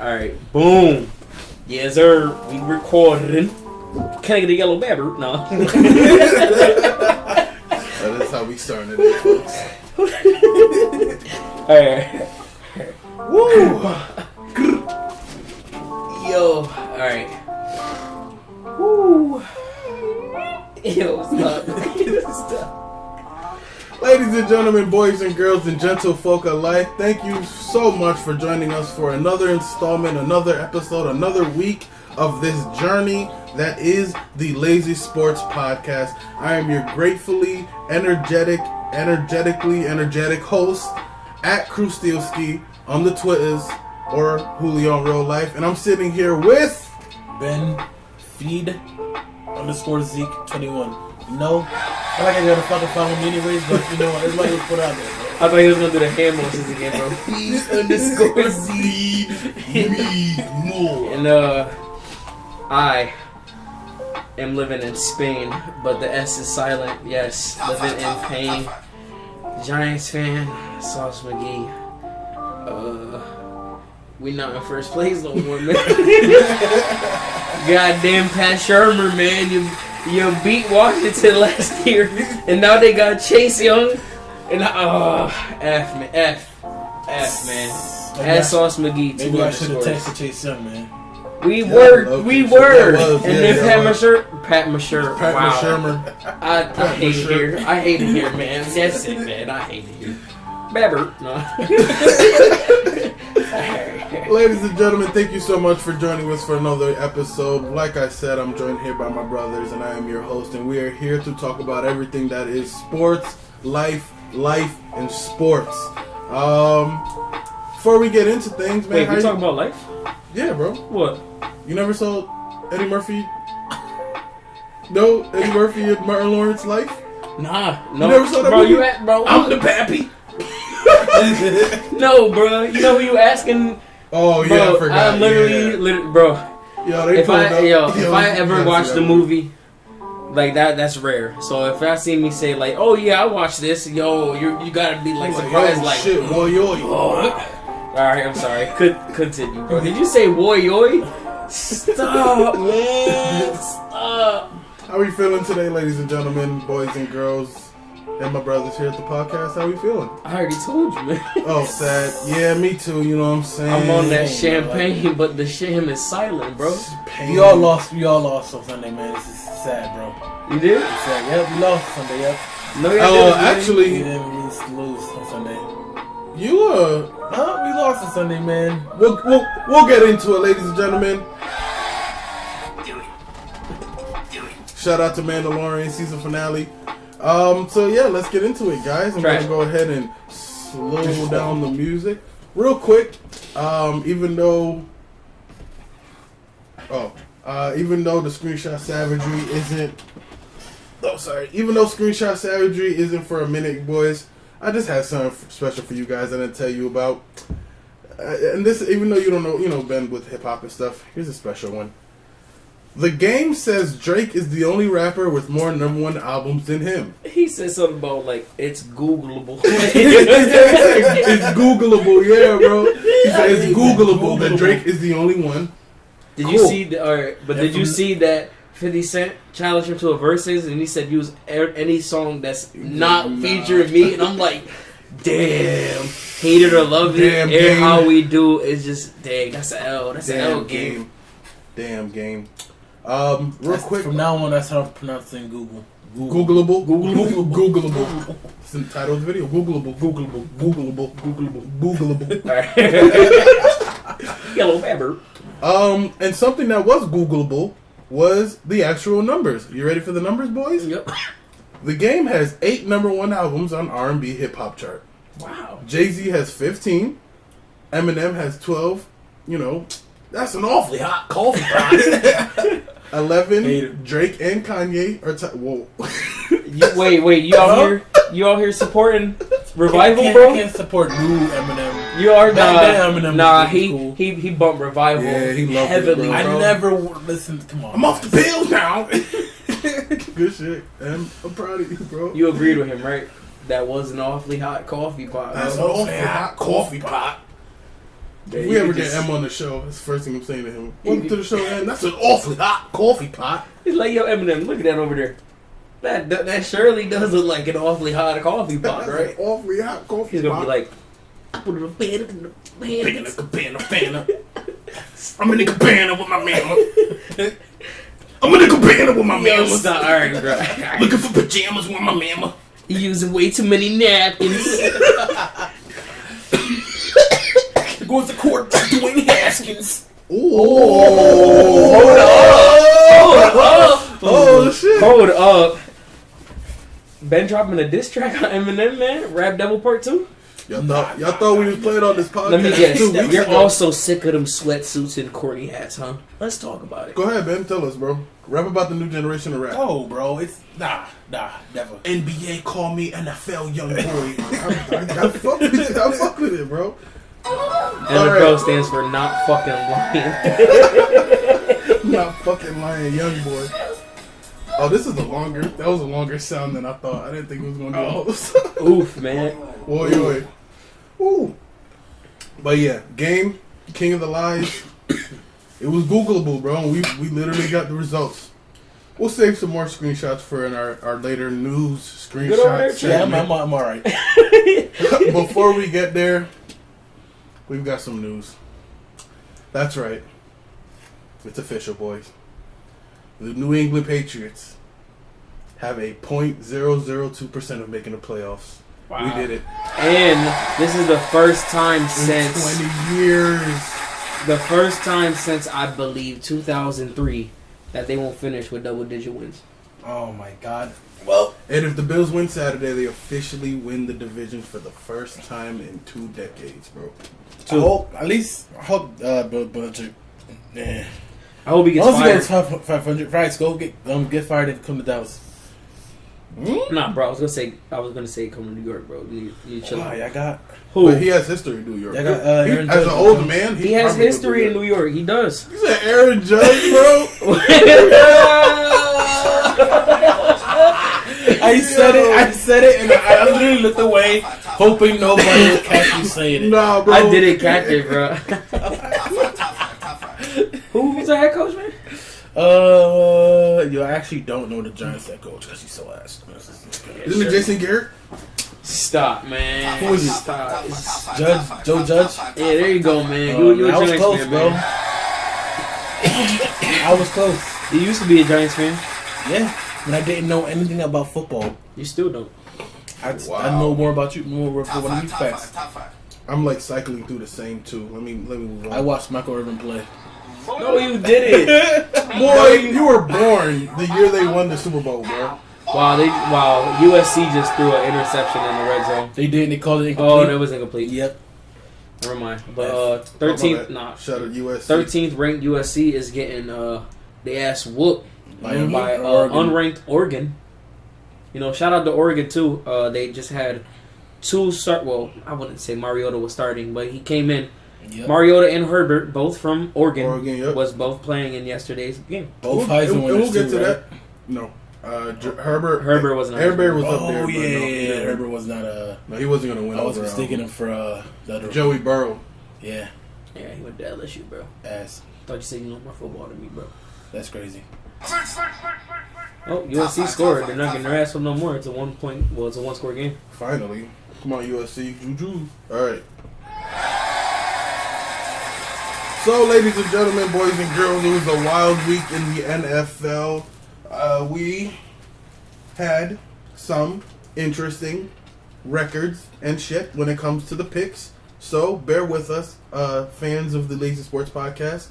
Alright, boom. Yes, sir. We recording. Can I get a yellow babber? No. That is how we started it, folks. Alright. Woo! Yo. Alright. Woo. Yo, stop. Ladies and gentlemen, boys and girls, and gentle folk alike, thank you so much for joining us for another installment, another episode, another week of this journey that is the Lazy Sports Podcast. I am your gratefully energetic host at Krustilski on the Twitters or Julio in real life, and I'm sitting here with Ben Feed _Zeke 21. No, I feel like I gotta fucking follow me anyways, but you know what? Everybody just put out there, bro. I thought he was gonna do the hand motions again, bro. Feed me more. And I am living in Spain, but the S is silent. Yes, living in pain. Giants fan, Sauce McGee. We not in first place no more, man. Goddamn Pat Shermer, man. You beat Washington last year, and now they got Chase Young. And F man. Add Sauce McGee. Maybe I should have texted Chase Young, man. We were. And then Pat Masher. Wow. I hate it here. I hate it here, man. That's it, man. I hate it here. Babber. No. Ladies and gentlemen, thank you so much for joining us for another episode. Like I said, I'm joined here by my brothers, and I am your host, and we are here to talk about everything that is sports, life, and sports. Before we get into things, man. Wait, we talking about life? Yeah, bro. What? You never saw Eddie Murphy? No, Eddie Murphy and Martin Lawrence life? Nah, no. You never saw that movie? Bro, I'm the pappy. No, bro. You know who you asking? Oh, bro, yeah, I forgot. I'm literally, bro. Yo, if I ever watch the movie, like that's rare. So if I see me say like, oh yeah, I watched this, yo, you gotta be like surprised, yo, like shit, boy, yo. Alright, I'm sorry. Continue, bro. Did you say boy yoy? Stop, man. Stop. How are we feeling today, ladies and gentlemen, boys and girls, and my brothers here at the podcast? How are we feeling? I already told you, man. Oh, sad. Yeah, me too. You know what I'm saying? I'm on that champagne, but the sham is silent, bro. We all lost on Sunday, man. This is sad, bro. You did? It's sad. Yep, we lost Sunday. Yep. No, actually, we didn't lose on Sunday. We lost on Sunday, man. We'll get into it, ladies and gentlemen. Shout out to Mandalorian season finale. So yeah, let's get into it, guys. I'm gonna go ahead and slow down the music real quick. Even though the screenshot savagery isn't. Oh, sorry. Even though screenshot savagery isn't for a minute, boys, I just had something special for you guys. I didn't tell you about. And this, even though you don't know, Ben with hip hop and stuff. Here's a special one. The Game says Drake is the only rapper with more #1 albums than him. He said something about like it's Googleable. It's Googleable, yeah, bro. He said it's Googleable that Drake is the only one. Did you see did you see that 50 Cent challenged him to a verses and he said use any song that's not featuring me, and I'm like, damn, hate it or love it, and how we do is just dang. That's an L. That's an L game. Damn game. Real quick. From now on, that's how I'm pronouncing Google. Googleable. It's the title of the video. Googleable. Yellow Babber. And something that was Googleable was the actual numbers. You ready for the numbers, boys? Yep. The Game has 8 #1 albums on R&B hip hop chart. Wow. Jay-Z has 15. Eminem has 12. You know, that's an awfully hot coffee pot. 11. Drake and Kanye are whoa. Wait, you out here supporting Revival, bro? I can't support new Eminem. You are Eminem. Nah, cool. he bumped Revival. Yeah, he loved heavily. it, bro. I never listened. Come on, I'm off the pills now. Good shit. I'm proud of you, bro. You agreed with him, right? That was an awfully hot coffee pot. That's an awfully hot coffee pot. If we ever get M on the show, that's the first thing I'm saying to him. Welcome to the show, man. That's an awfully hot coffee pot. He's like, yo, Eminem, look at that over there. That surely does look like an awfully hot coffee pot, right? An awfully hot coffee pot. He's gonna be like, I'm in the cabana with my mama. I'm in the cabana with my mama. Stop. All right, bro. Looking for pajamas with my mama. You're using way too many napkins. Goes to court Dwayne Haskins. Oh shit! Hold up. Ben dropping a diss track on Eminem, man. Rap Devil Part 2. Y'all thought we was playing on this podcast. Let me guess. 2 weeks You're ago. also sick of them sweatsuits and corny hats, huh? Let's talk about it. Go ahead, Ben. Tell us, bro. Rap about the new generation of rap. Oh, bro, it's nah, never. NBA call me NFL young boy. I fuck with it. I fuck with it, bro. NFL stands for not fucking lying. Not fucking lying, young boy. Oh, this is that was a longer sound than I thought. I didn't think it was gonna do all this. Oof, man. Boy. Ooh. But yeah, Game, King of the Lies. It was Googleable, bro. And we literally got the results. We'll save some more screenshots for our later news screenshots. Yeah, I'm alright. Before we get there, we've got some news. That's right. It's official, boys. The New England Patriots have a 0.002% of making the playoffs. Wow. We did it. And this is the first time since 20 years. The first time since I believe 2003 that they won't finish with double-digit wins. Oh my God. Well, and if the Bills win Saturday, they officially win the division for the first time in 2 decades, bro. I hope Bill Belichick. Yeah. I hope he gets fired. 500. Right, go get fired and come to Dallas. Nah, bro. I was gonna say come to New York, bro. You chill. Oh, I got who? But he has history in New York. Got, as an old man, he has history in New York. He does. You said Aaron Judge, bro. I said it, and I literally looked away, hoping nobody would catch me saying it. Nah, bro. I didn't catch it, bro. Who was the head coach, man? I actually don't know the Giants head coach because he's so ass. Isn't it Jason Garrett? Stop, man. Who is it? Stop. Joe Judge? Yeah, there you go, man. You I was close, fan, bro. Man. I was close. You used to be a Giants fan? Yeah, but I didn't know anything about football. You still don't. I know more about you, more about one of these facts. I'm like cycling through the same two. Let me move on. I watched Michael Irvin play. No, you didn't. Boy, you were born the year they won the Super Bowl, bro. Wow, USC just threw an interception in the red zone. They did, and they called it incomplete. Oh, that was incomplete. Yep. Never mind. But 13th, shout out USC. 13th ranked USC is getting the ass whooped by unranked Oregon. You know, shout out to Oregon too. They just had I wouldn't say Mariota was starting, but he came in. Yep. Mariota and Herbert, both from Oregon, yep. was both playing in yesterday's game. Both Heisman winners. We'll get to that. No. Herbert was not. Herbert was up there. Oh yeah, Herbert was not No, he wasn't gonna win. I was mistaking him for the other Joey Burrow. Yeah. Yeah, he went to LSU, bro. Ass. Thought you said you know more football than me, bro. That's crazy. Oh, USC scored. They're not getting their ass up no more. It's a 1 score game. Finally, come on USC, juju. All right. So, ladies and gentlemen, boys and girls, it was a wild week in the NFL. We had some interesting records and shit when it comes to the picks. So, bear with us, fans of the Lazy Sports Podcast.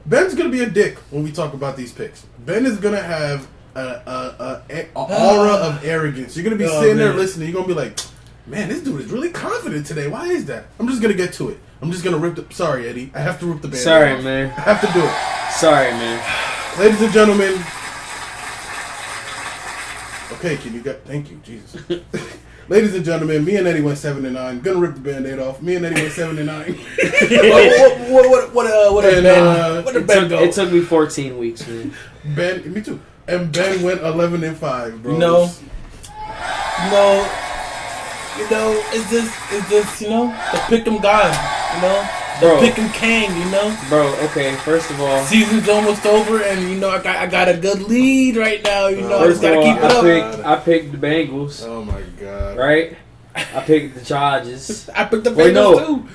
Ben's going to be a dick when we talk about these picks. Ben is going to have an aura of arrogance. You're going to be sitting there listening. You're going to be like, man, this dude is really confident today. Why is that? I'm just going to get to it. I'm just going to rip the... Sorry, Eddie. I have to rip the band. Sorry, off. man. I have to do it. Sorry, man. Ladies and gentlemen. Okay, thank you, Jesus. Ladies and gentlemen, me and Eddie went 7-9. Gonna rip the band-aid off. Me and Eddie went 7-9. What did Ben go? It took me 14 weeks, man. Me too. And Ben went 11-5, bro. No. You know, it's just, the pick'em guy. You know, Bro. Pick and Kang, you know. Bro, okay. First of all, Season's almost over, and you know I got a good lead right now. You know, I first just of gotta all, keep it up. I picked the Bengals. Oh my god! Right? I picked the Chargers. I picked the Wait, Bengals no. too.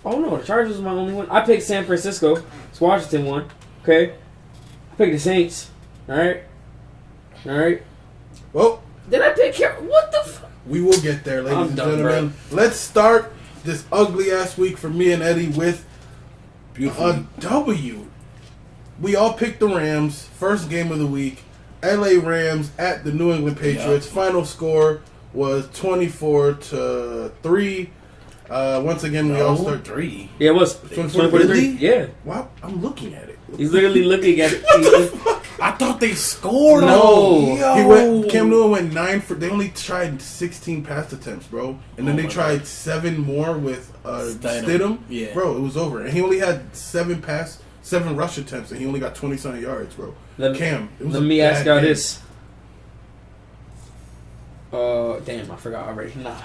Oh no, the Chargers was my only one. I picked San Francisco. It's Washington one. Okay. I picked the Saints. All right. Well, Did I pick here? What the fuck? we will get there, ladies I'm and done, gentlemen. Let's start this ugly ass week for me and Eddie with a W. We all picked the Rams. First game of the week. LA Rams at the New England Patriots. Yep. Final score was 24-3. Once again, we all start 3. Yeah, it was 24-3. 24-3. Yeah. Wow, I'm looking at it. He's literally looking at it. I thought they scored. No. Cam Newton went 9 for. They only tried 16 pass attempts, bro, and then they tried 7 more with Stidham. Yeah. Bro, it was over, and he only had 7 rush attempts, and he only got 20-something yards, bro. Cam, it was Let a me bad ask y'all game. this. Damn, I forgot already. Nah.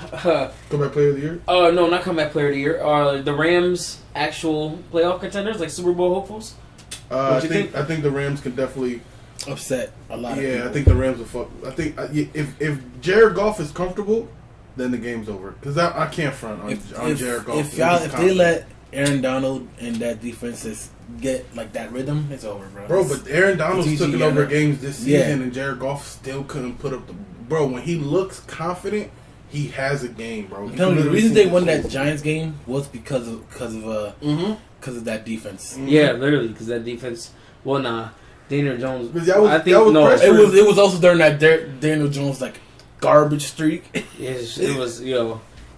Comeback player of the year. No, not comeback player of the year. The Rams actual playoff contenders, like Super Bowl hopefuls. I you think? think the Rams can definitely Upset a lot of people. Yeah, I think the Rams will fuck. I think if Jared Goff is comfortable, then the game's over. Because I can't front on Jared Goff. If they let Aaron Donald and that defense just get like that rhythm, it's over, bro. Bro, but Aaron Donald's It's taking easy, over yeah. games this season, and Jared Goff still couldn't put up the. Bro, when he looks confident, he has a game, bro. I'm telling you, the reason they won that Giants game was because of that defense. Mm-hmm. Yeah, literally, because that defense. Well, nah, Daniel Jones. That was It was also during that Daniel Jones like garbage streak, It was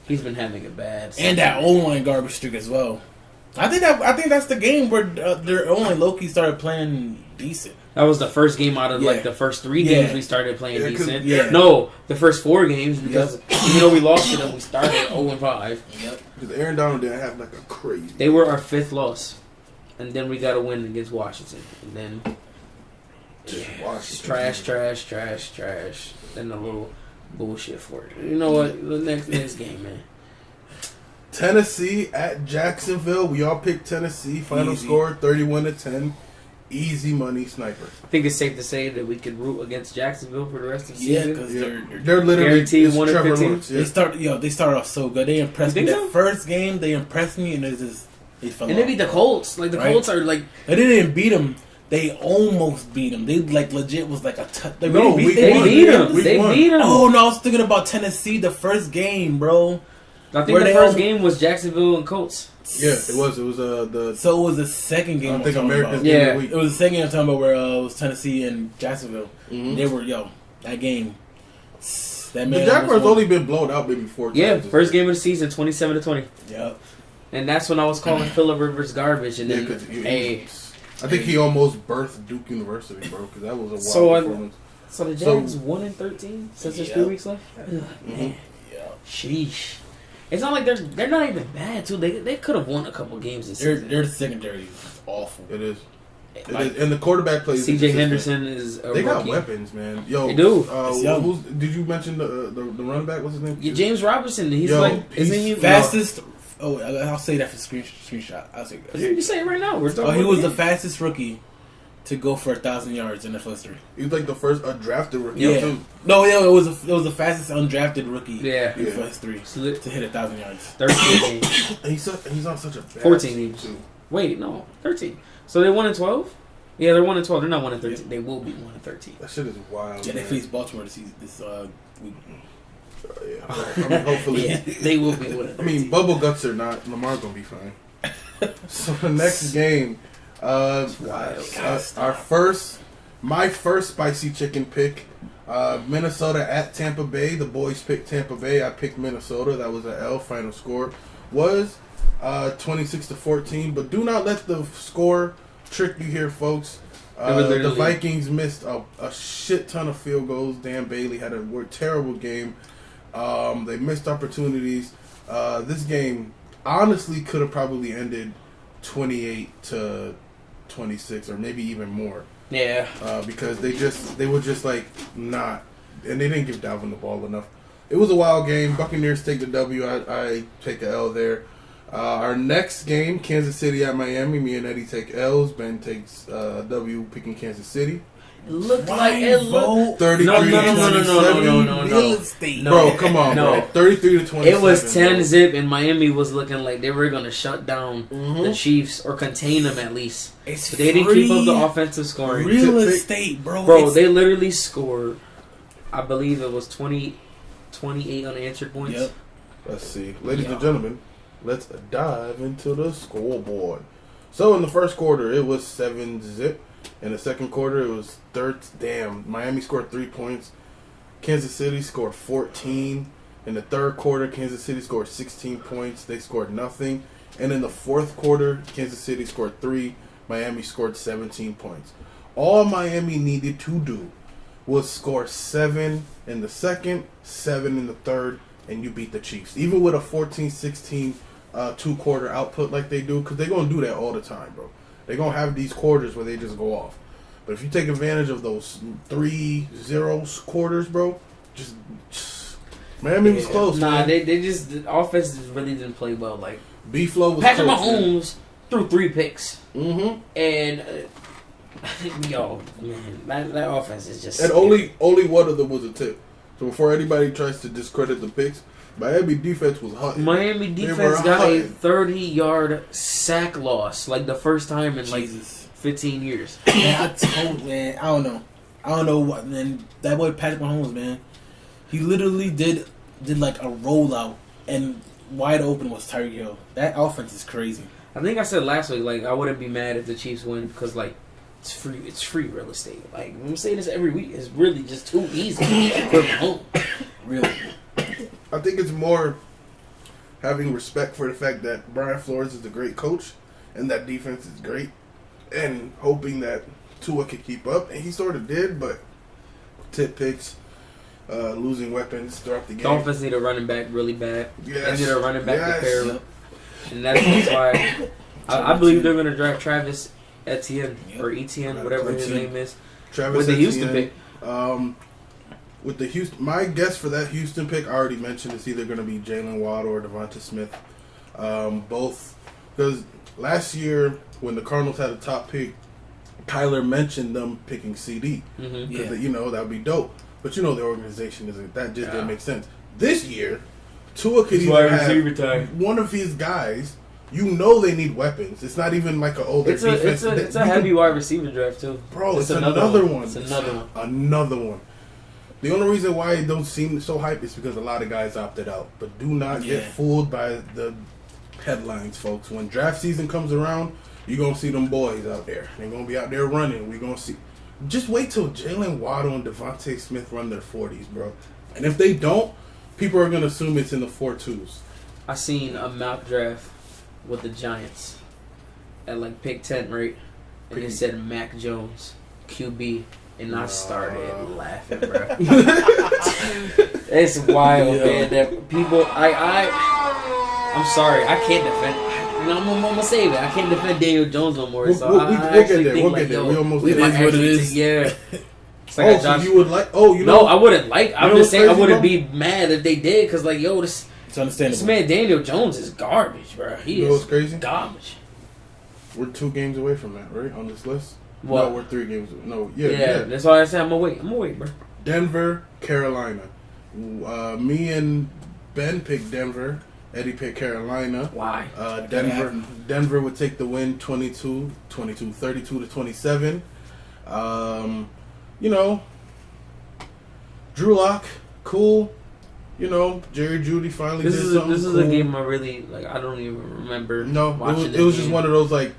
he's been having a bad. and that O-line garbage streak as well. I think that's the game where their O-line Loki started playing decent. That was the first game out of like the first 3 games we started playing decent. No, the first 4 games because even though we lost to them, we started 0-5. Yep. Because Aaron Donald didn't have like a crazy. They were our 5th loss, and then we got a win against Washington, and then trash. Then a little bullshit for it. You know what? The next game, man. Tennessee at Jacksonville. We all picked Tennessee. Final score 31-10. Easy money sniper. I think it's safe to say that we could root against Jacksonville for the rest of the Yeah, season. because they're literally guaranteed 1 Trevor 15. Lawrence, they started off so good. They impressed me. You think That so? first game, they impressed me, and they fell And they off. beat the Colts. Like the Right. Colts are like They didn't beat them. They almost beat them. They like legit was like a they No, really week they one. beat them. Week They one. beat them. Oh no, I was thinking about Tennessee, the first game, bro. I think Where the they first all- game was Jacksonville and Colts. Yeah, it was. It was the. So it was the second game. I think I'm talking America's about. game of Yeah. the week. It was the second game I'm talking about where it was Tennessee and Jacksonville. Mhm. They were that game. That The man Jaguars almost won. only been blown out maybe 4 times. Yeah, this first year. game of the season, 27-20, Yep. and that's when I was calling Phillip Rivers garbage. And Yeah, then, 'cause hey, I think he almost birthed Duke University, bro. Because that was a wild So, performance. so the Jags 1-13 since there's 3 weeks left. Mhm. Yeah. Sheesh. It's not like they're not even bad too. They could have won a couple games this season. Their secondary is awful. It is. Like, And the quarterback plays. C.J. consistent. Henderson is a They got rookie. weapons, man. Yo, They do. It's young. Did you mention the running back? What's his name? Yeah, James Robinson. He's Yo, like, isn't he's he Fastest. Oh, I'll say that for screenshot. I'll say that. You say it right now. We're talking. Oh, he about was the game. fastest rookie to go for 1,000 yards in the first 3. He's like the first drafted rookie. Yeah. Too. No, yeah, it was the fastest undrafted rookie. Yeah. In the Yeah. first 3 to hit 1,000 yards. 13 games. And he's on such a bad 14 team, games. too. Wait, no, 13. So they 1-12. Yeah, they're 1-12. They're not 1-13. They will be 1-13. That shit is wild. Yeah, they man. faced Baltimore this week. Yeah, I mean, hopefully. Yeah, they will be 1-13. I mean, bubble guts or not, Lamar gonna be fine. So the next game, my first spicy chicken pick, Minnesota at Tampa Bay. The boys picked Tampa Bay. I picked Minnesota. That was an L. Final score was 26-14. But do not let the score trick you here, folks. The Vikings missed a shit ton of field goals. Dan Bailey had a terrible game. They missed opportunities. This game honestly could have probably ended 28-26 or maybe even more. Yeah. Because they were just like not, and they didn't give Dalvin the ball enough. It was a wild game. Buccaneers take the W. I take a L there. Our next game, Kansas City at Miami. Me and Eddie take L's. Ben takes W, picking Kansas City. It looked like it looked 33 no, to 27. Real estate. Bro, come on, No. bro. 33 to 27. It was 10 bro. zip, and Miami was looking like they were gonna shut down the Chiefs or contain them at least. It's But they didn't keep up the offensive scoring. real estate, bro. Bro, they literally scored. I believe it was 28 unanswered points. Yep. Let's see. Ladies and gentlemen, let's dive into the scoreboard. So in the first quarter, it was 7 zip. In the second quarter, it was Miami scored 3 points. Kansas City scored 14. In the third quarter, Kansas City scored 16 points. They scored nothing. And in the fourth quarter, Kansas City scored 3. Miami scored 17 points. All Miami needed to do was score 7 in the second, 7 in the third, and you beat the Chiefs. Even with a 14-16 two-quarter output like they do, because they're going to do that all the time, bro. They're going to have these quarters where they just go off. But if you take advantage of those 3-0 quarters, bro, just Miami was close. Nah, man. they just the offense really didn't play well. Like B-Flow was Patrick close, Mahomes threw 3 picks, man. and yo, man, that offense is just. And only one of them was a tip. So before anybody tries to discredit the picks, Miami defense was hot. Miami defense got a 30-yard sack loss, like the first time in like 15 years. Man, I don't know what, man. That boy Patrick Mahomes, man, he literally did like a rollout, and wide open was Tyreek Hill. That offense is crazy. I think I said last week, like I wouldn't be mad if the Chiefs win because like it's free real estate. Like I'm saying this every week, it's really just too easy for Mahomes. Really. I think it's more having respect for the fact that Brian Flores is a great coach and that defense is great, and hoping that Tua could keep up, and he sort of did, but tip picks, losing weapons throughout the game. Dolphins need a running back really bad. Yes. They need a running back to pair Yep. with. And that's why I believe they're going to draft Travis Etienne or Etienne, whatever his name is, Travis with the Houston Etienne, pick. With the Houston, my guess for that Houston pick, I already mentioned, it's either going to be Jalen Waddle or Devonta Smith. Both, because last year when the Cardinals had a top pick, Kyler mentioned them picking CD. Mm-hmm. Yeah. That would be dope. But the organization isn't. That just didn't make sense. This year, Tua could either have one of his guys. They need weapons. It's not even like It's a heavy wide receiver draft too, bro. It's another one. It's another one. Another one. The only reason why it don't seem so hype is because a lot of guys opted out. But do not get fooled by the headlines, folks. When draft season comes around, you're going to see them boys out there. They're going to be out there running. We're going to see. Just wait till Jalen Waddle and Devontae Smith run their 40s, bro. And if they don't, people are going to assume it's in the 4.2s. I seen a mock draft with the Giants at like pick 10, right? And it said Mac Jones, QB. And I started laughing, bro. It's wild, man. That people, I'm sorry, I can't defend. I'm gonna save it. I can't defend Daniel Jones no more. So We'll get there. We'll get there. We almost we get might there. What it actually is. yeah. It's like So you would like? Oh, you know? No, I wouldn't like. I'm know just saying I what's wouldn't crazy, be mad if they did, because like, yo, It's understandable. this man Daniel Jones is garbage, bro. He You know is what's crazy? garbage. We're 2 games away from that, right? On this list. What? No, we're 3 games. No, Yeah, that's why I said I'm gonna wait, bro. Denver, Carolina. Me and Ben picked Denver. Eddie picked Carolina. Why? Denver would take the win 32 to 27. Drew Lock, cool. Jerry Jeudy finally This did is something this is cool. a game I really like. I don't even remember. No, watching it was just one of those like.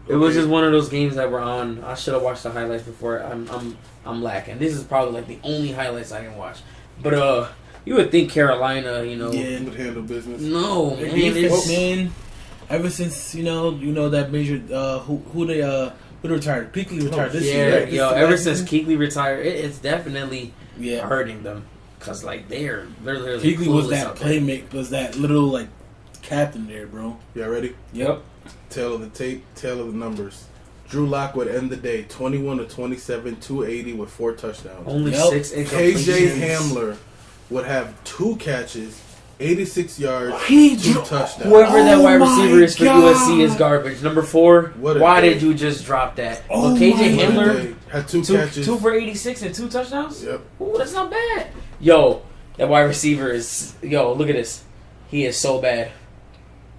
It was just one of those games that were on. I should have watched the highlights before. I'm lacking. This is probably like the only highlights I can watch. But you would think Carolina, would handle business. No, Their man. defense, man. Ever since that major who they retired, Kuechly retired this year. Right? Ever since Kuechly retired, it's definitely Yeah. hurting them, cause like they're literally Kuechly was clueless that out there. playmaker, was that little like captain there, bro. Y'all ready? Yep. Tail of the tape, tail of the numbers. Drew Lock would end the day 21 to 27, 280 with 4 touchdowns. Only Yep. 6 KJ incompletions. Hamler would have 2 catches, 86 yards, He 2 dro- touchdowns. Whoever that Oh wide my receiver is for God. USC is garbage. Number 4. What a Why day. did you just drop that? Oh Well, KJ my Hamler Had 2 catches. 2 for 86 and 2 touchdowns. Yep. Ooh, that's not bad. Yo, that wide receiver is. Yo, look at this. He is so bad,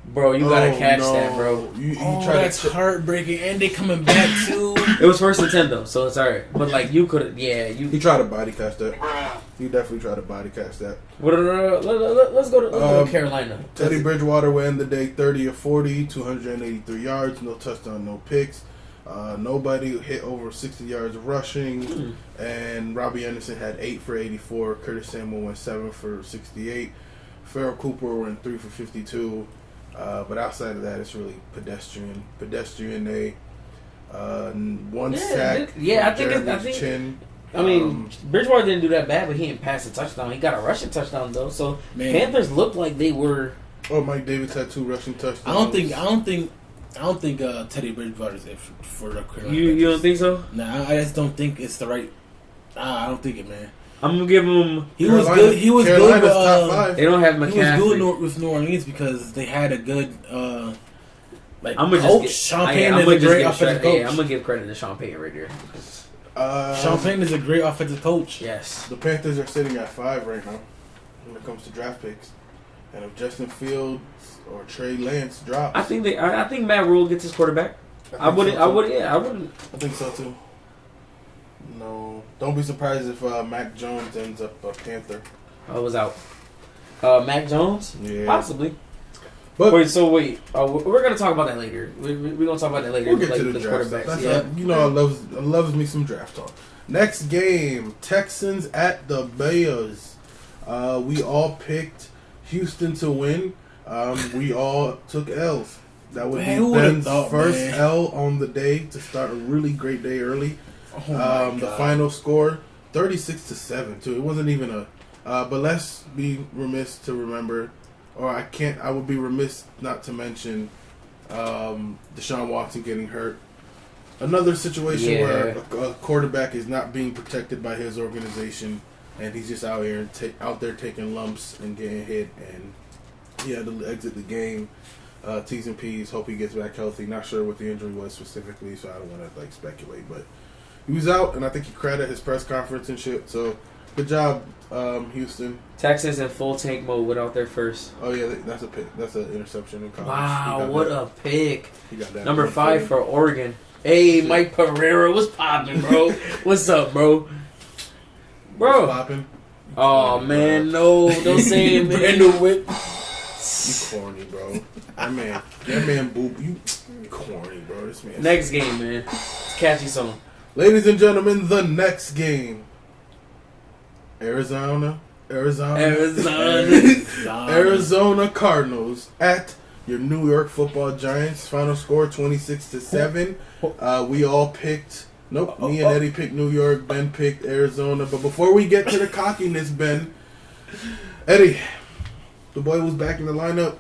bro. You gotta catch that, bro. You Oh, try that's to. heartbreaking. And they coming back too. It was 1st and 10 though, so it's alright. But like you could, yeah, you. He tried to body catch that. You definitely tried to body catch that. Let's go to Carolina. Teddy Bridgewater will end the day 30 of 40, 283 yards, no touchdown, no picks. Nobody hit over 60 yards rushing. And Robbie Anderson had 8 for 84. Curtis Samuel went 7 for 68. Farrell Cooper went 3 for 52. But outside of that, it's really pedestrian. Pedestrian, one sack. Yeah, I think Jeremy's chin. I mean, Bridgewater didn't do that bad, but he didn't pass a touchdown. He got a rushing touchdown though. So Man. Panthers looked like they were. Oh, Mike Davis had 2 rushing touchdowns. I don't think Teddy Bridgewater's it for the Carolina. You don't think so? Nah, I just don't think it's the right. I don't think it, man. I'm gonna give him. He was good. He was Carolina's good. top 5. They don't have He was McCaffrey. good with New Orleans because they had a good like I'm gonna coach. just Sean Payton is a great offensive coach. Yeah, I'm gonna give credit to Sean Payton right there. Sean Payton is a great offensive coach. Yes. The Panthers are sitting at 5 right now when it comes to draft picks. And if Justin Fields or Trey Lance drops, I think Matt Rule gets his quarterback. I wouldn't. I think so too. No, don't be surprised if Mac Jones ends up a Panther. I was out. Mac Jones? Yeah, Possibly. But We're gonna talk about that later. We're gonna talk about that later. we'll get like to the draft quarterbacks. stuff. Yeah. You know, I loves me some draft talk. Next game, Texans at the Bears. We all picked Houston to win. We all took L's. That would Man, who be would've Ben's thought, first man? L on the day to start a really great day early. Oh my The God. final score 36-7 too. It wasn't even a. But let's be remiss to remember, or I would be remiss not to mention Deshaun Watson getting hurt. Another situation where a quarterback is not being protected by his organization, and he's just out here out there taking lumps and getting hit, and he had to exit the game. T's and P's. Hope he gets back healthy. Not sure what the injury was specifically, so I don't want to speculate. But he was out, and I think he credited his press conference and shit. So good job, Houston. Texans in full tank mode without their first. Oh yeah, that's a pick. That's an interception in college. Wow, what a pick! He got that. Number 5 for Oregon. Hey, Mike Pereira, what's poppin', bro? What's up, bro? Bro. Popping. Oh man, no! Don't say it, man. Brandon Whip. You corny, bro. That man, boob. You corny, bro. This man. Next game, man. It's a catchy song. Ladies and gentlemen, the next game. Arizona Cardinals at your New York Football Giants. Final score 26-7. We all picked. Nope, me and Eddie picked New York. Ben picked Arizona. But before we get to the cockiness, Ben, Eddie, the boy was back in the lineup.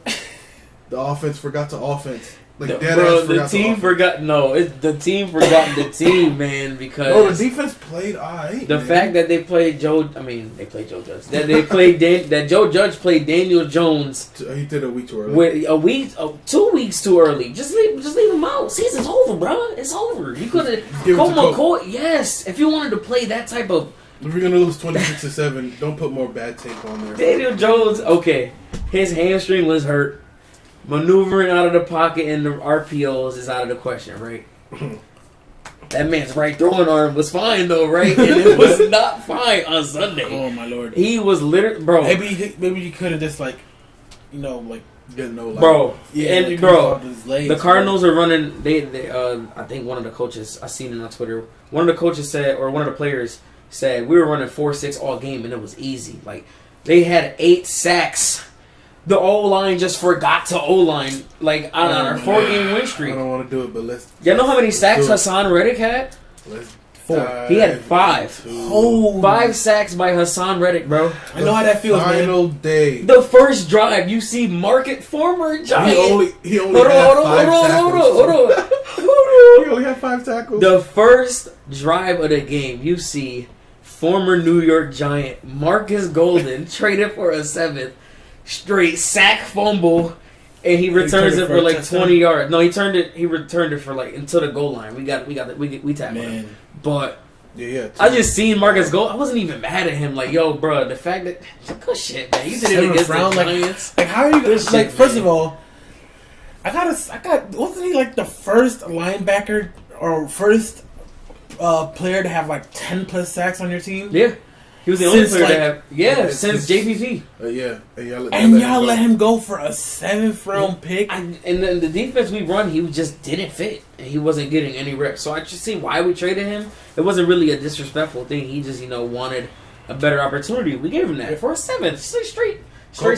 The offense forgot to offense. Like the team forgot. No, the team forgot the team, man. Because no, the defense played alright. The fact that they played Joe Judge. That they played that Joe Judge played Daniel Jones. He did a week too early. 2 weeks too early. Just leave him out. Season's over, bro. It's over. You could have. Yes, if you wanted to play that type of. If you're gonna lose 26-7, don't put more bad tape on there. Daniel Jones. Okay, his hamstring was hurt. Maneuvering out of the pocket and the RPOs is out of the question, right? That man's right throwing arm was fine though, right? And it was not fine on Sunday. Oh my lord! He was literally, bro. Maybe you could have just get no life. Bro. Yeah, and bro, legs, the Cardinals are running. They I think one of the coaches I seen it on Twitter. One of the coaches said, or one of the players said, we were running 4-6 all game and it was easy. Like they had 8 sacks. The O-line just forgot to O-line, like, on our 4-game win streak. I don't want to do it, but let's... You know how many sacks Hassan Reddick had? 4. He had 5. Oh. 5 sacks by Hassan Reddick, bro. I know how that feels, man. Final day. The first drive, you see former Giant. He only had 5 tackles. He only had 5 tackles. The first drive of the game, you see former New York Giant Marcus Golden traded for a 7th. straight sack fumble, and he returns it for like 20 yards. No, he returned it for like until the goal line. We tackled him. But yeah. I just seen Marcus go. I wasn't even mad at him. Like, yo, bro, the fact that good shit, man. You did it against the Giants. Like, how are you? Like, first of all, I got. Wasn't he like the first linebacker or first player to have like 10 plus sacks on your team? Yeah. He was the only player to have. Yeah, since JPP. And y'all let him go for a 7th round pick. And then the defense we run, he just didn't fit. And he wasn't getting any reps. So I just see why we traded him. It wasn't really a disrespectful thing. He just, wanted a better opportunity. We gave him that for a 7th. Straight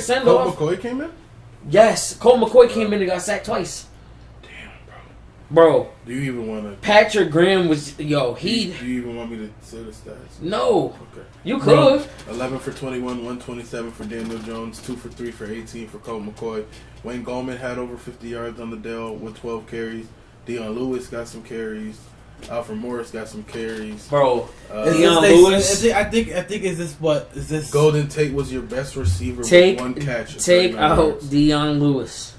send off. Colt McCoy came in? Yes. Colt McCoy came in and got sacked twice. Bro, do you even want to? Patrick Graham was Do you even want me to say the stats? No. Okay. You could. 11 for 21, 127 for Daniel Jones, 2 for 3 for 18 for Colt McCoy. Wayne Gallman had over 50 yards on the Dell with 12 carries. Dion Lewis got some carries. Alfred Morris got some carries. Bro, Dion Lewis. I think is this Golden Tate was your best receiver with 1 catch. Take out Dion Lewis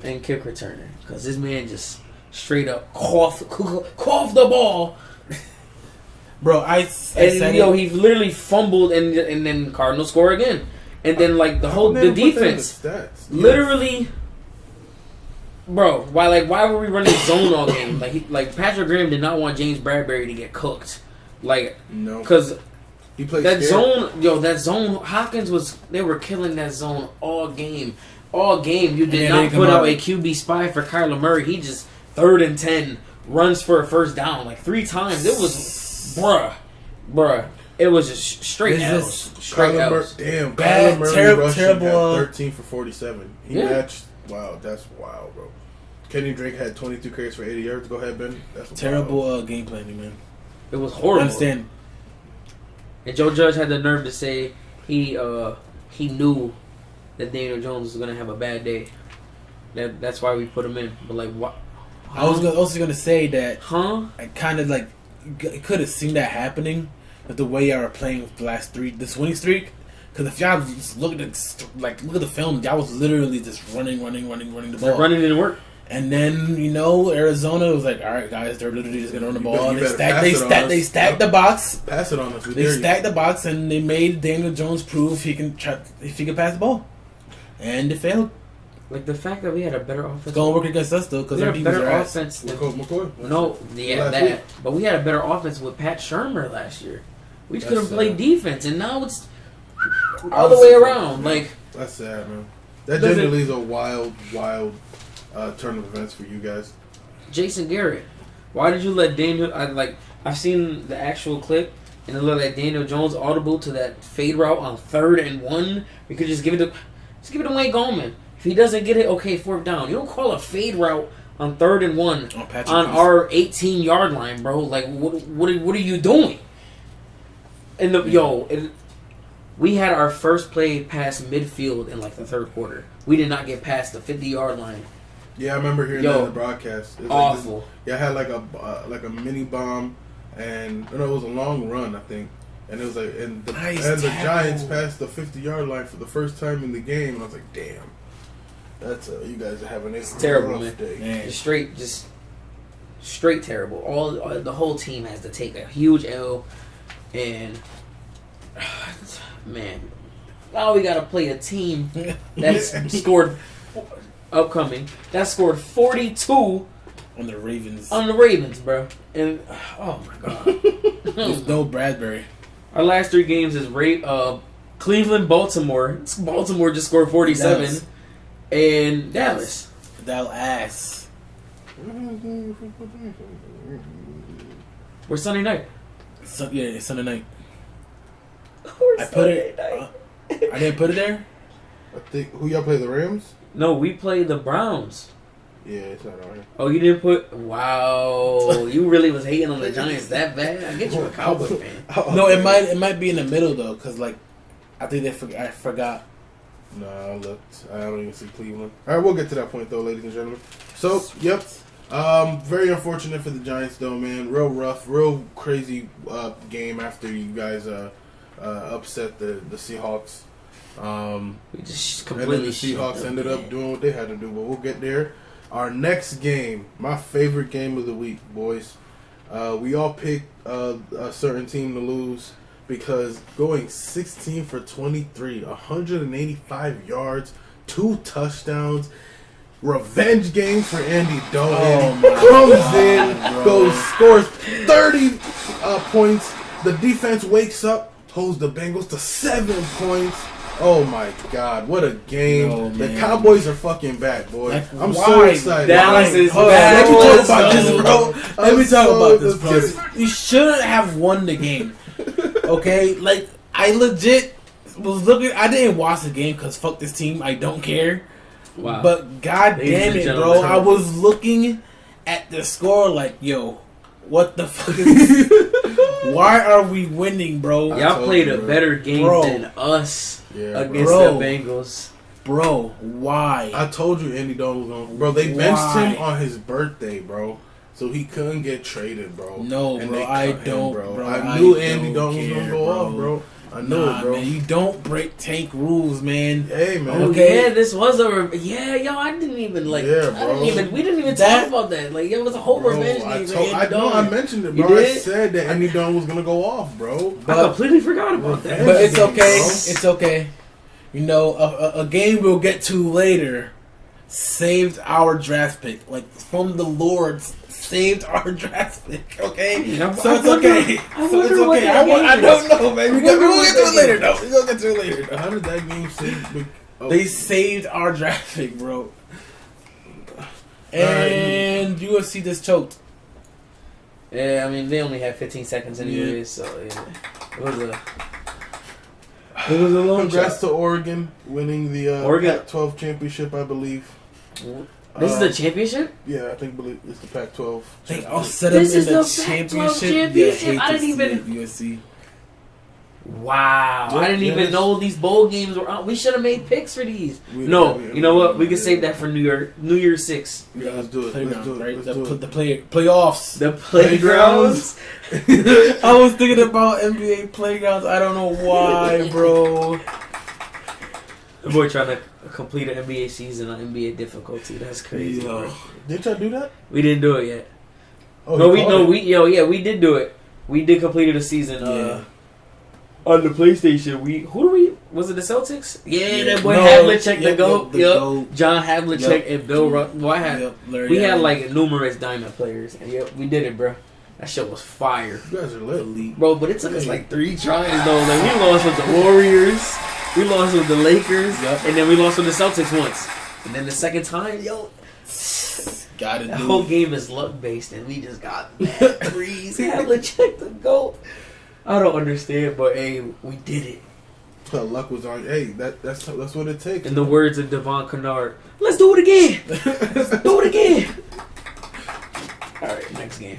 and kick returner because this man just straight up cough the ball, bro. He literally fumbled, and then Cardinals score again, and then like the defense, literally, bro. Why were we running zone all game? Like Patrick Graham did not want James Bradbury to get cooked, no, because he played that scared. That zone. Hopkins they were killing that zone all game. All game, you did not put out a QB spy for Kyler Murray. He just 3rd and 10 runs for a first down like 3 times. It was, bruh. It was just straight L's. Straight L's. Damn, Kyler Murray terrible. Had 13 for 47. He matched. Wow, that's wild, bro. Kenny Drake had 22 carries for 80 yards. Go ahead, Ben. That's terrible game planning, man. It was horrible. I understand. And Joe Judge had the nerve to say he knew that Daniel Jones was gonna have a bad day. That's why we put him in. But like, what? I was also gonna say that. I kind of like could have seen that happening with the way y'all were playing with this winning streak. Because if y'all just look at the film, y'all was literally just running the ball. Running didn't work. And then Arizona was like, all right, guys, they're literally just gonna run the ball. They stacked the box. Pass it on us. They stacked the box, and they made Daniel Jones prove if he can pass the ball, and it failed. Like the fact that we had a better offense. It's gonna work against us though, because our defense better offense. But we had a better offense with Pat Shurmur last year. We just couldn't play defense, and now it's all the way around. Like that's sad, man. That generally is a wild turn of events for you guys. Jason Garrett, why did you let Daniel? I've seen the actual clip, and it looked like Daniel Jones audible to that fade route on 3rd and 1. We could just give it to Wayne Gallman. If he doesn't get it, okay, 4th down. You don't call a fade route on 3rd and 1 on our 18-yard line, bro. Like, what are you doing? And we had our first play past midfield in like the 3rd quarter. We did not get past the 50-yard line. Yeah, I remember hearing that in the broadcast. It was awful. I had like a mini bomb, and it was a long run, I think. And it was like, and the Giants passed the 50-yard line for the first time in the game, and I was like, damn. That's you guys are having a terrible rough day. Man. Just straight terrible. The whole team has to take a huge L, and man, now we gotta play a team that's scored 42 on the Ravens. On the Ravens, bro. And oh my god, there's no Bradbury. Our last 3 games is Cleveland, Baltimore. Baltimore just scored 47. And Dallas. Dallas. We're Sunday night. It's Sunday night. I didn't put it there? I think, who y'all play, the Rams? No, we play the Browns. Yeah, it's not alright. Oh, you didn't put... Wow. You really was hating on the Giants that bad? I get you a Cowboy fan. No, it might be in the middle, though, because, like, I think I forgot. No, I looked. I don't even see Cleveland. All right, we'll get to that point, though, ladies and gentlemen. So, yep. Very unfortunate for the Giants, though, man. Real rough, real crazy game after you guys upset the Seahawks. We just And then completely the Seahawks shit ended them, up doing what they had to do, but we'll get there. Our next game, my favorite game of the week, boys. We all picked a certain team to lose because going 16 for 23, 185 yards, 2 touchdowns, revenge game for Andy Dalton. Comes in, goes, scores 30 points. The defense wakes up, holds the Bengals to 7 points. Oh my God! What a game! No, the man. Cowboys are fucking back, boy. Like, I'm why? so excited. Dallas is Hold on, back. let me talk Let's about go. this, bro. Let me talk about this, bro. You shouldn't have won the game. Okay, like I legit was looking. I didn't watch the game because fuck this team. I don't care. Wow. But god Ladies damn and it, bro! gentlemen. I was looking at the score like, yo, what the fuck is this? Why are we winning, bro? I Y'all told played you, a bro. better game Bro. than us Yeah, against bro. the Bengals. Bro, why? I told you Andy Dalton was going. Bro, they benched Why? him on his birthday, bro. So he couldn't get traded, bro. No, And bro, they I cut him, don't, bro. bro, I I knew Andy don't Dalton was care, gonna go bro. off, bro. I knew Nah, it, bro. man, you don't break tank rules, man. Hey, man. Oh Okay. yeah, this was yo, I didn't even like. Yeah, I bro. we didn't even That- talk about that. Like it was a whole Bro, revenge I game. told, for I Andy know I Dalton. mentioned it, You bro. I did? said that Andy Dalton was gonna go off, bro. I completely forgot about that. But it's okay. Bro. It's okay. You know, a game we'll get to later saved our draft pick. Like, from the Lords, saved our draft pick, okay? Yeah, So I it's wonder- okay. I So it's wonder what okay. that game I don't is. know, man. We'll get to it later, though. We're going to get to it later, though. How did that game save? They saved our draft pick, bro. And UFC just choked. Yeah, I mean they only had 15 seconds anyways, so yeah. It was a long Congrats shot. to Oregon winning the Oregon. Pac-12 championship, I believe. This is the championship? Yeah, I think it's the Pac-12. They all championship. set him This in is the the Pac-12 championship. championship? Yeah, I didn't even- UFC. Wow. I didn't even know these bowl games were on. We should have made picks for these. We- No, yeah, you know what? We yeah. can save that for New Year's 6. Yeah, let's do it. Let's do it. Right? Let's The, do pl- it. the playoffs. The playgrounds. I was thinking about NBA playgrounds. I don't know why, bro. The boy trying to complete an NBA season on NBA difficulty. That's crazy. Yo. bro. Did y'all do that? We didn't do it yet. Oh, No, you called it. we did do it. We did complete a season. Yeah. On the PlayStation, was it the Celtics? Yeah, that boy No, Havlicek, the yep, GOAT. the Yep. GOAT. John Havlicek Yep. and Bill Russ. Well, Larry we had Allen. like numerous diamond players. And yep, we did it, bro. That shit was fire. You guys are lit. elite. Bro, but it took us like 3 tries though. Like we lost with the Warriors, we lost with the Lakers, Yep. and then we lost with the Celtics once. And then the second time, Gotta that do whole it. game is luck based, and we just got mad threes. Havlicek the GOAT. I don't understand, but hey, we did it. Well, luck was on. Hey, that's what it takes. In the words of Devon Kennard, let's do it again. Let's do it again. All right, next game.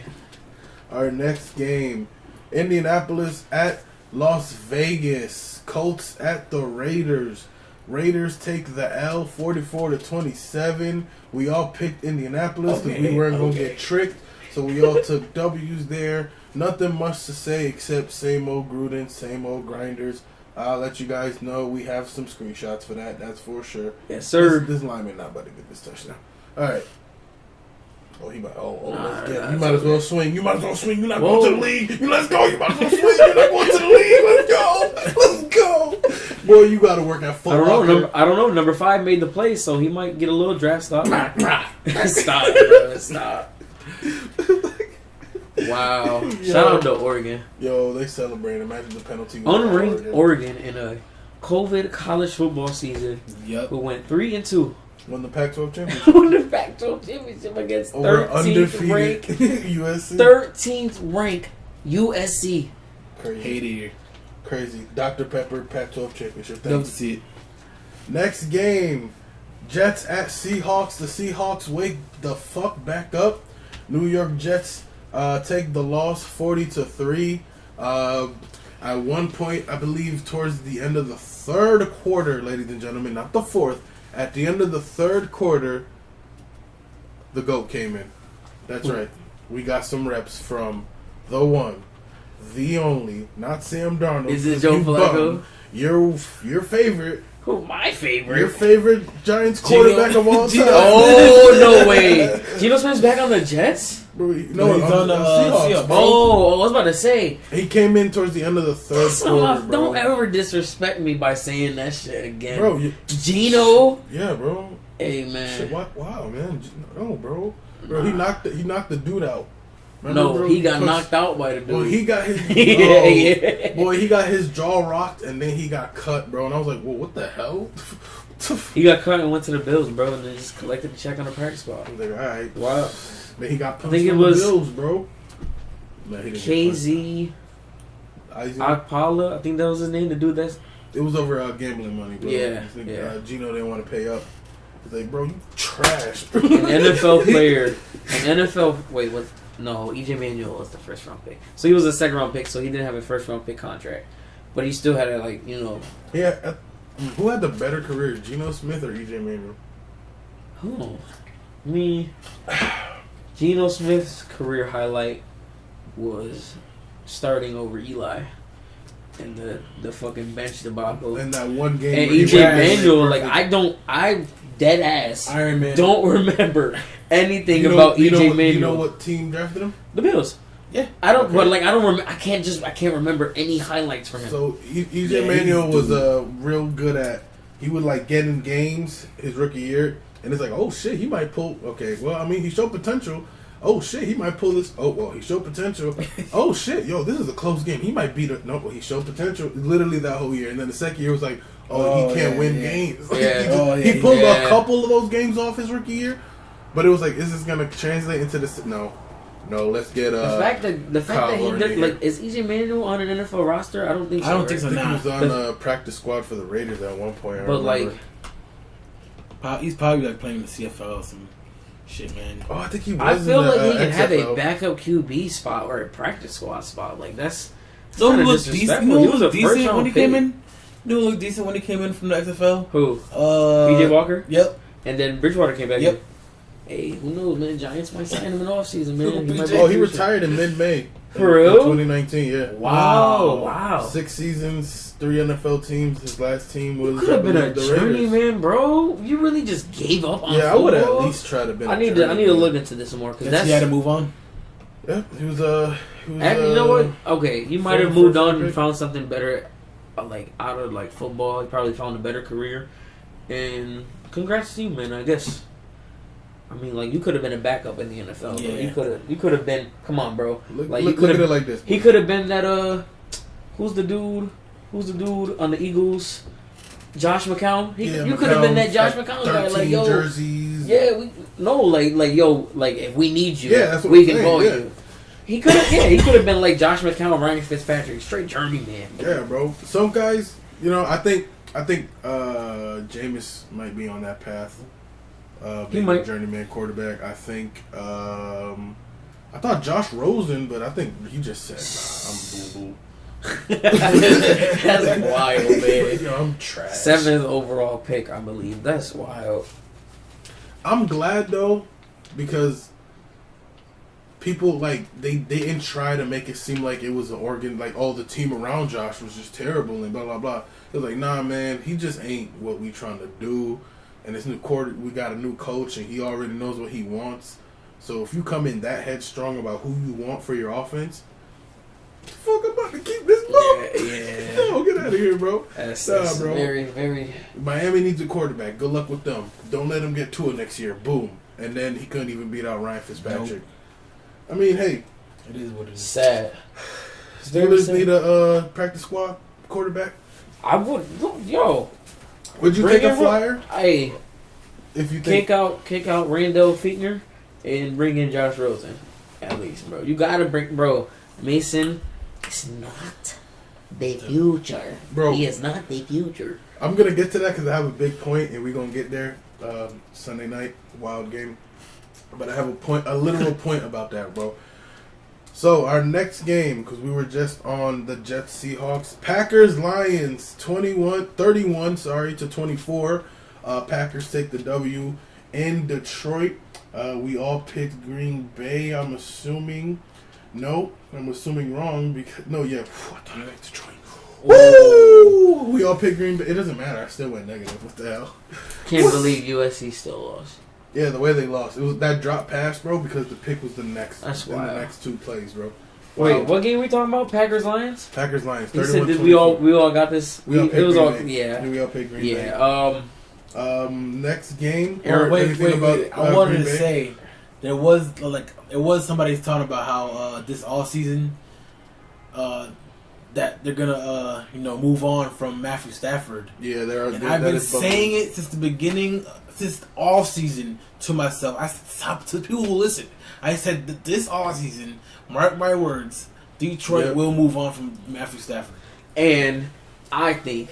Our next game, Indianapolis at Las Vegas. Colts at the Raiders. Raiders take the L, 44-27. We all picked Indianapolis because we weren't gonna get tricked, so we all took W's there. Nothing much to say except same old Gruden, same old grinders. I'll let you guys know we have some screenshots for that. That's for sure. Yes, sir. This lineman not about to get this touchdown. All right. Oh, he might. Let's get. nah, You might as well swing. You might as well swing. You're not Whoa. going to the league. Let's go. You might as well swing. You're not going to the league. Let's go. Let's go. Boy, you got to work at Foot I don't know. Locker. I don't know. Number 5 made the play, so he might get a little draft stock. Stop, bro. Stop. Wow. Shout out to Oregon. Yo, they celebrate. Imagine the penalty. was Unranked Oregon in a COVID college football season. Yep. Who went 3-2. Won the Pac-12 championship. Won the Pac-12 championship against Over 13th undefeated ranked USC. 13th ranked USC. Crazy. Hate it. Crazy. Dr. Pepper Pac-12 championship. Love to Thanks. see it. Next game, Jets at Seahawks. The Seahawks wake the fuck back up. New York Jets take the loss 40-3. At one point, I believe towards the end of the third quarter, ladies and gentlemen, not the fourth. At the end of the third quarter, the GOAT came in. That's right. We got some reps from the one, the only, not Sam Darnold. Is it Joe Flacco? your favorite. Who, my favorite? Your favorite Giants quarterback of all time. Oh, no way. Geno Smith's back on the Jets? No, he's on the Seahawks, bro. Oh, I was about to say. He came in towards the end of the third quarter, bro. Don't ever disrespect me by saying that shit again. Bro, Geno? Yeah, bro. Hey, man. Shit, wow, man. No, bro. Bro, he knocked the dude out. Remember, no, bro, he got knocked out by the dude. Well, he got his boy, he got his jaw rocked and then he got cut, bro. And I was like, well, what the hell? He got cut and went to the Bills, bro, and then just collected the check on the practice squad. I was like, all right. Wow. Then he got punched I think it on was the Bills, bro. No, KZ Akpala, I think that was his name. The dude that's... It was over gambling money, bro. Yeah, Geno didn't want to pay up. He's like, bro, you trash. An NFL player. Wait, what? No, EJ Manuel was the first round pick. So he was a second round pick, so he didn't have a first round pick contract. But he still had a, like, you know. Yeah. Who had the better career, Geno Smith or EJ Manuel? Oh. Me. Geno Smith's career highlight was starting over Eli in the fucking bench debacle. In that one game. And EJ Manuel, like, I dead ass Iron Man. don't remember anything about EJ Manuel. You know what team drafted him? The Bills. Yeah, I don't. Okay. But like, I don't remember. I can't remember any highlights from him. So EJ Manuel was real good at. He would like get in games his rookie year, and it's like, oh shit, he might pull. Okay, well, I mean, he showed potential. Oh shit, he might pull this. Oh well, he showed potential. Oh shit, yo, this is a close game. He might beat it. No, well, he showed potential. Literally that whole year, and then the second year was like, he can't win games. Like, he pulled a couple of those games off his rookie year, but it was like, is this gonna translate into this? No, let's get the fact that he did, like, is EJ Manuel on an NFL roster? I don't think so. I don't think so. He was on a practice squad for the Raiders at one point. But like, he's probably like playing the CFL or some shit, man. Oh, I think he was. I feel like he can have a backup QB spot or a practice squad spot. Like, that's so he looked decent. He was decent when he came in. He looked decent when he came in from the XFL. Who? PJ Walker. Yep. And then Bridgewater came back. Yep. Hey, who knows, man? Giants might sign him in the offseason, man. He retired in mid-May. For real? 2019, yeah. Wow. 6 seasons, 3 NFL teams. His last team was... Could have been a journeyman, bro. You really just gave up on football? I would have at least tried to be I need to look into this more, because that's... He had to move on. Yeah, he was you know what? Okay, he might have moved on and found something better, like, out of, like, football. He probably found a better career. And congrats to you, man, I guess. I mean, like, you could have been a backup in the NFL. Yeah. Bro. You could have been. Come on, bro. Look at it like this. He could have been that. Who's the dude on the Eagles? Josh McCown. You could have been that Josh McCown guy. Like, yo, jerseys. Yeah, like if we need you, that's what we can call you. He could have. Yeah, he could have been like Josh McCown, Ryan Fitzpatrick, straight journeyman. Yeah, bro. Some guys, I think Jameis might be on that path. Being a journeyman quarterback. I think I thought Josh Rosen, but I think he just said, nah, I'm boo-boo. That's wild, man. I'm trash. 7th overall pick, I believe. That's wild. I'm glad though, because people like they didn't try to make it seem like it was an organ, like the team around Josh was just terrible and blah blah blah. It was like, nah, man, he just ain't what we trying to do. And this new we got a new coach, and he already knows what he wants. So if you come in that headstrong about who you want for your offense, fuck, I'm about to keep this ball. Yeah. No, get out of here, bro. That's bro. Very, very. Miami needs a quarterback. Good luck with them. Don't let him get Tua next year. Boom. And then he couldn't even beat out Ryan Fitzpatrick. Nope. I mean, hey, it is what it is. Sad. Steelers need a practice squad quarterback. I would, yo. Would you take a flyer? Hey, if you kick out Randall Fichtner and bring in Josh Rosen, at least, bro. You gotta bring, bro. Mason is not the future, bro. He is not the future. I'm gonna get to that because I have a big point, and we're gonna get there Sunday night, wild game. But I have a literal point about that, bro. So, our next game, because we were just on the Jets Seahawks. Packers-Lions, 31 to 24. Packers take the W in Detroit. We all picked Green Bay, I'm assuming. No, I'm assuming wrong. What the heck, Detroit? Woo! We all picked Green Bay. It doesn't matter. I still went negative. What the hell? Can't believe USC still lost. Yeah, the way they lost. It was that drop pass, bro, because the pick was the next. That's in wild. the next two plays, bro. Wait, what game we talking about? Packers Lions. Packers Lions. You said did we all got this? We all It was picked all Green Bay. yeah. We all picked Green Bay. Yeah. Next game. Wait. I wanted Green to Bay? say there was it was somebody talking about how this all season that they're gonna move on from Matthew Stafford. Yeah, there are. And I've been saying it since the beginning, since all season to myself. I said, stop to people who listen. I said that this all season, mark my words, Detroit will move on from Matthew Stafford. And I think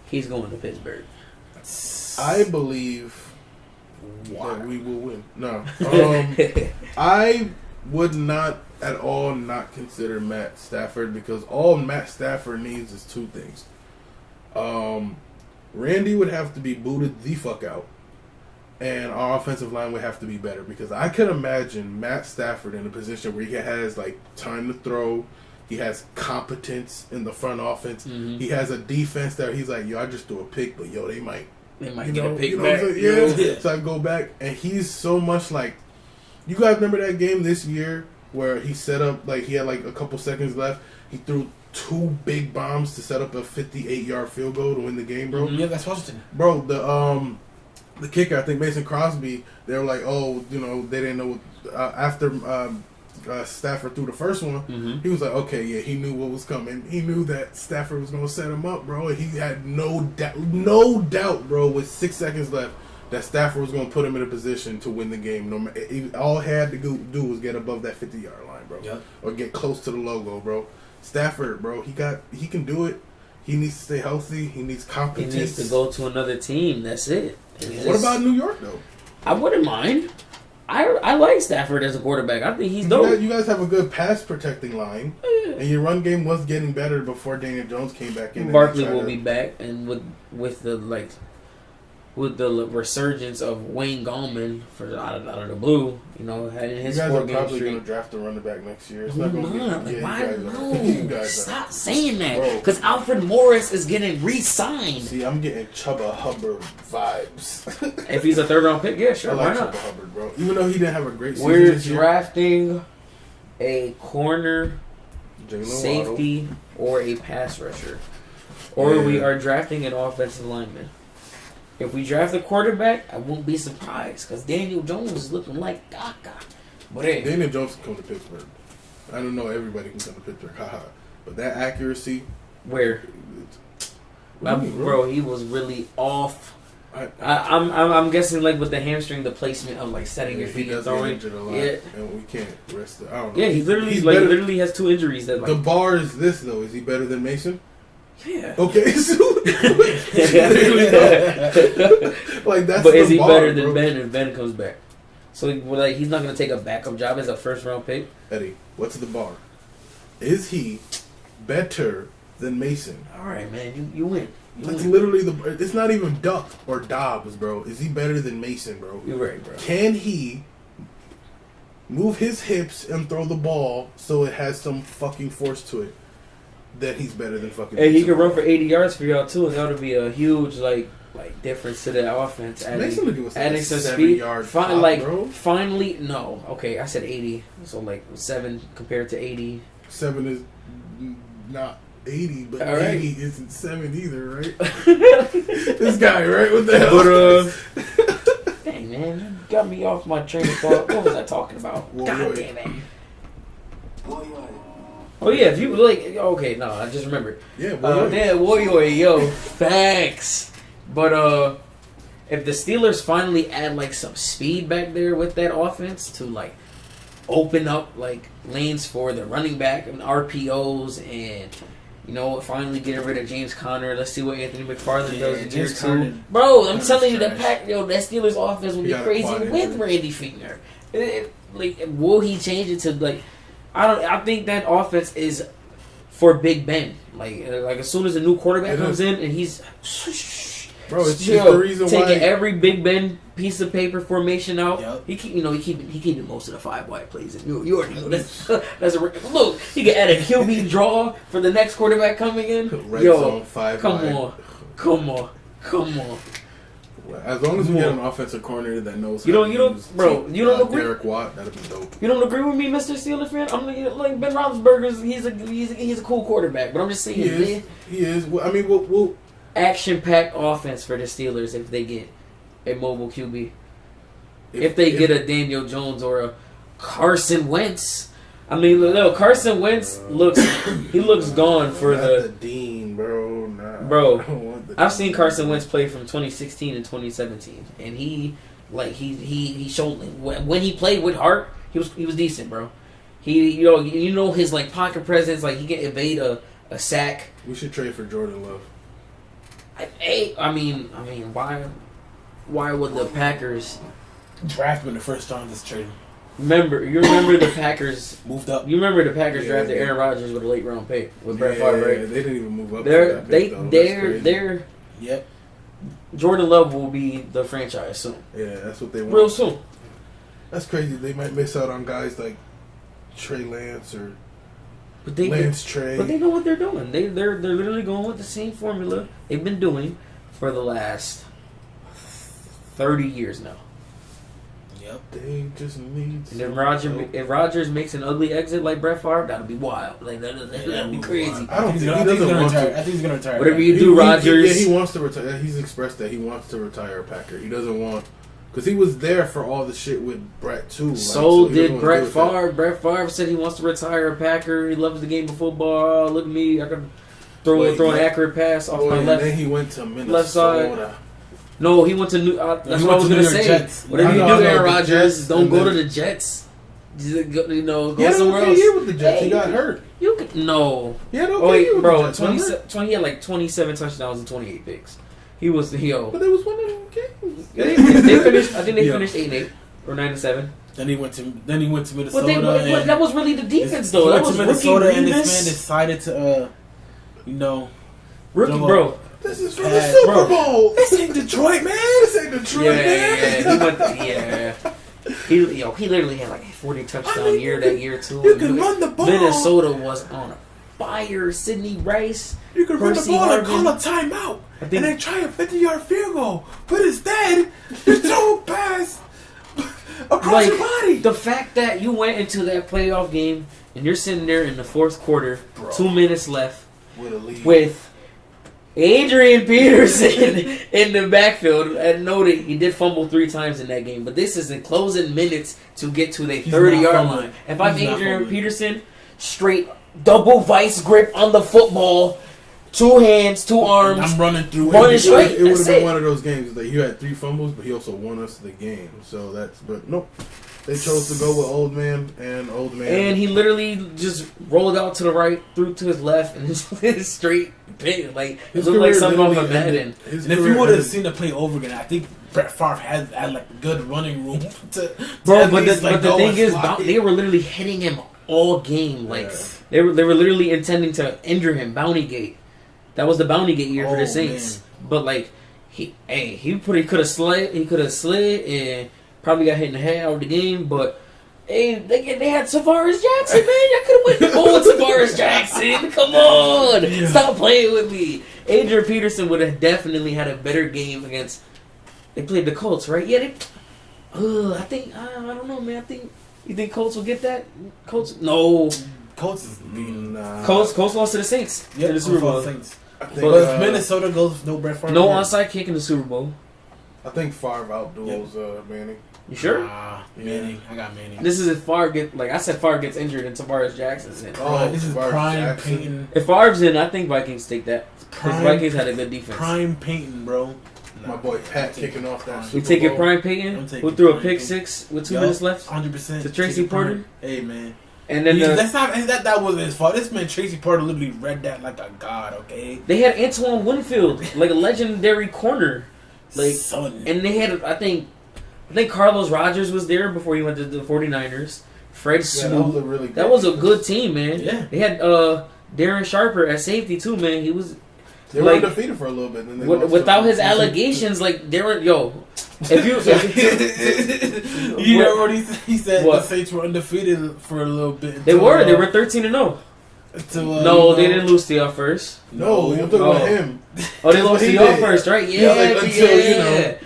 he's going to Pittsburgh. I believe that we will win. No, I would not at all not consider Matt Stafford because all Matt Stafford needs is two things. Randy would have to be booted the fuck out, and our offensive line would have to be better because I could imagine Matt Stafford in a position where he has like time to throw. He has competence in the front offense. Mm-hmm. He has a defense that he's like, yo, I just threw a pick, but yo, they might get a pick back. Yeah. So I go back, and he's so much like, you guys remember that game this year where he set up, like, he had like a couple seconds left. He threw two big bombs to set up a 58-yard field goal to win the game, bro. Yeah, that's Washington. Bro, the kicker, I think Mason Crosby, they were like, oh, they didn't know after Stafford threw the first one. Mm-hmm. He was like, okay, yeah, he knew what was coming. He knew that Stafford was going to set him up, bro. And he had no doubt, bro, with 6 seconds left, that Stafford was going to put him in a position to win the game. All he had to do was get above that 50-yard line, bro. Yep. Or get close to the logo, bro. Stafford, bro, he can do it. He needs to stay healthy. He needs competence. He needs to go to another team. That's it. What about New York, though? I wouldn't mind. I like Stafford as a quarterback. I think he's dope. You guys have a good pass protecting line, and your run game was getting better before Daniel Jones came back in. Barkley will be back, and with the resurgence of Wayne Gallman out of the blue, having his 4-game streak. You guys are probably going to draft a running back next year. It's not going to be. Why no? Stop saying that, because Alfred Morris is getting re-signed. See, I'm getting Chuba Hubbard vibes. If he's a 3rd-round pick, yeah, sure, I like why not? Chuba Hubbard, bro. Even though he didn't have a great season We're this year. drafting a corner, Jalen safety, or a pass rusher, or we are drafting an offensive lineman. If we draft a quarterback, I won't be surprised because Daniel Jones is looking like Gaga. But hey, Daniel Jones can come to Pittsburgh. I don't know everybody can come to Pittsburgh, haha. But that accuracy, where, bro, he was really off. I'm guessing like with the hamstring, the placement of like setting your feet and throwing. And we can't rest it. I don't know. Yeah, he literally has 2 injuries. That the bar is this though. Is he better than Mason? Yeah. Okay. So, like that's. But is he bar, better than bro. Ben if Ben comes back? So like he's not gonna take a backup job as a 1st-round pick. Eddie, what's the bar? Is he better than Mason? All right, man, you win. That's literally it's not even Duck or Dobbs, bro. Is he better than Mason, bro? You're right, bro. Can he move his hips and throw the ball so it has some fucking force to it? That he's better than fucking. And Mason, he can run for 80 yards for y'all too, and that would be a huge like difference to the offense. Adding some speed. Finally, no. Okay, I said 80, so like 7 compared to 80. 7 is not 80, but all right. 80 isn't 7 either, right? This guy, right? What the hell? But dang man, you got me off my train of thought. What was I talking about? God damn it. Oh yeah, if you like, okay, no, I just remembered. Yeah, Warrior, yo, facts. But if the Steelers finally add like some speed back there with that offense to like open up like lanes for the running back and RPOs, and finally get rid of James Conner. Let's see what Anthony McFarland does in year 2. Bro, I'm telling you, that Steelers offense will be crazy with Randy Fichtner. Will he change it to like? I think that offense is for Big Ben. Like as soon as a new quarterback comes in and he's Bro, it's the reason taking why every Big Ben piece of paper formation out. Yep. He keeping most of the 5 wide plays. You already know that's look. He can add a QB draw for the next quarterback coming in. Red zone 5 come wide. on. As long as we get an offensive coordinator that knows, you don't agree. Derek Watt, that'd be dope. You don't agree with me, Mr. Steelers fan? I'm like Ben Roethlisberger's. He's a cool quarterback, but I'm just saying He is. I mean, we'll action-packed offense for the Steelers if they get a mobile QB. If they get a Daniel Jones or a Carson Wentz. I mean, no, Carson Wentz looks gone for the Dean, bro. Nah, bro. I've seen Carson Wentz play from 2016 and 2017, and he showed when he played with heart, he was decent, bro. He you know his like pocket presence, like he can evade a sack. We should trade for Jordan Love. I mean, why would the Packers draft him in the first round of this trade? You remember the Packers moved up. You remember the Packers drafted Aaron Rodgers with a late round pick with Brett Favre, right? They didn't even move up. They're yep. Jordan Love will be the franchise soon. Yeah, that's what they want. Real soon. That's crazy. They might miss out on guys like Trey Lance or Lance Trey. But they know what they're doing. They're literally going with the same formula they've been doing for the last 30 years now. Yep. They just need. And if Rodgers makes an ugly exit like Brett Favre, that'll be wild. Like that'll be crazy. I don't think he doesn't want to. I think he's gonna retire. Whatever you do, Rodgers. He wants to retire. He's expressed that he wants to retire a Packer. He doesn't want, because he was there for all the shit with Brett too. Like, so did Brett Favre. Brett Favre said he wants to retire a Packer. He loves the game of football. Look at me, I can throw an accurate pass off my left. And then he went to Minnesota. Left side. No, he went to New. That's what I was gonna say. Jets. Whatever you do, Aaron Rodgers, don't go to the Jets. Go somewhere else. Year with the Jets. He got hurt. You could no. Yeah, bro. 20 he had like 27 touchdowns and 28 picks. He was the But they was winning games. They finished. I think they finished 8-8 or 9-7. Then he went to Minnesota. But that was really the defense, though. He That went was to Minnesota, and Revis. this man decided to, rookie, bro. This is for the Super Bowl. This ain't Detroit, man. This ain't Detroit, man. He literally had like a 40 touchdown year that year too. You can run the ball. Minnesota was on fire. Sidney Rice. You can run the ball Harvin. and call a timeout, and then try a 50-yard field goal. But instead, you throw a pass across your body. The fact that you went into that playoff game and you're sitting there in the fourth quarter, 2 minutes left, with Adrian Peterson in the backfield. And noted he did fumble 3 times in that game, but this is in closing minutes to get to the 30-yard line. If I'm Adrian Peterson, straight double vice grip on the football, 2 hands, 2 arms. I'm running through. Running straight. It would have been one of those games that you had 3 fumbles, but he also won us the game. So but nope. They chose to go with old man. And he literally just rolled out to the right, threw to his left, and just straight pin. Like, it looked like something off of Madden. And if you would have seen the play over again, I think Brett Favre had like good running room to Bro, but the thing is, they were literally hitting him all game. Like, they were literally intending to injure him. Bounty Gate. That was the Bounty Gate year for the Saints. Man. But, like, he could have slid, and probably got hit in the head out of the game, but they had Tavares Jackson, man. Y'all could have went to goal with Tavares Jackson. Come on. Yeah. Stop playing with me. Adrian Peterson would have definitely had a better game against... They played the Colts, right? Yeah, I think... I don't know, man. You think Colts will get that? Colts? No. Colts is beating... Colts lost to the Saints. Yeah, in the Super Bowl. But if Minnesota goes with no Brett Favre... No onside kick in the Super Bowl. I think Favre outduels Manning. You sure? Manning. I got Manning. This is if Favre gets injured and Tavares Jackson's in. This is prime Peyton. If Favre's in, I think Vikings take that. Because Vikings had a good defense. Prime Peyton, bro. My boy Pat kicking off that. We take it prime Peyton, who threw a pick 6 with 2 minutes left. 100%. To Tracy Porter. Hey, man. And then that wasn't his fault. This man Tracy Porter literally read that like a god. Okay. They had Antoine Winfield, like a legendary corner. Like, son. And they had, I think Carlos Rogers was there before he went to the 49ers. Fred Smoot. That was a good team, man. Yeah. They had Darren Sharper at safety too, man. He was They were undefeated for a little bit. Then they without his allegations, like they were If you know what he said? The Saints were undefeated for a little bit. They were 13-0. No, they didn't lose to y'all first. No, you're talking about him. Oh, they lost to y'all first, right? Yeah,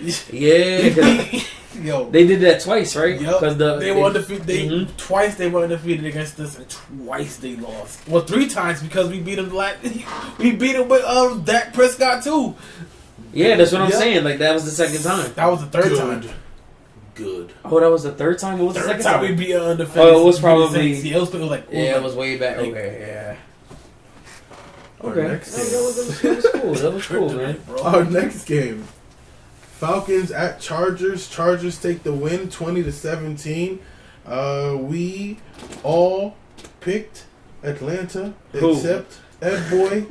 Yo, they did that twice, right? Yep. They were undefeated. Twice they were undefeated against us, and twice they lost. Well, 3 times because we beat them. We beat them with Dak Prescott too. Yeah, that's what I'm saying. Like that was the second time. That was the third time. Good. Oh, that was the third time. What was the second time? We beat undefeated. Oh, it was probably. It was way back. Okay, yeah. Okay. That was cool. That was cool, man. Our next game. Falcons at Chargers. Chargers take the win 20-17. We all picked Atlanta except Ed Boy.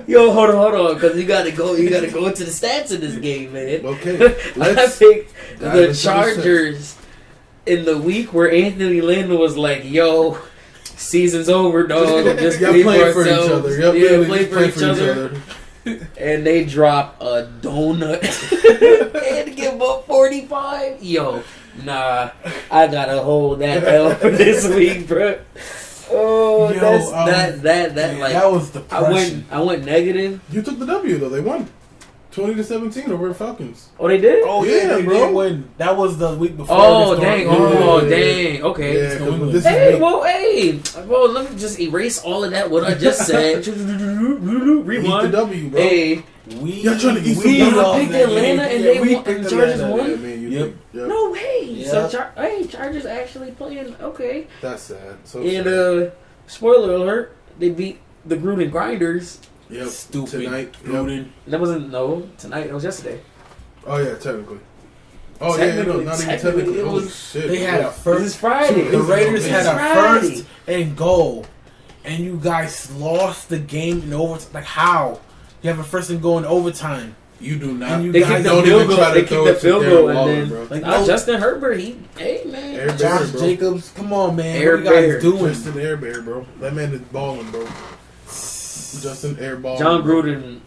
Yo, hold on, because you gotta go into the stats of this game, man. Okay. I picked the Chargers in the week where Anthony Lynn was like, yo, season's over, dog. Just play for each other. Play for each other. And they drop a donut and give up 45. Yo, nah, I gotta hold that L for this week, bro. Oh, yo, that was depression. I went negative. You took the W though. They won 20-17 over the Falcons. Oh, they did. Oh yeah, bro. Did win. That was the week before. Oh dang! Dang! Okay. Yeah, well, let me just erase all of that. What I just said. Rewind. Eat the W, bro. Hey, y'all trying to eat some I picked Atlanta and they won. And Chargers won. Yep. No way. Yep. So Chargers actually playing. Okay. That's sad. So and spoiler alert, they beat the Gruden Grinders. Yep. Stupid. Tonight. Gruden. That wasn't tonight. It was yesterday. Oh yeah, technically. Oh yeah, not even technically. Holy shit. They had a first. This is Friday. The Raiders had a first and goal, and you guys lost the game in overtime. Like how? You have a first and goal in overtime. You do not. They kicked the field goal. They kicked the field goal, and then like Justin Herbert. Hey man, Josh Jacobs. Come on, man. Air what are you guys doing? Justin Air Bear, bro. That man is balling, bro. Justin Airball. John Gruden,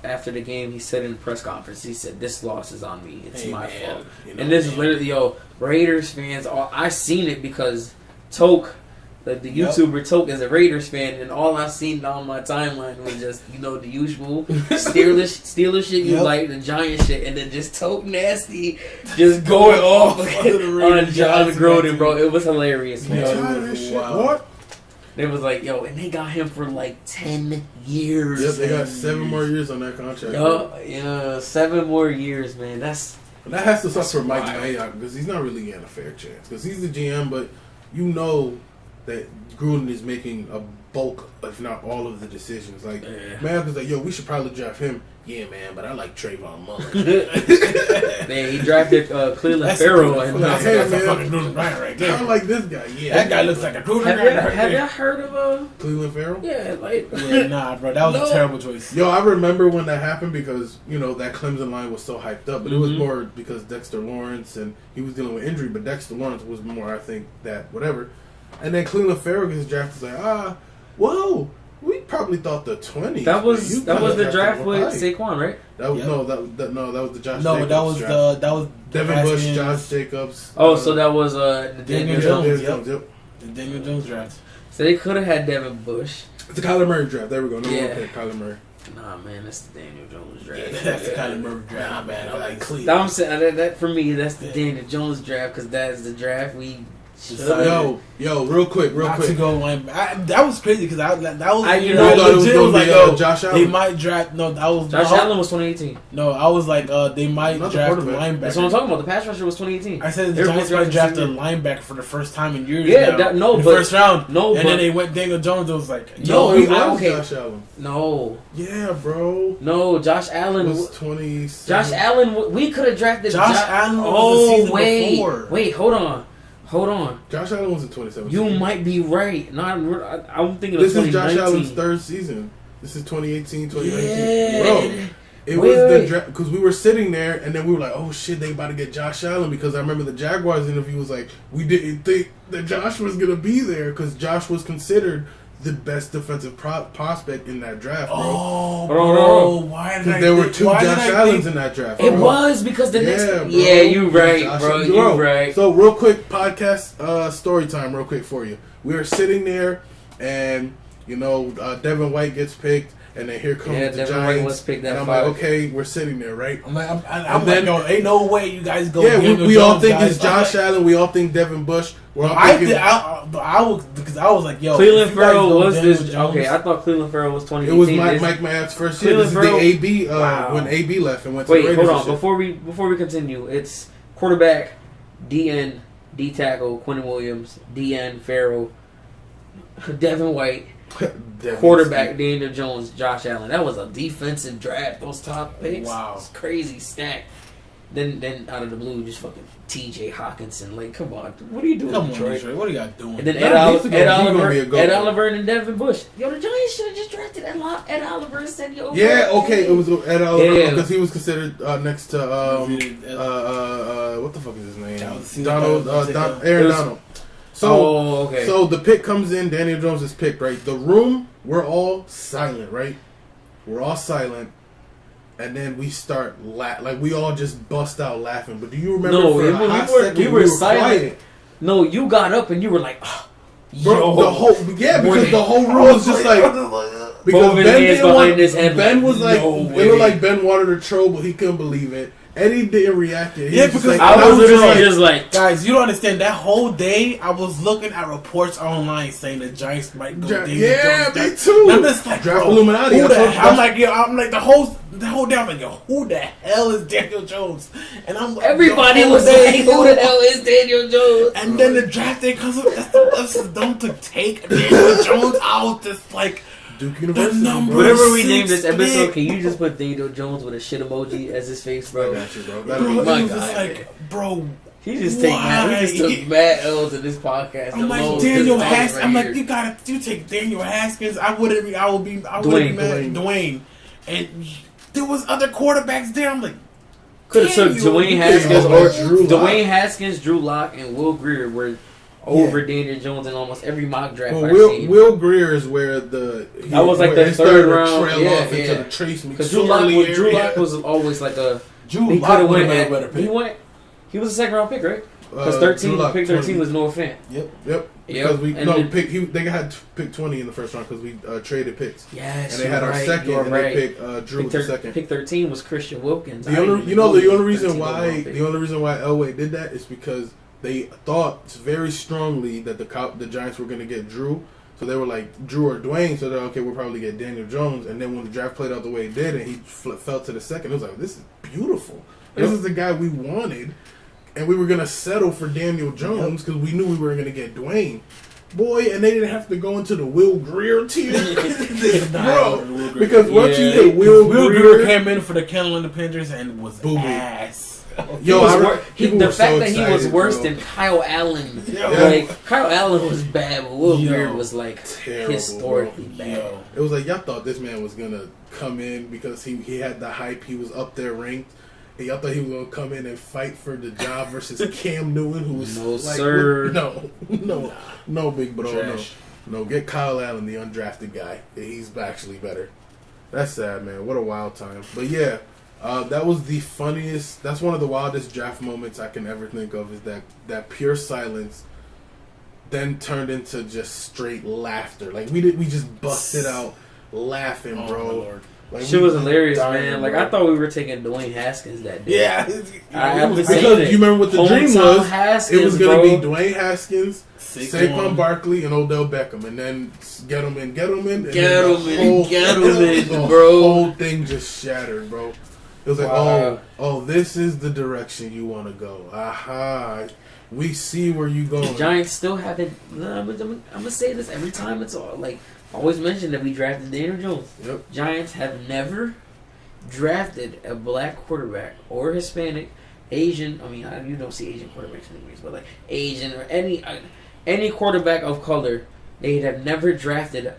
after the game, he said in the press conference, he said, "This loss is on me. It's my fault." And this is literally, Raiders fans. I seen it because Toke, the YouTuber Toke, is a Raiders fan, and all I seen on my timeline was just the usual Steelers shit you like, the Giant shit, and then just Toke nasty, just going off on John Gruden, bro. It was hilarious, man. What? It was like, and they got him for like 10 years. Yep, they got 7 more years on that contract. Yeah, 7 more years, man. That has to suck for Mike Mayock because he's not really getting a fair chance. Because he's the GM, but that Gruden is making a bulk, if not all of the decisions. Like, Mayock is like, we should probably draft him. Yeah, man, but I like Trayvon Mullen. Man, he drafted Cleveland Farrell. And that's a fucking Gruden Bryant right there. I don't like this guy. Yeah, that guy looks like a Gruden Bryant. Have y'all heard of Cleveland Farrell? Yeah, nah, bro, that was a terrible choice. Yo, I remember when that happened because that Clemson line was so hyped up, but it was more because Dexter Lawrence and he was dealing with injury. But Dexter Lawrence was more, I think, that whatever. And then Cleveland Farrell gets drafted. Like, whoa. We probably thought the 20s. That was the draft with Saquon, right? That was that was the Josh. No, Jacobs that was Devin Bush, Josh Jacobs. Oh, so that was the Daniel Jones. Yep. The Daniel Jones draft. So they could have had Devin Bush. It's the Kyler Murray draft. There we go. No one picked Kyler Murray. Nah, man, that's the Daniel Jones draft. Yeah, that's the Kyler Murray draft. Nah, man, I like Cleveland. I'm saying that for me, that's the Daniel Jones draft because that's the draft we. Yo, real quick. To go that was crazy because that was Josh Allen. They might draft. No, that was Josh Allen was 2018. No, I was like they might draft a linebacker. That's what I'm talking about. The pass rusher was 2018. I said the Giants might draft a linebacker for the first time in years. Yeah, first round. No, and then they went Daniel Jones. It was like Josh Allen. No. Yeah, bro. No, Josh Allen was 20. Josh Allen. We could have drafted Josh Allen. Before. Wait, hold on. Josh Allen was in 2017. You might be right. No, I'm thinking this of 2019. This is Josh Allen's 3rd season. This is 2018, 2019. Yeah. Bro, it was the draft because we were sitting there and then we were like, oh shit, they about to get Josh Allen because I remember the Jaguars interview was like, we didn't think that Josh was going to be there because Josh was considered the best defensive prospect in that draft, bro. Oh, bro, why did I? There were two Josh Allens in that draft. It bro. was because the next. Bro. Yeah, you right, Josh bro. Allen. You right. So real quick, podcast story time, real quick for you. We were sitting there, and Devin White gets picked. And then here comes the Devin Giants. White was picked that and I'm 5. like, okay, we're sitting there, right? I'm like, no, ain't no way you guys go. Yeah, we all think guys. it's Josh Allen. We all think Devin Bush. We're all I thinking, was like, yo, Cleveland Farrell was Daniel this. Jones, Okay, I thought Cleveland Farrell was 2018. it was Mike Mayock's first year. This is the AB when AB left and went to the Wait, Raiders. hold on. Before we continue, it's quarterback, DN, D tackle, Quentin Williams, DN, Farrell, Devin White. Quarterback Daniel Jones, Josh Allen. That was a defensive draft. Those top picks. Wow, it's crazy stack. Then out of the blue, just fucking T.J. Hawkinson. Like, come on, what are you doing, Detroit? What are y'all doing? And then Ed Oliver, and Devin Bush. Yo, the Giants should have just drafted Ed Oliver and said, yo. Yeah, okay, it was Ed Oliver because he was considered next to what the fuck is his name? Aaron Donald. So the pick comes in. Daniel Jones is picked, right? The room, we're all silent, right? We're all silent, and then we start like we all just bust out laughing. But do you remember? No, for a hot second, we were silent. Quiet. No, you got up and you were like, oh, bro, because the whole room was just like. Because Ben was like, it looked like Ben wanted to troll, but he couldn't believe it. Eddie didn't react. Because I was literally just like, guys, you don't understand. That whole day, I was looking at reports online saying the Giants might go. Yeah, me too. And I'm just like, Draft Illuminati. I'm like the whole day. I'm like, yo, who the hell is Daniel Jones? And I'm like, everybody was like, who the hell is Daniel Jones? And then the draft day comes up. That's dumb to take Daniel Jones out. Just like. Duke University. Whatever we name this episode, can you just put Daniel Jones with a shit emoji as his face, bro? I got you, bro. He just took mad L's in this podcast. I'm like Daniel Haskins. I'm like, you take Daniel Haskins. I would be mad. Dwayne. And there was other quarterbacks there. I'm like, could have took Dwayne Haskins or Dwayne Haskins, Drew Lock, and Will Grier were over Daniel Jones in almost every mock draft I've seen. Will Grier is where that was like the third round. Trail off into the Trace because Drew Lock was always like a. Drew Lock would have been a better pick. He was a second round pick, right? Because pick 13 was Noah Fant. Yep. Because they had pick 20 in the first round because we traded picks. Yes, and they had our second, and they picked Drew with the second. Pick 13 was Christian Wilkins. The only reason why Elway did that is because they thought very strongly that the Giants were going to get Drew. So they were like, Drew or Dwayne. So they're okay, we'll probably get Daniel Jones. And then when the draft played out the way it did and he fell to the second, it was like, this is beautiful. This is the guy we wanted. And we were going to settle for Daniel Jones because we knew we were going to get Dwayne. Boy, and they didn't have to go into the Will Grier tier. Bro, because once you get Will Grier came in for the Carolina Panthers and was ass. The fact that he was worse than Kyle Allen. Like, Kyle Allen was bad, but Will Grier was like terrible, historically bad. It was like y'all thought this man was gonna come in because he had the hype, he was up there ranked. And y'all thought he was gonna come in and fight for the job versus Cam Newton, who was no big bro, no. Get Kyle Allen, the undrafted guy. He's actually better. That's sad, man. What a wild time. But yeah. That was the funniest. That's one of the wildest draft moments I can ever think of. Is that pure silence, then turned into just straight laughter. Like we just busted out laughing, bro. Like, shit was hilarious, man. Like I thought we were taking Dwayne Haskins that day. Yeah, because you remember what the dream was. Haskins, it was going to be Dwayne Haskins, Saquon Barkley, and Odell Beckham, and then get them in, bro. The whole thing just shattered, bro. It was like, oh, this is the direction you want to go. Aha. We see where you going. The Giants still haven't. I'm going to say this every time. It's all like, always mentioned that we drafted Daniel Jones. Yep. Giants have never drafted a black quarterback or Hispanic, Asian. I mean, you don't see Asian quarterbacks anyways, but like Asian or any quarterback of color, they have never drafted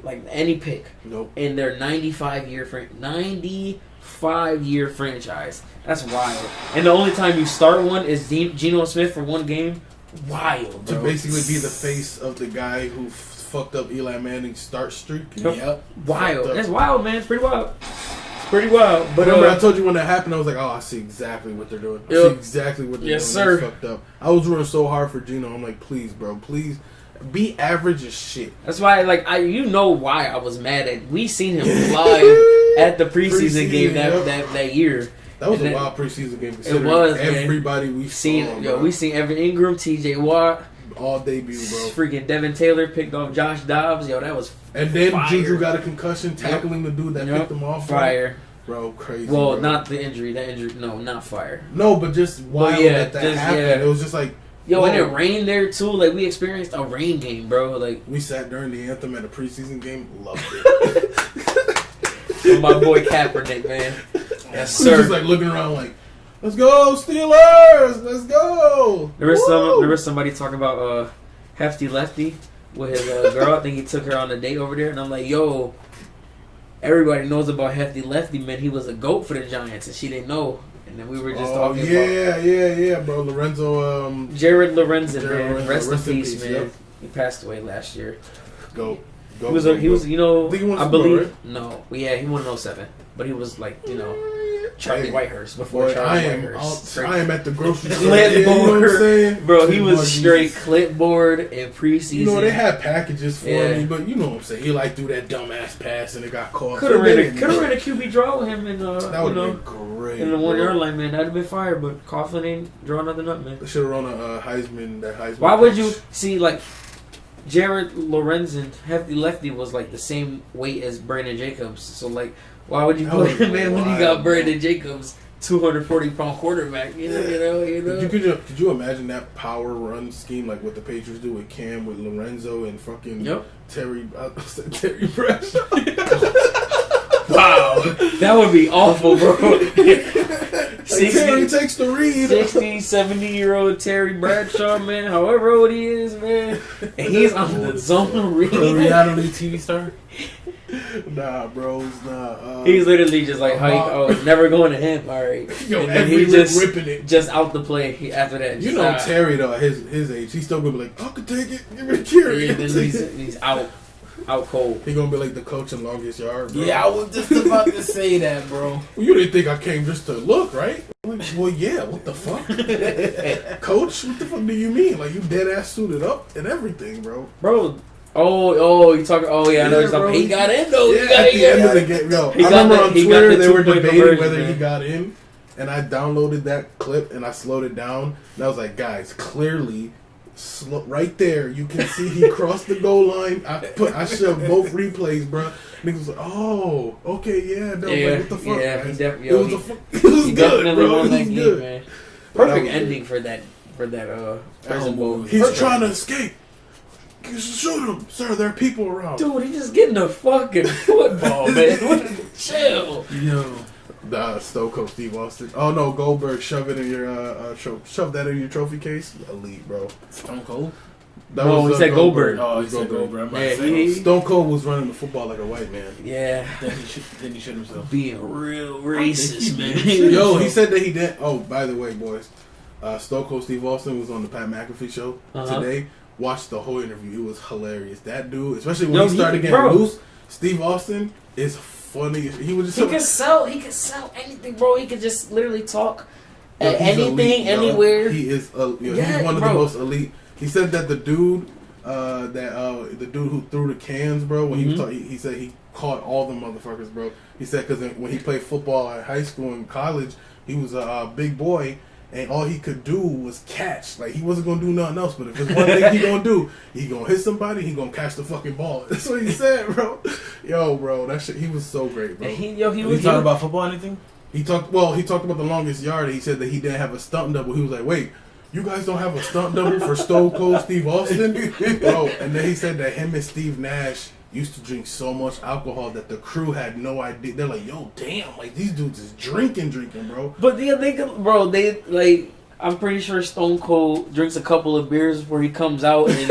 like any pick. Nope. In their 95-year franchise. That's wild. And the only time you start one is Geno Smith for one game. Wild, bro. To basically be the face of the guy who fucked up Eli Manning's start streak. Yep. Wild. That's wild, man. It's pretty wild. It's pretty wild. But remember, I told you when that happened, I was like, oh, I see exactly what they're doing. I see exactly what they're doing. Sir. It's fucked up. I was rooting so hard for Geno. I'm like, please, bro, please. Be average as shit. That's why, like, you know why I was mad at. We seen him live at the preseason game that year. That was a wild preseason game. It was, everybody we seen. We seen Evan Ingram, T.J. Watt, all debut, bro. Freaking Devin Taylor picked off Josh Dobbs. Yo, that was. And then fire. Juju got a concussion tackling the dude that picked him off. Fire. Bro, crazy. Well, bro. not the injury. That injury, no, not fire. No, but just wild that happened. It was just like. Yo, and it rained there too. Like, we experienced a rain game, bro. Like, we sat during the anthem at a preseason game. Loved it. My boy Kaepernick, man. Yes, sir. We just like looking around like, let's go Steelers, let's go. There was somebody talking about Hefty Lefty with his girl. I think he took her on a date over there, and I'm like, yo, everybody knows about Hefty Lefty, man. He was a GOAT for the Giants, and she didn't know. And then we were just talking about... Yeah, bro. Lorenzo... Jared Lorenzen, man. Rest in peace, man. Yep. He passed away last year. Go. He was, you know... I believe... Right? No. Yeah, he won in 07. But he was like, you know... Charlie Whitehurst before Charlie Whitehurst. I am at the grocery store. Clipboard. You know what I'm saying? Bro, he was straight clipboard in preseason. You know, they had packages for me, but you know what I'm saying. He like threw that dumbass pass and it got caught. Could have ran a QB draw with him, and that would have been great. In the 1 yard line, man, that'd have been fire. But Coughlin ain't draw nothing up, man. They should have run a Heisman. Why would you see like Jared Lorenzen, Hefty Lefty was like the same weight as Brandon Jacobs? So like, why would you put him in when you got Brandon Jacobs? 240-pound quarterback, you know. Could you imagine that power run scheme like what the Patriots do with Cam, with Lorenzo, and fucking Terry Bradshaw? Wow, that would be awful, bro. Terry takes the read. 60, 70-year-old Terry Bradshaw, man, however old he is, man, and he's on the zone read. The reality TV star. Nah, bro, he's not. He's literally just like, it's never going to him. All right, yo, and then he just ripping it, just out the play after that. You know, Terry though, his age, he's still gonna be like, I could take it, give me a carry. Yeah, then he's out cold. He gonna be like the coach in longest yard. Bro. Yeah, I was just about to say that, bro. Well, you didn't think I came just to look, right? Well, yeah. What the fuck, coach? What the fuck do you mean? Like you dead ass suited up and everything, bro. You talking? Oh yeah, I know. Bro, he got in though. Yeah, at the end of the game, yo. I remember on Twitter they were debating whether he got in, and I downloaded that clip and I slowed it down, and I was like, guys, clearly, right there, you can see he crossed the goal line. I shoved both replays, bro. Niggas was like, oh, okay, yeah, no, like, what the fuck? Yeah, guys? He It was good, definitely bro. won that game, man. Perfect ending for that prison bowl. He's trying to escape. Shoot him, sir. There are people around. Dude, he just getting the fucking football, man. Chill. Yo. Stone Cold Steve Austin. Oh no, Goldberg, shove it in your shove that in your trophy case. Elite, bro. Stone Cold. He said Goldberg. Oh, he said Goldberg. Stone Cold was running the football like a white man. Yeah. Then he shit himself. Being real racist, man. Yo, he said that he didn't. Oh, by the way, boys, Stone Cold Steve Austin was on the Pat McAfee show today. Watched the whole interview. It was hilarious. That dude, especially when he started getting loose, Steve Austin is funny. He can sell anything, bro. He could just literally talk at anything, anywhere. He is he's one of the most elite. He said that the dude the dude who threw the cans, bro, when he was talking, he said he caught all the motherfuckers, bro. He said because when he played football at high school and college, he was a big boy. And all he could do was catch. Like, he wasn't going to do nothing else. But if there's one thing he going to do, he going to hit somebody, he going to catch the fucking ball. That's what he said, bro. Yo, bro, that shit, he was so great, bro. He was talking about football or anything? He talked about the longest yard. He said that he didn't have a stunt double. He was like, wait, you guys don't have a stunt double for Stone Cold Steve Austin? Bro, and then he said that him and Steve Nash used to drink so much alcohol that the crew had no idea. They're like, yo, damn, like these dudes is drinking, bro. But I'm pretty sure Stone Cold drinks a couple of beers before he comes out and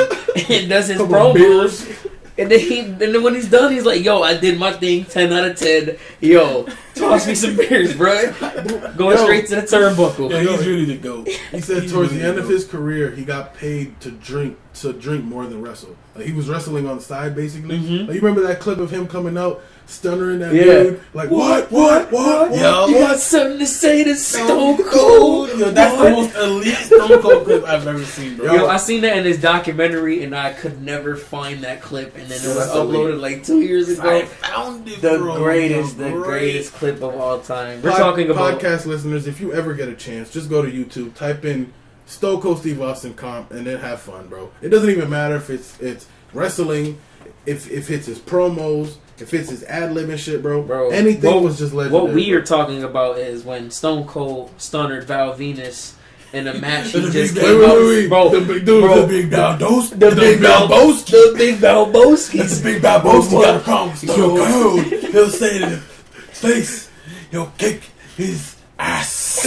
does his promos. And then when he's done, he's like, yo, I did my thing, 10 out of 10. Yo, Toss me some beers, bro. Going straight to the turnbuckle. Yeah, he's really the GOAT. He said towards the end of his career, he got paid to drink more than wrestle. Like, he was wrestling on the side, basically. Mm-hmm. Like, you remember that clip of him coming out, stunnering that dude? Like, what? Yo, You got something to say to Stone Cold? Yo, that's the most elite Stone Cold clip I've ever seen, bro. Yo, I seen that in his documentary, and I could never find that clip, and then it was uploaded like 2 years ago. I found it, The bro. greatest clip of all time. We're talking about podcast listeners. If you ever get a chance, just go to YouTube, type in Stone Cold Steve Austin comp, and then have fun, bro. It doesn't even matter if it's wrestling, if it's his promos, if it's his ad lib and shit, bro. Anything was just legendary. What we are talking about is when Stone Cold stunnered Val Venus in a match. He just came out, bro. The big dude, bro, the big Baldos, the big Balboski, the big Balboski, The big Balboski got a problem with Stone Cold. He'll say to his face, he'll kick his ass.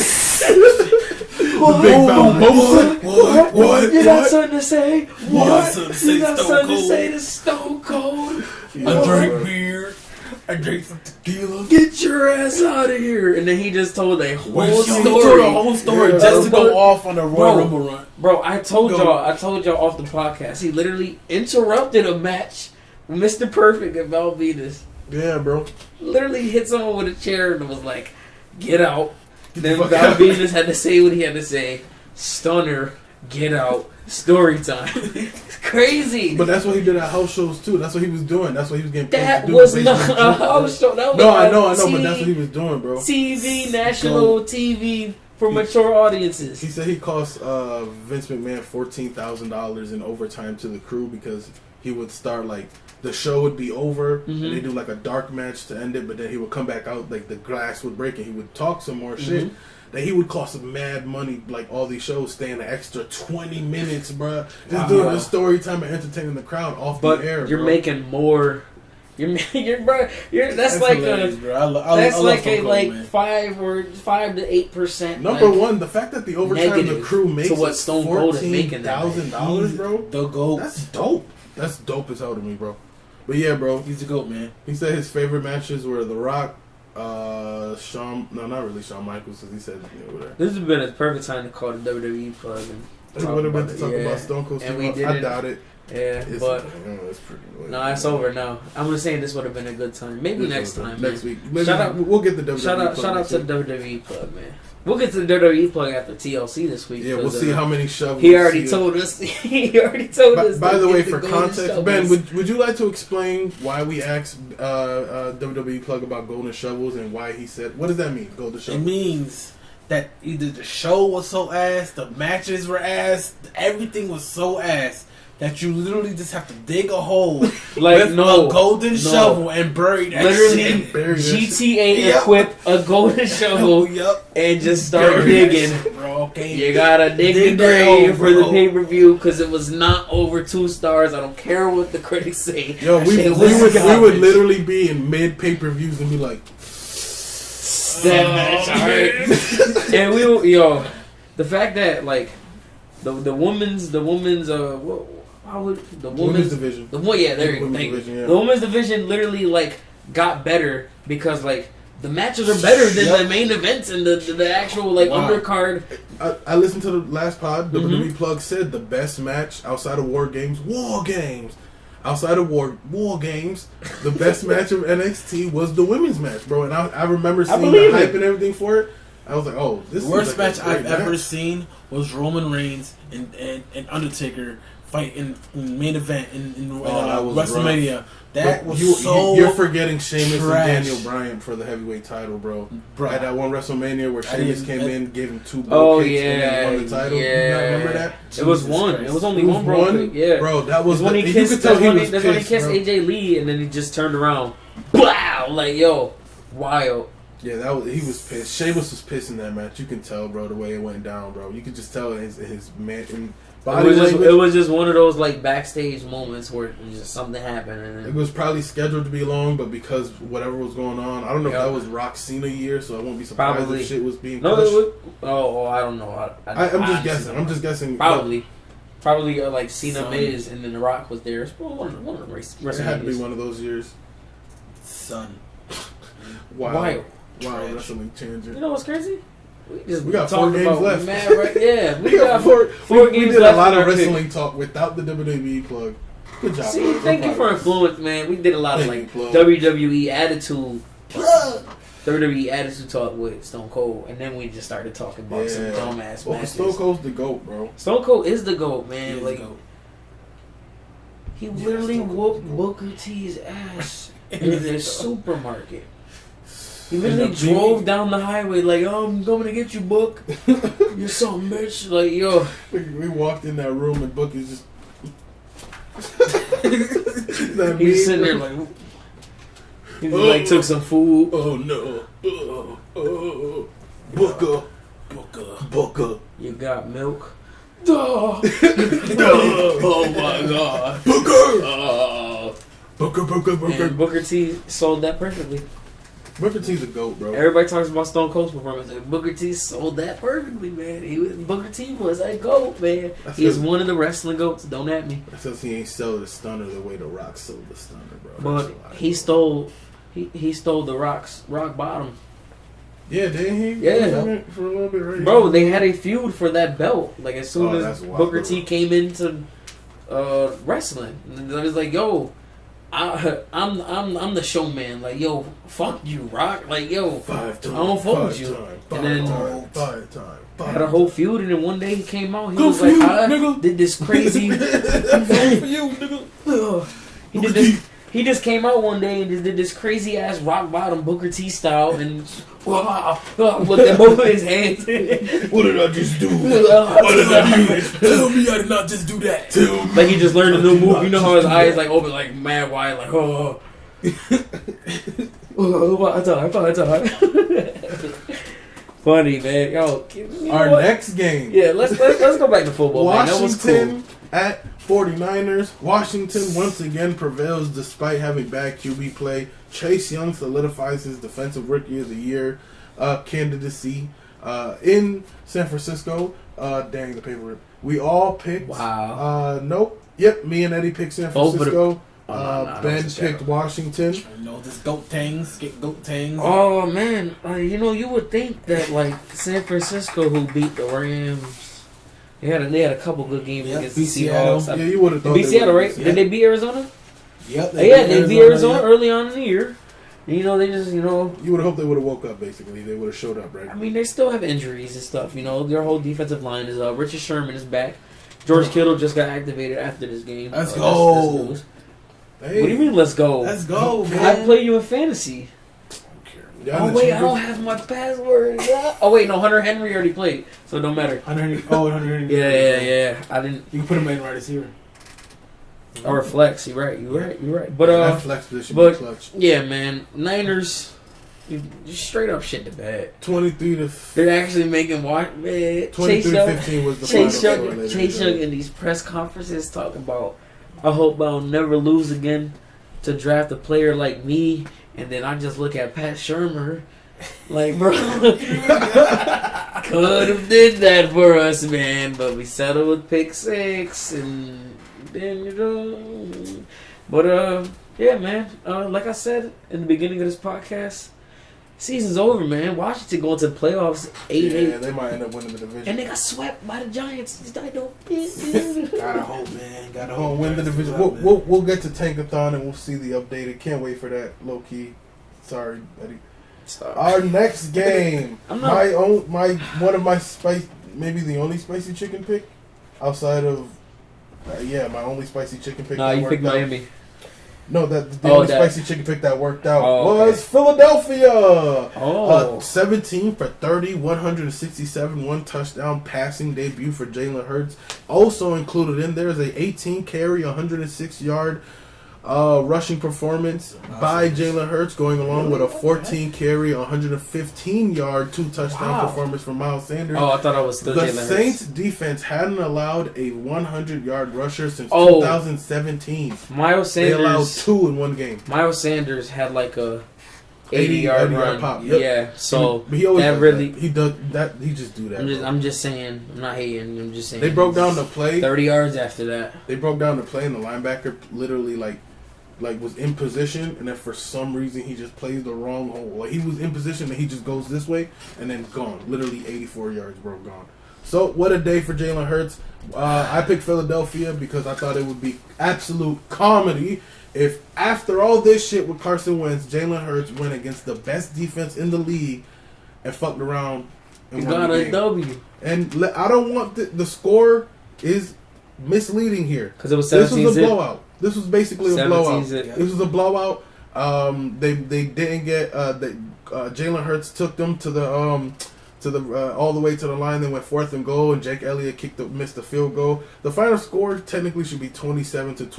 The big Balboa. What? You got something to say? What? You got something to say to Stone Cold? I drink beer. I drink some tequila. Get your ass out of here! And then he just told a whole He story. told a whole story Yeah, just to bro. go off on a Royal Rumble run. Bro, I told y'all off the podcast. He literally interrupted a match with Mr. Perfect and Val Venus. Yeah, bro. Literally hit someone with a chair and was like, "Get out." Then Val Venus had to say what he had to say. Stunner, get out. Story time. It's crazy. But that's what he did at house shows too. That's what he was doing. That's what he was getting paid That to do. was basically. not a house show. That was No, I on know, but that's what he was doing, bro. TV, national TV for mature audiences. He said he cost Vince McMahon $14,000 in overtime to the crew because he would start like the show would be over and they do like a dark match to end it, but then he would come back out like the glass would break and he would talk some more shit. That he would cost him mad money, like all these shows, staying an extra 20 minutes, bruh. Just doing the story time and entertaining the crowd off But the air. you're bro. making more. That's like hilarious, a bro. I that's love like Stone a Cold, like man. 5 to 8%. Number like, one, the fact that the overtime the negative crew makes to what Stone Cold is making that $14,000, bro. The GOAT. That's dope. That's dope as hell to me, bro. But yeah, bro. He's the GOAT, man. He said his favorite matches were The Rock, not really Shawn Michaels, because he said whatever. This has been a perfect time to call the WWE plug and It would have been to talk about Stone Cold And Steve we Austin. I didn't. doubt it. Yeah, It's pretty. no, it's over now. I'm just saying this would have been a good time. Maybe next time. Next man. week. Maybe Shout out- we'll get the WWE. Shout out plug to next the week. WWE plug, man. We'll get to the WWE plug after TLC this week. Yeah, we'll 'cause, see how many shovels. He already told us. He already told us. By to the get way, for golden context, shovels. Ben, would you like to explain why we asked WWE plug about golden shovels and why he said what does that mean? Golden It shovels. means that either the show was so ass, the matches were ass, everything was so ass that you literally just have to dig a hole Like, with no, a golden no. shovel and bury that Literally, shit. Bury that shit. GTA Yep. equip a golden shovel Yup. and just start Bury digging. that shit, bro. Okay. You gotta dig the Dig that grave hole, for the bro. pay per view because it was not over 2 stars. I don't care what the critics say. Yo, That we shit would was garbage. literally be in mid pay per views and be like, That match, alright. And we will, the fact that like the women's women's division. The one, yeah, there you go. Women's Thank you. division, yeah. The women's division literally like got better because like the matches are better than the main events and the actual like Wow. undercard. I listened to the last pod. Mm-hmm. WWE Plug said the best match outside of War Games, outside of War Games, the best match of NXT was the women's match, bro. And I remember seeing the believe hype it. and everything for it. I was like, oh, this The is worst like a match great I've ever match. seen was Roman Reigns and Undertaker fight in main event in that was WrestleMania. That But was so you're forgetting Sheamus trash. and Daniel Bryan for the heavyweight title, bro. Bro. At that one WrestleMania where I Sheamus didn't- came in, gave him 2 Oh bro kicks, and yeah, then won the title. yeah. You not remember that? It was Jesus one. Christ. It was only It was one bro one? kick. Yeah, Bro, that was when he you kissed. could tell he was That's when he pissed, kissed bro. AJ Lee, and then he just turned around. Wow, like yo, wild. Yeah, he was pissed. Sheamus was pissed in that match. You can tell, bro, the way it went down, bro. You could just tell his man in body language. It was just one of those like backstage moments where just something happened, and It was probably scheduled to be long, but because whatever was going on, I don't know Yeah. if that was Rock Cena year, so I won't be surprised Probably. if shit was being no, pushed. it was, I don't know. I'm just guessing. Probably like Cena, Son. Miz, and then The Rock was there. It's one of the It had to be WrestleManias. one of those years. son. Wow. Wild. Wild wrestling tangent. You know what's crazy? We got 4 games left. Mad, right? Yeah, we got four games we did left. a lot of wrestling talk without the WWE plug. Good job. See, thank you for influence, man. We did a lot of WWE attitude. WWE attitude talk with Stone Cold, and then we just started talking about some dumbass matches. Stone Cold's the GOAT, bro. Stone Cold is the GOAT, man. He literally whooped Booker T's ass in the supermarket. He literally drove down the highway like, "Oh, I'm coming to get you, Book. You're so bitch." Like, yo. We walked in that room and Book is just... He's sitting there like... He like took some food. Oh, no. Booker. You got milk? Oh my God. Booker. And Booker T sold that perfectly. Booker T's a GOAT, bro. Everybody talks about Stone Cold's performance. And Booker T sold that perfectly, man. Booker T was a GOAT, man. He is one of the wrestling GOATs. Don't at me. That's because he ain't sold the stunner the way The Rock sold the stunner, bro. But he stole The Rock's rock bottom. Yeah, didn't he? Yeah. For a little bit, right? Bro, they had a feud for that belt. Like, as soon as wild, Booker T came into wrestling. And I was like, yo, I'm the showman. Like, yo, fuck you, Rock. Like, yo, 5 times, I don't fuck with you. And then five had a whole feud, and then one day he came out. He Good was for like, you, I nigga. did this crazy. Good for you, nigga. He did this. He just came out one day and just did this crazy ass rock bottom Booker T style and with both of his hands. What did I just do? What did I do? Tell me I did not just do that. Like he just learned a new move. You know how his eyes like open like mad wide, like Funny, man. Yo, next game. Yeah, let's go back to football. Washington man. at 49ers. Washington once again prevails despite having bad QB play. Chase Young solidifies his Defensive Rookie of the Year candidacy in San Francisco. Dang, the paper. We all picked. Wow. Nope. Yep, me and Eddie picked San Francisco. Ben picked Washington. You know, this goat tangs, get goat tangs. Oh man, you would think that like San Francisco, who beat the Rams, they had a couple good games against the Seahawks. Yeah, you would have thought they beat Seattle, right? Yeah. Did they beat Arizona? Yep. They beat Arizona early on in the year. They just You would have hoped they would have woke up. Basically, they would have showed up, right? I mean, they still have injuries and stuff. Their whole defensive line is up. Richard Sherman is back. George Kittle just got activated after this game. Let's go. That's Hey, what do you mean, let's go? Let's go, man. I play you in fantasy. Oh, wait, I don't have my password. Oh, wait, no, Hunter Henry already played, so it don't matter. Hunter Henry. Yeah. I didn't. You can put him in right receiver. Or flex. You're right. But, that flex position be clutch. Yeah, man. Niners, you straight up shit the bed. 23 to... They're actually making watch, man. 23-15 was the final score. Chase Young in these press conferences talking about, I hope I'll never lose again to draft a player like me. And then I just look at Pat Shurmur, like, bro, could have did that for us, man. But we settled with pick 6, and then But yeah, man. Like I said in the beginning of this podcast, season's over, man. Washington going to the playoffs 8-8. Yeah, they might end up winning the division. And they got swept by the Giants. Gotta hope, man. Gotta hope. Win the division. We'll get to Tankathon and we'll see the updated. Can't wait for that, low key. Sorry, Eddie. Our next game, one of my maybe the only spicy chicken pick outside of my only spicy chicken pick. No, you picked Miami. No, the only spicy chicken pick that worked out was Philadelphia. 17 for 30, 167, 1 touchdown passing debut for Jalen Hurts. Also included in there is a 18 carry, 106 yard rushing performance by Jalen Hurts, going along with a 14 carry, 115 yard, 2 touchdown performance from Miles Sanders. Oh, I thought I was still Jalen Hurts. The Saints defense hadn't allowed a 100 yard rusher since 2017. Miles Sanders. They allowed 2 in one game. Miles Sanders had like a 80 yard run. Pop. Yep. Yeah, so but he always that really he does that. He just do that. I'm just saying. I'm not hating. I'm just saying. They broke down the play. 30 yards after that. They broke down the play, and the linebacker literally like like was in position, and then for some reason he just plays the wrong hole. Like he was in position and he just goes this way and then gone. Literally 84 yards, bro, gone. So what a day for Jalen Hurts. I picked Philadelphia because I thought it would be absolute comedy if after all this shit with Carson Wentz, Jalen Hurts went against the best defense in the league and fucked around and won got the a game. W. And I don't want the score is misleading here. Because it was This 17 was a zip. blowout. This was basically a 17 blowout. zip. This was a blowout. They didn't get Jalen Hurts took them to the all the way to the line. They went 4th and goal, and Jake Elliott missed the field goal. The final score technically should be 27-21 if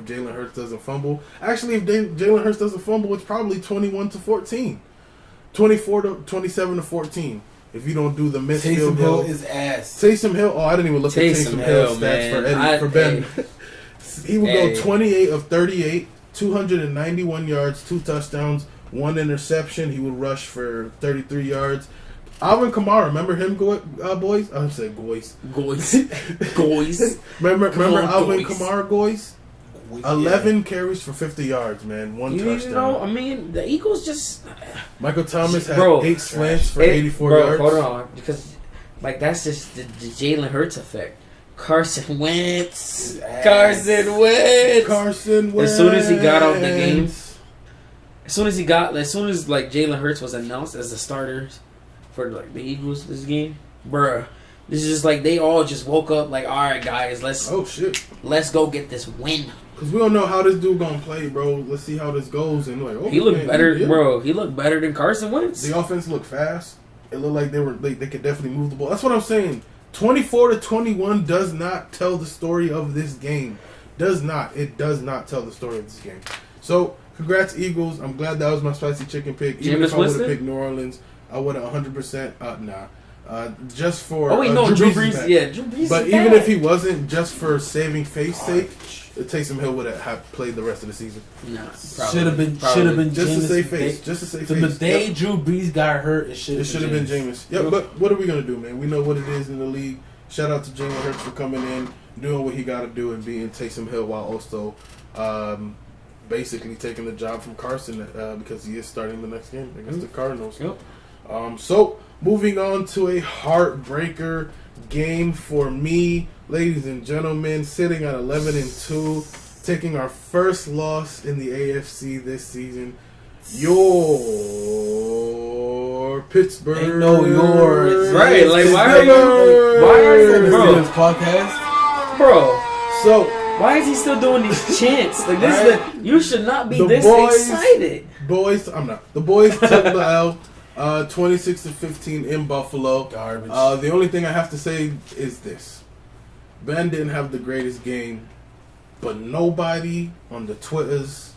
Jalen Hurts doesn't fumble. Actually, if Jalen Hurts doesn't fumble, it's probably 21-14, 27-14. If you don't do the missed field goal, Taysom Hill is ass. Taysom Hill. Oh, I didn't even look at Taysom Hill's stats for Ben. He would go 28 of 38, 291 yards, 2 touchdowns, 1 interception. He would rush for 33 yards. Alvin Kamara, remember him, boys? I would say boys. Goys. Remember Alvin Goys. Kamara, boys? 11 carries for 50 yards, man. 1 touchdown. You know, I mean, the Eagles just... Michael Thomas had Bro, 8 slants for 84 yards. Hold on, because like that's just the Jalen Hurts effect. Carson Wentz. Carson Wentz. As soon as he got out the game, as soon as like Jalen Hurts was announced as the starter for like the Eagles this game, bruh. This is just like they all just woke up like, all right, guys, let's go get this win. Because we don't know how this dude gonna play, bro. Let's see how this goes. And like, he looked better, bro. He looked better than Carson Wentz. The offense looked fast. It looked like they could definitely move the ball. That's what I'm saying. 24-21 does not tell the story of this game. It does not tell the story of this game. So, congrats, Eagles. I'm glad that was my spicy chicken pick. Even if I would have picked New Orleans, I would have 100%. Just for Drew Brees. Yeah, Drew Brees. But even if he wasn't, just for saving face sake, Taysom Hill would have played the rest of the season. No, should have been just to save face. The day Drew Brees got hurt, it should have been Jameis. Yeah, but what are we gonna do, man? We know what it is in the league. Shout out to Jalen Hurts for coming in, doing what he got to do, and being Taysom Hill while also basically taking the job from Carson because he is starting the next game against the Cardinals. Yep. So moving on to a heartbreaker game for me, ladies and gentlemen, sitting at 11-2, taking our first loss in the AFC this season. Your Pittsburgh. Ain't no yours. Right, like why are you bro? This podcast, bro. So why is he still doing these chants? Like this right? is you should not be The this excited. I'm not. The boys took the L. 26-15 in Buffalo. Garbage. The only thing I have to say is this: Ben didn't have the greatest game, but nobody on the Twitters,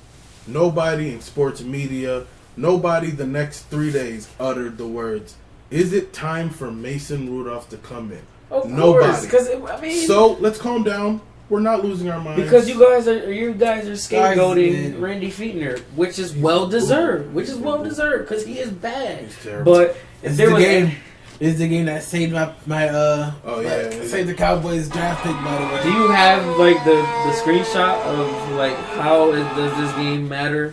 nobody in sports media, nobody the next 3 days uttered the words, "Is it time for Mason Rudolph to come in?" Of Nobody. course, because So let's calm down. We're not losing our minds because you guys are scapegoating Randy Fichtner, which is well deserved. Because he is bad. He's terrible. But if there was is the game that saved saved the Cowboys draft pick, by the way. Do you have like the screenshot of like how does this game matter?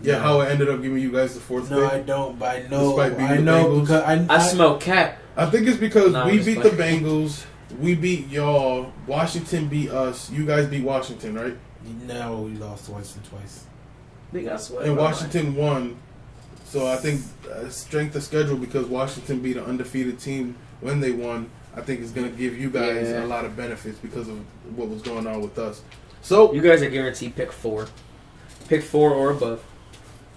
Yeah, how it ended up giving you guys the 4th No, pick? I don't. But I know because I smell cap. I think it's because we beat the playing. Bengals. We beat y'all. Washington beat us. You guys beat Washington, right? No, we lost to Washington twice. They got swept. And Washington won. So I think strength of schedule, because Washington beat an undefeated team when they won, I think is going to give you guys a lot of benefits because of what was going on with us. So you guys are guaranteed pick 4 or above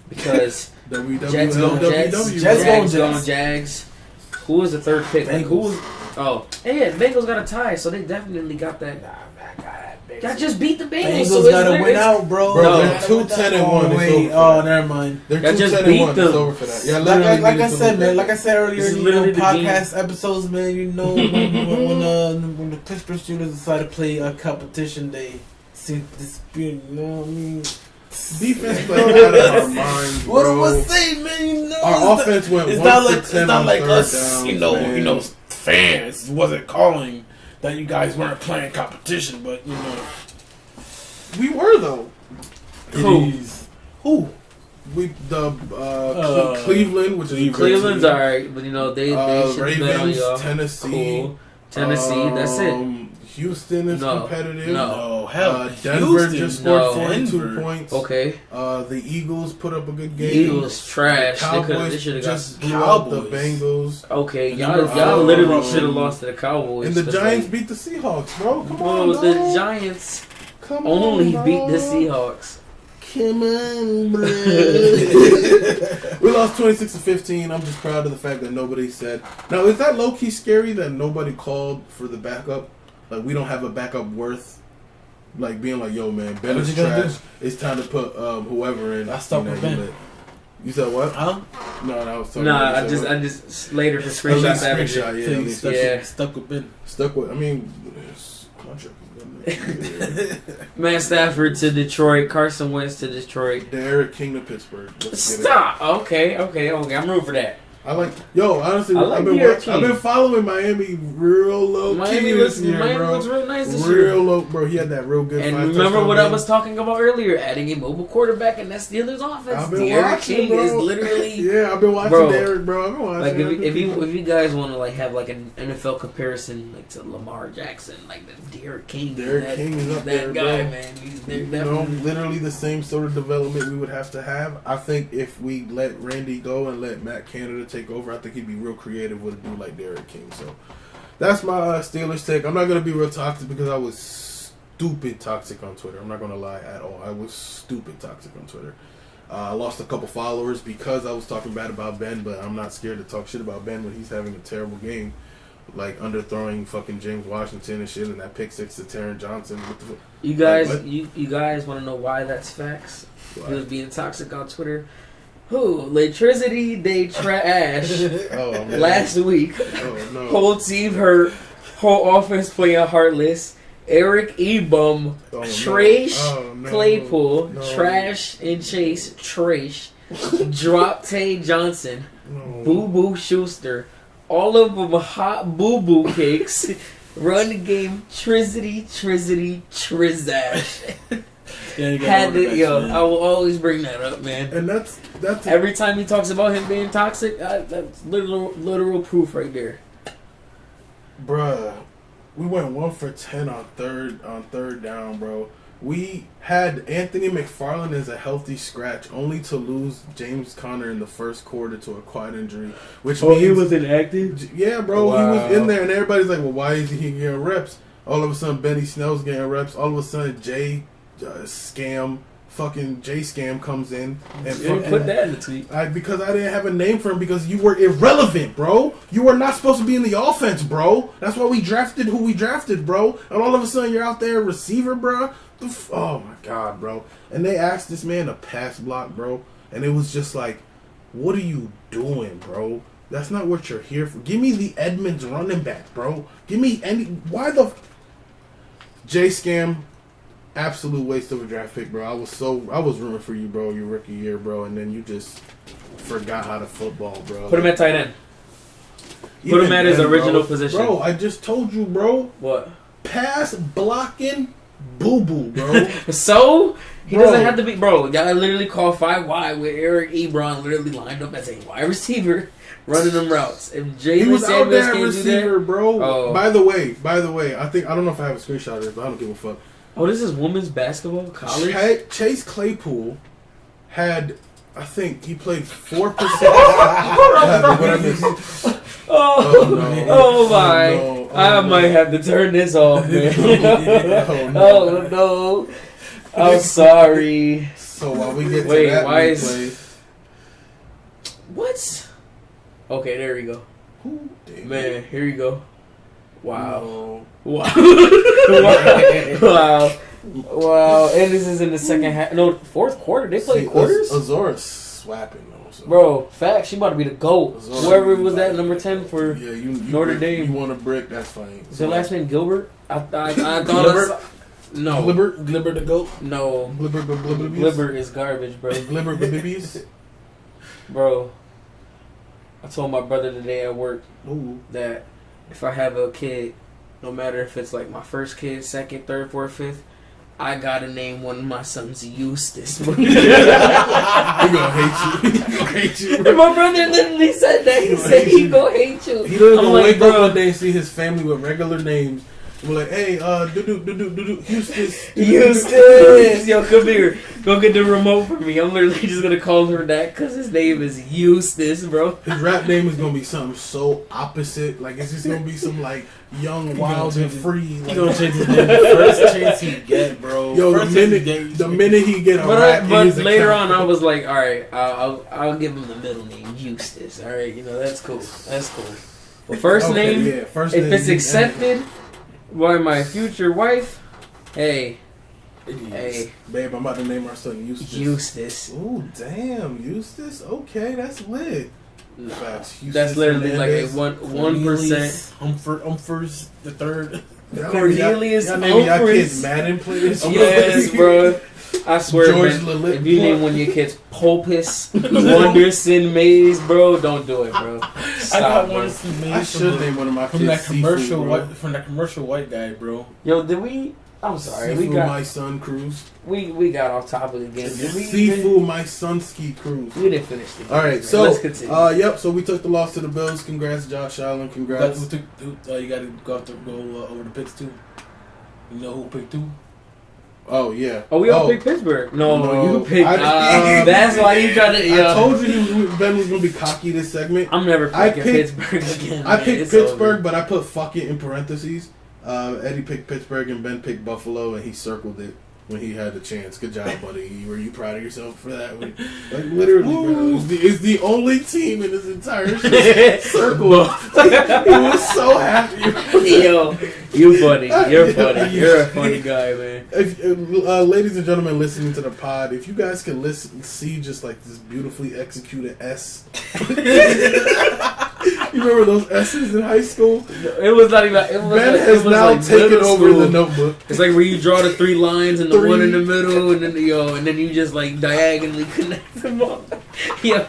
because Jets going Jags. Who was the third pick? Bengals got a tie, so they definitely got that. Y'all just beat the Bengals. Bengals gotta win out, bro. They're 2-10-1. Wait, oh, never mind. They're 2-10-1. It's over for that. Yeah, like I said, man. Like I said earlier, podcast episodes, man. You know, when the Pittsburgh Steelers decide to play a competition, they seem to dispute. You know what I mean? Defense played out of our minds, bro. What do I say, man? You know, our offense went 1 for 10 on third downs, you know, fans wasn't calling that you guys weren't playing competition, but you know, we were though. Who? Cleveland, which is Cleveland's alright, but they should bet on y'all. Tennessee, cool. Tennessee, that's it. Houston is competitive. No, hell, Denver just scored 42 points. Okay. The Eagles put up a good game. Eagles trash. The Cowboys they should have just blew out the Bengals. Okay, y'all literally should have lost to the Cowboys. And the Giants beat the Seahawks, bro. Come on, bro. The Giants only beat the Seahawks. Come on, bro. We lost 26-15. I'm just proud of the fact that nobody said. Now, is that low key scary that nobody called for the backup? Like, we don't have a backup worth, like, being like, yo, man, Ben is trash. It's time to put whoever in. I stuck with Ben. You said what? Huh? No, I was talking I just later for screenshot SAVAGERY. Yeah, stuck with Ben. Stuck with, contract. Matt Stafford to Detroit. Carson Wentz to Detroit. Derek King to Pittsburgh. Stop. Okay. I'm rooting for that. Honestly, I've been following Miami real low key this year, Miami bro. looks real nice this year. Real low, bro. He had that real good. And remember what I was talking about earlier? Adding a mobile quarterback in that Steelers offense. I've been Derek watching, King bro. is literally. Yeah, I've been watching Derek, bro. I've been watching. Like if you guys want to like have like an NFL comparison like to Lamar Jackson, like the Derek King. Derek King is up there, guy, bro. man. He's definitely literally the same sort of development we would have to have. I think if we let Randy go and let Matt Canada take over, I think he'd be real creative with a dude like Derek King. So that's my Steelers take. I'm not gonna be real toxic because I was stupid toxic on Twitter. I'm not gonna lie at all. I was stupid toxic on Twitter. I lost a couple followers because I was talking bad about Ben, but I'm not scared to talk shit about Ben when he's having a terrible game, like underthrowing fucking James Washington and shit, and that pick six to Taron Johnson. You guys, you guys want to know why that's facts? He was being toxic on Twitter. Electricity they trash last week. Whole team hurt. Whole offense playing heartless. Eric Ebum, Claypool, Trash and Chase, Trash, Drop Tay Johnson, Boo Boo Schuster, all of them hot boo boo cakes. Run the game, Trizash. I will always bring that up, man. And that's every time he talks about him being toxic, that's literal proof right there. Bruh, we went 1 for 10 on third down, bro. We had Anthony McFarland as a healthy scratch, only to lose James Conner in the first quarter to a quad injury. Which means, he was inactive? Yeah, bro. Wow. He was in there, and everybody's like, well, why is he getting reps? All of a sudden, Benny Snell's getting reps. All of a sudden, Jay Scam comes in and put that in the tweet. Because I didn't have a name for him because you were irrelevant, bro. You were not supposed to be in the offense, bro. That's why we drafted who we drafted, bro. And all of a sudden you're out there receiver, bro. Oh my god, bro. And they asked this man to pass block, bro. And it was just like, what are you doing, bro? That's not what you're here for. Give me the Edmonds running back, bro. Give me why the J Scam. Absolute waste of a draft pick, bro. I was rooting for you, bro, your rookie year, bro, and then you just forgot how to football, bro. Put him at tight end. Put him at his original position. Bro, I just told you, bro. What? Pass blocking boo-boo, bro. So? He doesn't have to be... Bro, y'all literally call 5 wide with Eric Ebron literally lined up as a wide receiver running them routes. If Jalen Samuels can't receiver, do that... bro. Oh. By the way, I don't know if I have a screenshot of this, but I don't give a fuck. Oh, this is women's basketball? College? Chase Claypool had, I think, he played 4%. Oh my. I might have to turn this off, man. Oh, no. I'm sorry. So while we get to that replay. What? Okay, there we go. Man, here you go. Wow. Wow. Wow. And this is in the second half. No, fourth quarter. They played quarters? Azora's swapping, though. So. Bro, fact. She about to be the GOAT. Whoever was that number 10 for Notre Dame. You want a brick, that's fine. Is her last name Gilbert? I thought no. Glibber the GOAT? No. Glibber is garbage, bro. Glibber babies? Bro, I told my brother today at work that if I have a kid, no matter if it's like my first kid, second, third, fourth, fifth, I gotta name one of my sons Eustace. He gonna hate you. He gonna hate you. And my brother literally said that. He said he gonna hate you. He doesn't I'm wake bro, up one day and see his family with regular names. We're like, hey, Eustace. Eustace. Yo, come here. Go get the remote for me. I'm literally just gonna call her that because his name is Eustace, bro. His rap name is gonna be something so opposite. Like, it's just gonna be some, like, young, wild, and free. He Like, gonna change his name the first chance he get, bro. yo, First the chance minute he get a rap, But later on, I was like, all right, I'll give him the middle name Eustace. All right, that's cool. That's cool. But first name, if it's accepted by my future wife, hey, babe, I'm about to name our son Eustace. Eustace. Ooh, damn, Eustace. Okay, that's lit. Nah, Eustace that's literally Hernandez. like a 1%. Humphreys the third. Cornelius y'all name y'all Humphreys. kids Madden players. Yes, bro. I swear, George man, Lillet. if you name one of your kids Popus, Wonderson, Maze, bro, don't do it, bro. Stop, I got bro. one from I should name one of my kids from that commercial Seafood, bro. from that commercial white guy, bro. Yo, did we? I'm sorry, Seafood, we got my son Cruz. we got off topic again. Did we? Seafood, my son Ski Cruz. We didn't finish the game. All right, man. so let's continue. yep. So we took the loss to the Bills. Congrats, Josh Allen. Congrats. You got to go over the picks too. You know who picked two? Oh yeah. Oh, we all picked Pittsburgh. No, No, you picked. I- That's why you tried to. I told you Ben was gonna be cocky this segment. I'm never picking picked- Pittsburgh again. I man. picked It's Pittsburgh, over. but I put "fuck it" in parentheses. Eddie picked Pittsburgh and Ben picked Buffalo, and he circled it when he had the chance. Good job, buddy. Were you proud of yourself for that? Like literally, bro. It's the only team in this entire circle. He was so happy. Yo, you funny. You're funny. You're a funny guy, man. If, ladies and gentlemen listening to the pod, if you guys can see just like this beautifully executed S. You remember those S's in high school? It was not even. It was Ben like, has it was now like taken middle over school. the notebook. It's like where you draw the 3 lines and the Three. one in the middle, and then and then you just like diagonally connect them all. Yo.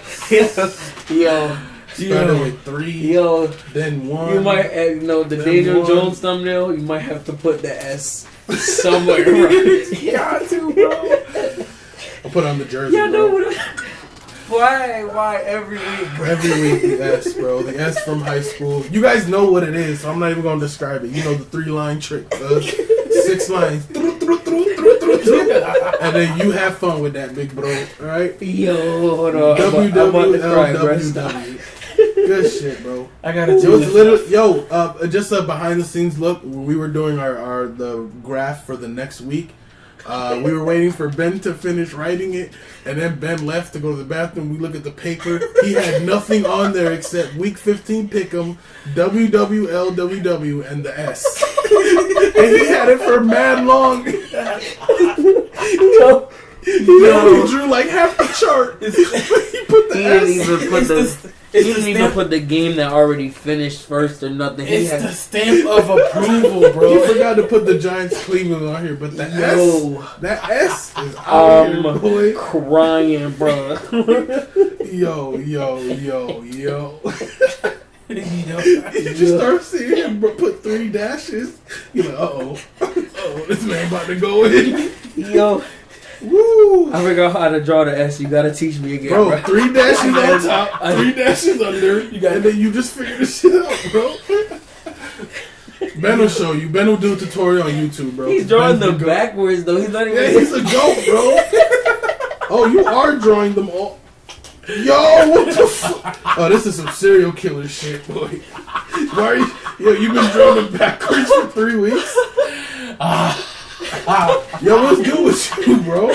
Started with 3, Yo, then 1. you might the Then Daniel one. Jones thumbnail. You might have to put the S somewhere around. Got to, bro. I'll put on the jersey. Yeah, bro. no. Why every week? Every week the S, bro. The S from high school. You guys know what it is, so I'm not even gonna describe it. You know the 3-line trick, 6 lines, and then you have fun with that, big bro. All right. Yo, hold on. I'm about to cry, bro. Stop. WWLWW. Good shit, bro. I gotta It do was this. literally, just a behind the scenes look. When we were doing the graph for the next week, we were waiting for Ben to finish writing it, and then Ben left to go to the bathroom. We look at the paper. He had nothing on there except Week 15 Pick'em, WWLWW, and the S. And he had it for mad long. He drew like half the chart. He put the He S. didn't even put the. He didn't even put the game that already finished first or nothing. He It's had the stamp of approval, He bro. forgot to put the Giants Cleveland on here, but the S, that S is out here, boy. crying, bro. Yo. You just start seeing him put 3 dashes. You're like, uh-oh, this man about to go in. Yo, Woo! I forgot how to draw the S. You gotta teach me again, Bro, bro. 3 dashes on top, 3 dashes under, and then you just figure this shit out, bro. Ben will show you. Ben will do a tutorial on YouTube, bro. He's drawing Ben's them the goat. backwards though. He's not even. Yeah, he's a goat, bro. Oh, you are drawing them all. Yo, what the fuck? Oh, this is some serial killer shit, boy. Why are you? Yo, you've been drawing them backwards for 3 weeks? Yo, what's good with you, bro?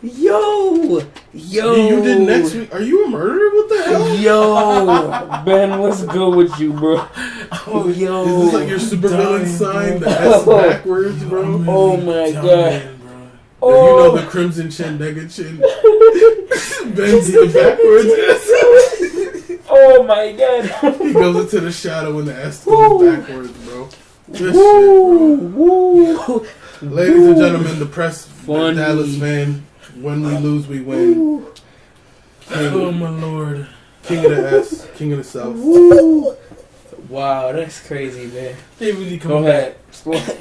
Yo. You did next week. Are you a murderer? What the hell? Yo, Ben, what's good with you, bro? Oh, yo. Is this like your supervillain sign? The S backwards, bro? Oh my god. You Oh. know the crimson chin, nigga chin. Ben's the backwards. Oh my god. He goes into the shadow when the S goes backwards, bro. Good shit, bro. Woo. Ladies and gentlemen, the press, Funny. Dallas fan. When we lose, we win. Oh my lord. King of the S, King of the South. Woo. Wow, that's crazy, man. They really come Go back. ahead.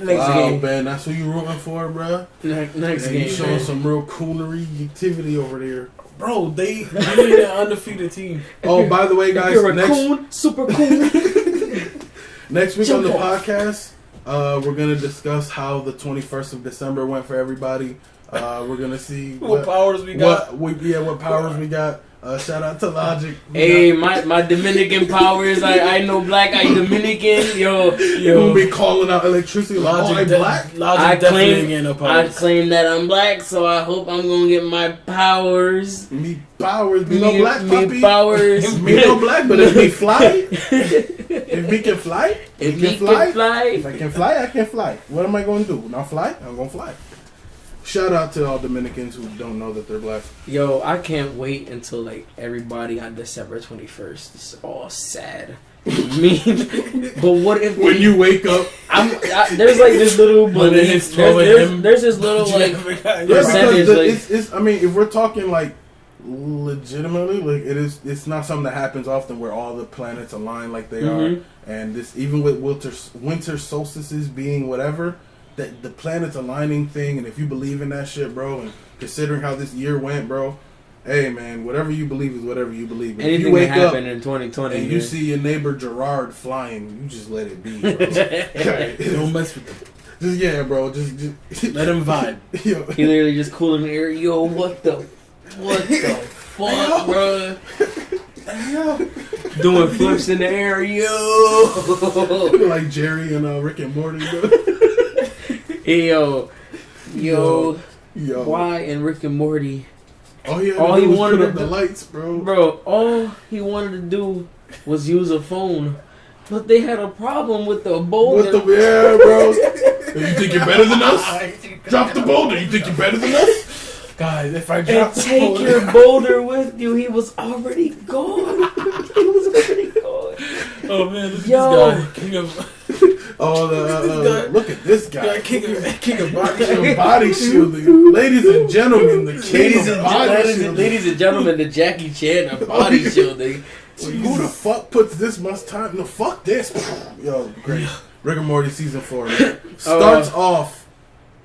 Next Wow, game. man, that's what you rooting for, bro. Next You game. showing Man. some real coonery activity over there. Bro, they need an undefeated team. Oh, by the way, guys, You're a next coon, super cool. next week on Jump the off. podcast, we're gonna discuss how the 21st of December went for everybody. We're gonna see What powers we got? what powers we got. Shout out to Logic. Hey, my Dominican powers. I know black. I Dominican. Yo. We'll be calling out electricity like, Logic, black. Logic definitely ain't getting no I powers. claim that I'm black, so I hope I'm gonna get my powers. Me powers, me no black, me puppy. powers. Me no black, but if me fly, if we can fly, If we we can fly. can fly. If I can fly, I can fly. What am I going to do? Not fly? I'm going to fly. Shout out to all Dominicans who don't know that they're black. Yo, I can't wait until like everybody on December 21st. It's all sad. Me, but what if When you wake up, there's like this little When it hits 12 there's this little like yeah, percentage, like- it's. I mean, if we're talking like legitimately, like it's not something that happens often where all the planets align like they are, and this even with winter solstices being whatever. That the planets aligning thing, and if you believe in that shit, bro, and considering how this year went, bro, hey man, whatever you believe is whatever you believe. If anything you wake can happen up in 2020 and you see your neighbor Gerard flying, you just let it be, bro. Don't mess with them. Just bro, just Let him vibe. yo. he literally just cooling the air. Yo, what the fuck, bro? Yo. Doing flips in the air, yo. Like Jerry and Rick and Morty, bro. Hey, yo, Yo. why in Rick and Morty? All he All he wanted put to up the do- lights, bro. Bro, all he wanted to do was use a phone, but they had a problem with the boulder. Yeah, bro. You think you're better than us? Drop the boulder. You think you're better than us? Guys, if I drop And the take boulder- your boulder with you. He was already gone. He was already gone. Oh man, look at Yo. this guy. King of Oh, look at this guy. king of body King shield. of body shielding. Ladies and gentlemen, the king Ladies of and, body shielding. ladies and gentlemen, the Jackie Chan of body shielding. Who the fuck puts this much time? No, fuck this. Yo, great. Rick and Morty season 4, man. Starts off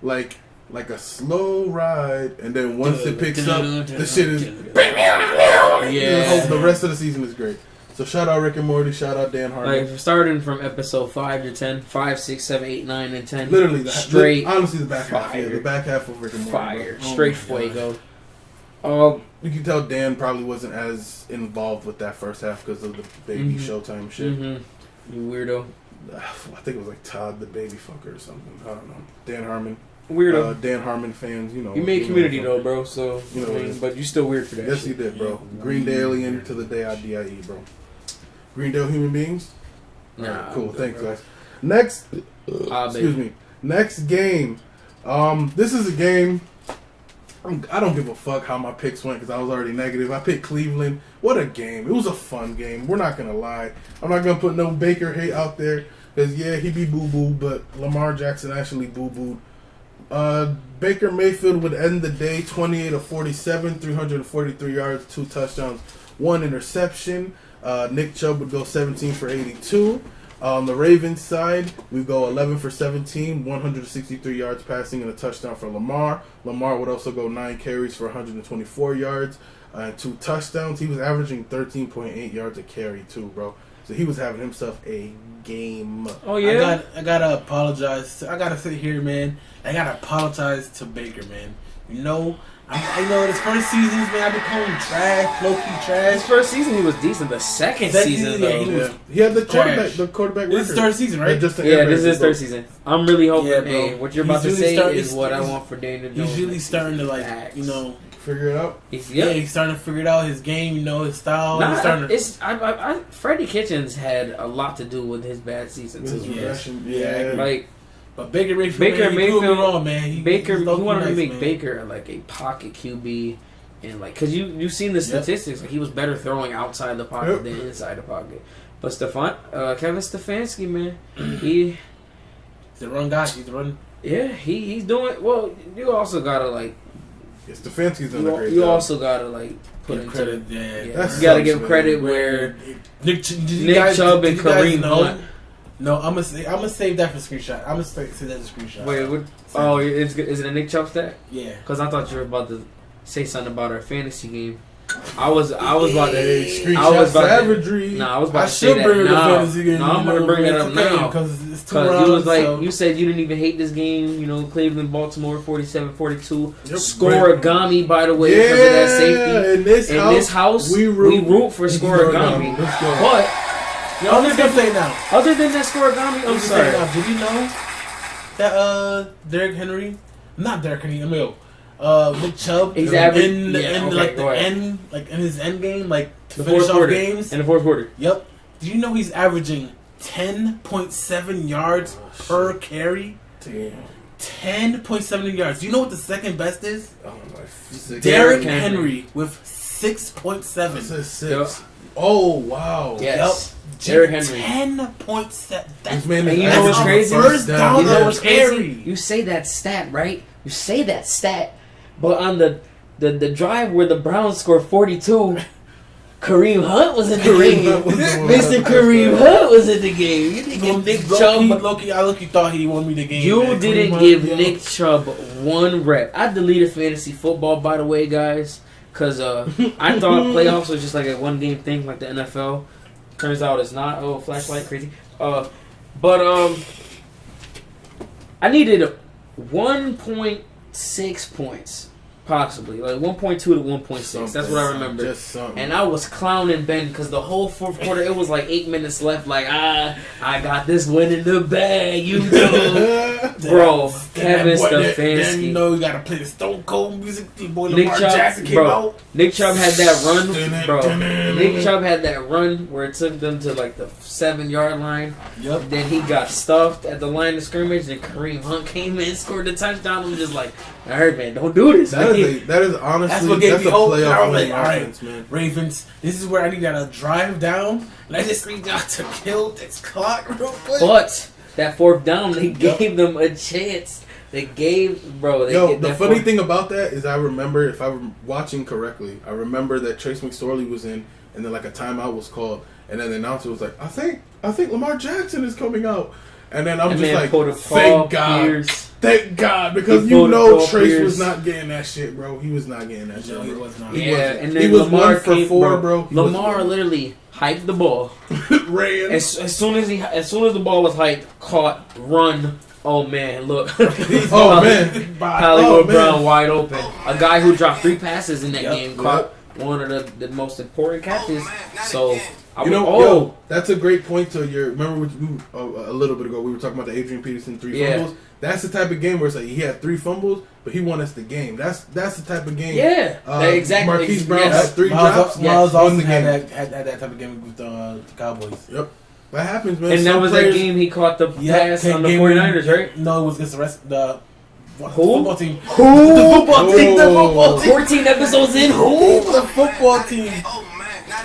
like a slow ride, and then once it picks up, the shit is. Yeah. The rest of the season is great. So shout out Rick and Morty. Shout out Dan Harmon. Like starting from episode 5 to 10, 5, 6, 7, 8, 9, and 10. Literally, straight. Honestly, the back half. fire. Yeah, the back half of Rick and Morty. Fire. bro. Oh Straight my God. fuego. You can tell Dan probably wasn't as involved with that first half because of the baby Showtime shit. You weirdo. I think it was like Todd the Baby Fucker or something. I don't know. Dan Harmon. Weirdo. Dan Harmon fans, you know. You made Community know, though, bro. So You know I what it mean, is. but you still weird for that. Yes, shit. he did, bro. Green Day alien to the day I die, bro. Greendale human beings. Nah, Alright, cool. I'm good, Thanks, bro. guys. Next, Baby. excuse me. Next game. This is a game. I don't give a fuck how my picks went because I was already negative. I picked Cleveland. What a game! It was a fun game. We're not gonna lie. I'm not gonna put no Baker hate out there because yeah, he be boo boo, but Lamar Jackson actually boo booed. Baker Mayfield would end the day 28 of 47, 343 yards, 2 touchdowns, 1 interception. Nick Chubb would go 17 for 82. On the Ravens side, we go 11 for 17, 163 yards passing and a touchdown for Lamar. Lamar would also go 9 carries for 124 yards and 2 touchdowns. He was averaging 13.8 yards a carry too, bro. So he was having himself a game. Oh yeah. I gotta apologize. I gotta sit here, man. I gotta apologize to Baker, man. You know, I know his first seasons, man. I've been calling him trash, low key trash. His first season he was decent. The second season though. yeah, he was He had the trash. quarterback This is record. third season, right? Just Yeah, this is his third season. I'm really hoping. Yeah, bro. Hey, what you're He's about to really say starting- is what I he's- want for Daniel Jones. He's really next starting to season. like, Facts. you know, Figure it out. yeah, he's starting to figure out his game, you know, his style. Nah, he's starting to, it's Freddie Kitchens had a lot to do with his bad season His too. regression. Yeah. Like but Baker Mayfield, Baker man, he proved me Mayfield- wrong, man. He wanted to nice, make man. Baker like a pocket QB, and like because you've seen the statistics, like he was better throwing outside the pocket than inside the pocket. But Kevin Stefanski, man, He's a run guy. He's a run. he's doing well. You also gotta like Yes, Stefanski's done a great You job. also gotta like put into credit. yeah. That You gotta sucks, give man. credit where Nick Chubb and Kareem Hunt. No, I'm gonna save that for screenshot. I'm gonna save that as a screenshot. Wait, what? Oh, is it a Nick Chubb stat? Yeah. Because I thought you were about to say something about our fantasy game. I was about to. Screenshot savagery. I was about I to say should that bring the now. fantasy game. No, I'm gonna bring that up now. Because it's 2 Because rounds. you was like, so. you said you didn't even hate this game. You know, Cleveland, Baltimore, 47-42. Yep. Scoregami, by the way, because of that safety. In this house, we root for Scoregami. Let's go. But I'm just gonna say now. other than that Scoregami, I'm sorry. Did you know that Derrick Henry, not Derrick Henry, Nick Chubb, He's in average- the yeah, end, okay, like go the ahead. end, like in his end game, like to The finish fourth off quarter. games. In the fourth quarter. Yep. Do you know he's averaging 10.7 yards per carry? Damn. 10.7 yards. Do you know what the second best is? Oh, like 6. Derrick Henry. Henry with 6.7. This is 6. Oh, wow. Yes. Derrick Henry. 10.7. This man And is you know what's averaging crazy? first down. You know what's Carry. crazy? You say that stat, right? You say that stat, but on the drive where the Browns scored 42, Kareem Hunt was in the game. Hunt was the one. Mr. Kareem Hunt was in the game. You didn't give Nick Chubb. I looked thought he won me the game. You man. didn't Kareem give Hunt, yo. Nick Chubb one rep. I deleted fantasy football, by the way, guys, because I thought playoffs was just like a one-game thing like the NFL. Turns out it's not. Oh, flashlight, crazy. But I needed 1.6 points, possibly like 1.2 to 1.6. That's what I remember. Just something. And I was clowning Ben because the whole fourth quarter, it was like 8 minutes left. Like, I got this win in the bag, you know. Bro, Kevin Then Stefanski. you know you gotta play the Stone Cold music. The boy Nick Lamar Chubb, Jackson came bro. out. Nick Chubb had that run, bro. Nick Chubb had that run where it took them to like the 7-yard line. Yep. Then he got stuffed at the line of scrimmage, and Kareem Hunt came in, scored the touchdown. I'm just like, all right, man, don't do this. That man. is honestly That's what gave me a hope. And I playoff was like, winning all right, offense, man. Ravens, this is where I need to drive down. And I just need y'all to kill this clock real quick. But that fourth down, they gave them a chance. They gave, bro. The funny thing about that is I remember, if I'm watching correctly, I remember that Trace McSorley was in, and then like a timeout was called, and then the announcer was like, I think Lamar Jackson is coming out. And then I'm just like, thank God. Thank God. Because you know Trace was not getting that shit, bro. He was not getting that shit. No, he was not. And then he was Lamar 1 for 4, bro. Lamar literally hyped the ball. ran. As soon as the ball was hyped, caught, run. Oh man, look. Oh man. Hollywood Brown wide open. A guy who dropped 3 passes in that game caught one of the most important catches. So that's a great point to your. Remember a little bit ago we were talking about the Adrian Peterson 3 fumbles. That's the type of game where it's like he had 3 fumbles, but he won us the game. That's the type of game. Yeah, exactly. Marquise Brown had 3 drops. Miles won the Austin game. had that type of game with the Cowboys. Yep, that happens, man. And that was that game he caught the pass on the 49ers, right? No, it was against the rest the Who? football team. Who? The football team. The football team. 14 episodes in. Who? The football team.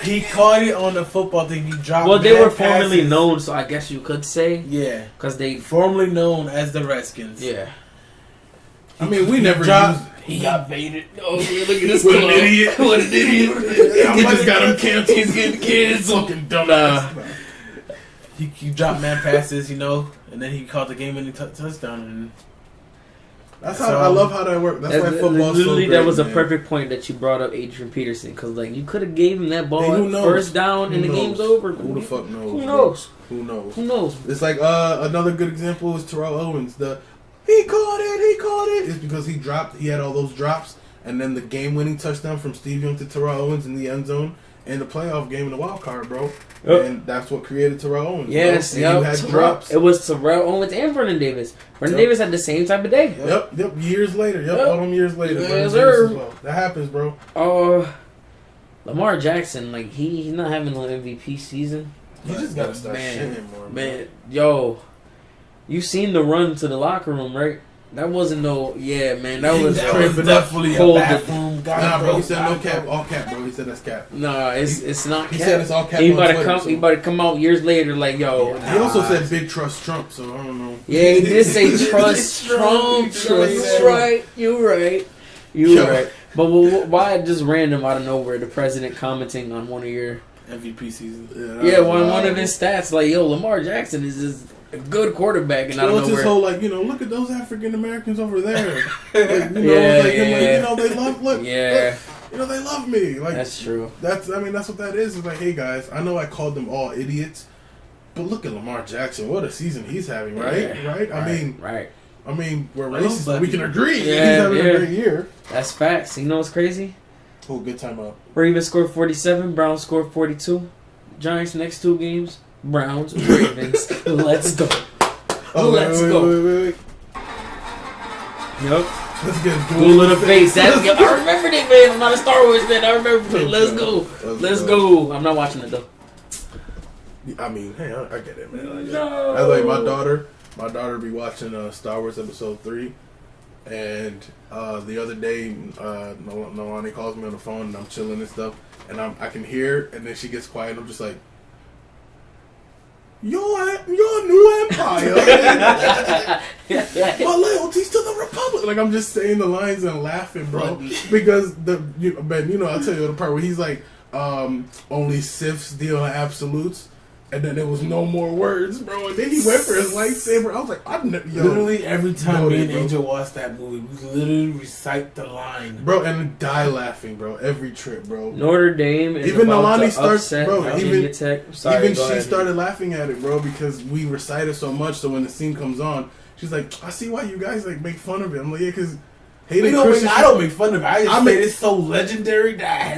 He caught it on the football team. He dropped. Well, they were passes. formerly known, so I guess you could say. Yeah, because they formerly known as the Redskins. Yeah. I mean, we never dropped. used. He got baited. Oh, yeah, look at this. What an idiot! What an idiot! We just got him canceled. He's getting kids. Fucking dumbass. He dropped man passes, and then he caught the game-winning touchdown. And that's how I love how that works. That's why football's so great, that was a man. perfect point that you brought up Adrian Peterson, because like you could have gave him that ball Hey, first down and the game's over. Who the fuck knows? Who knows? Who knows? Who knows? It's like another good example is Terrell Owens. He caught it. It's because he had all those drops, and then the game-winning touchdown from Steve Young to Terrell Owens in the end zone in the playoff game in the wild card, bro. Yep. And that's what created Terrell Owens. Yes, you had drops. It was Terrell Owens and Vernon Davis. Vernon Davis had the same type of day. Yep. Years later. All them years later. Yes, sir. Well. That happens, bro. Lamar Jackson, like he's not having an MVP season. You just gotta start shitting more, man. Yo, you seen the run to the locker room, right? That wasn't no, man. That was definitely cold. A bathroom. Nah, bro. He said no cap, all cap, bro. He said that's cap. Nah, it's not cap. He said it's all cap. He about to come out years later, like yo. He also said big trust Trump, so I don't know. Yeah, he did say trust Trump. You're right. You were right. But why just random out of nowhere the president commenting on one of your MVP season? Yeah, one of his stats like, yo, Lamar Jackson is just a good quarterback, and I don't know his whole like, look at those African Americans over there. They love look. Yeah. Look, they love me. Like that's true. That's what that is. It's like, hey guys, I know I called them all idiots, but look at Lamar Jackson. What a season he's having, right? Yeah. Right? I mean, we're racist, but we can agree. He's having a great year. That's facts. You know what's crazy? Oh, good time out. Ravens scored 47. Browns scored 42. Giants next 2 games. Browns, Ravens. Let's go. Let's go. Wait. Yep. Let's get a duel of the face. I remember that, man. I'm not a Star Wars fan. I remember it. Let's go. I'm not watching it though. I mean, hey, I get it, man. No. I like my daughter be watching Star Wars Episode 3, and the other day, Nolani calls me on the phone, and I'm chilling and stuff, and I can hear, and then she gets quiet, and I'm just like, your new empire. My loyalties to the Republic. Like, I'm just saying the lines and laughing, bro. Because Ben, I'll tell you the part where he's like, only Siths deal in absolutes. And then there was no more words, bro. And then he went for his lightsaber. I was like, literally every time me and Angel watch that movie, we literally recite the line, bro, and die laughing, bro. Every trip, bro. Notre Dame is even about Nolani to starts, upset bro. Virginia Tech. Sorry, she started laughing at it, bro, because we recited so much. So when the scene comes on, she's like, "I see why you guys like make fun of it." I'm like, "Yeah, because." I don't make fun of it. I just say it's so legendary that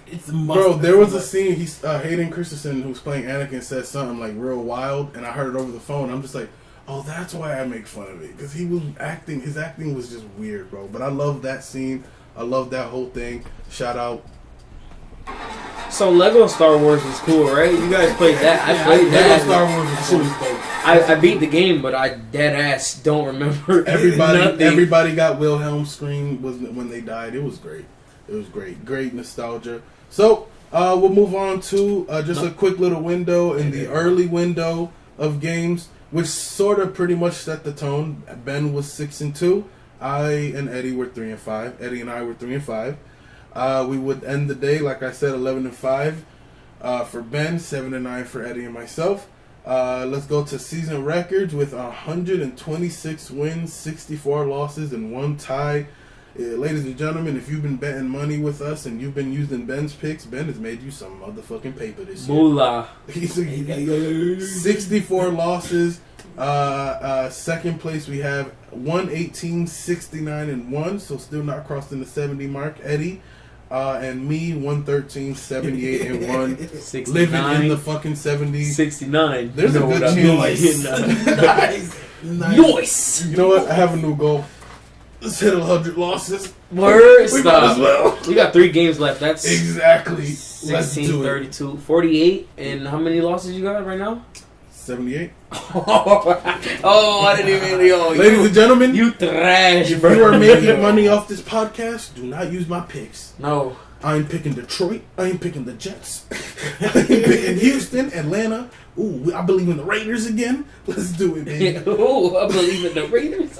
it's a must. Bro, there was a scene. Hayden Christensen, who's playing Anakin, said something like real wild, and I heard it over the phone. I'm just like, oh, that's why I make fun of it, because he was acting. His acting was just weird, bro. But I love that scene. I love that whole thing. Shout out. So Lego Star Wars was cool, right? You guys played that. I played that. Lego Star Wars was cool. I beat the game, but I dead ass don't remember Everybody got Wilhelm scream when they died. It was great. Great nostalgia. So we'll move on to just a quick little window in the early window of games, which sort of pretty much set the tone. Ben was 6-2. I and Eddie were 3-5. Eddie and I were 3-5. We would end the day, like I said, 11-5 for Ben, 7-9 for Eddie and myself. Let's go to season records with 126 wins, 64 losses, and 1 tie. Ladies and gentlemen, if you've been betting money with us and you've been using Ben's picks, Ben has made you some motherfucking paper this year. Moolah. 64 losses. Second place we have 118, 69, and 1, so still not crossing the 70 mark. Eddie. And me, 113, 78, and 1. 69. Living in the fucking 70s. 69. There's a good chance. Nice. You know what? I have a new goal. Let's hit 100 losses. Word. We might as well. We got 3 games left. That's exactly. 16, 32, 48. And how many losses you got right now? 78. Oh, I didn't even know. Ladies and gentlemen, you trash, if bro. you are making money off this podcast, do not use my picks. No. I ain't picking Detroit. I ain't picking the Jets. I ain't picking Houston, Atlanta. Ooh, I believe in the Raiders again. Let's do it, baby. Ooh, I believe in the Raiders.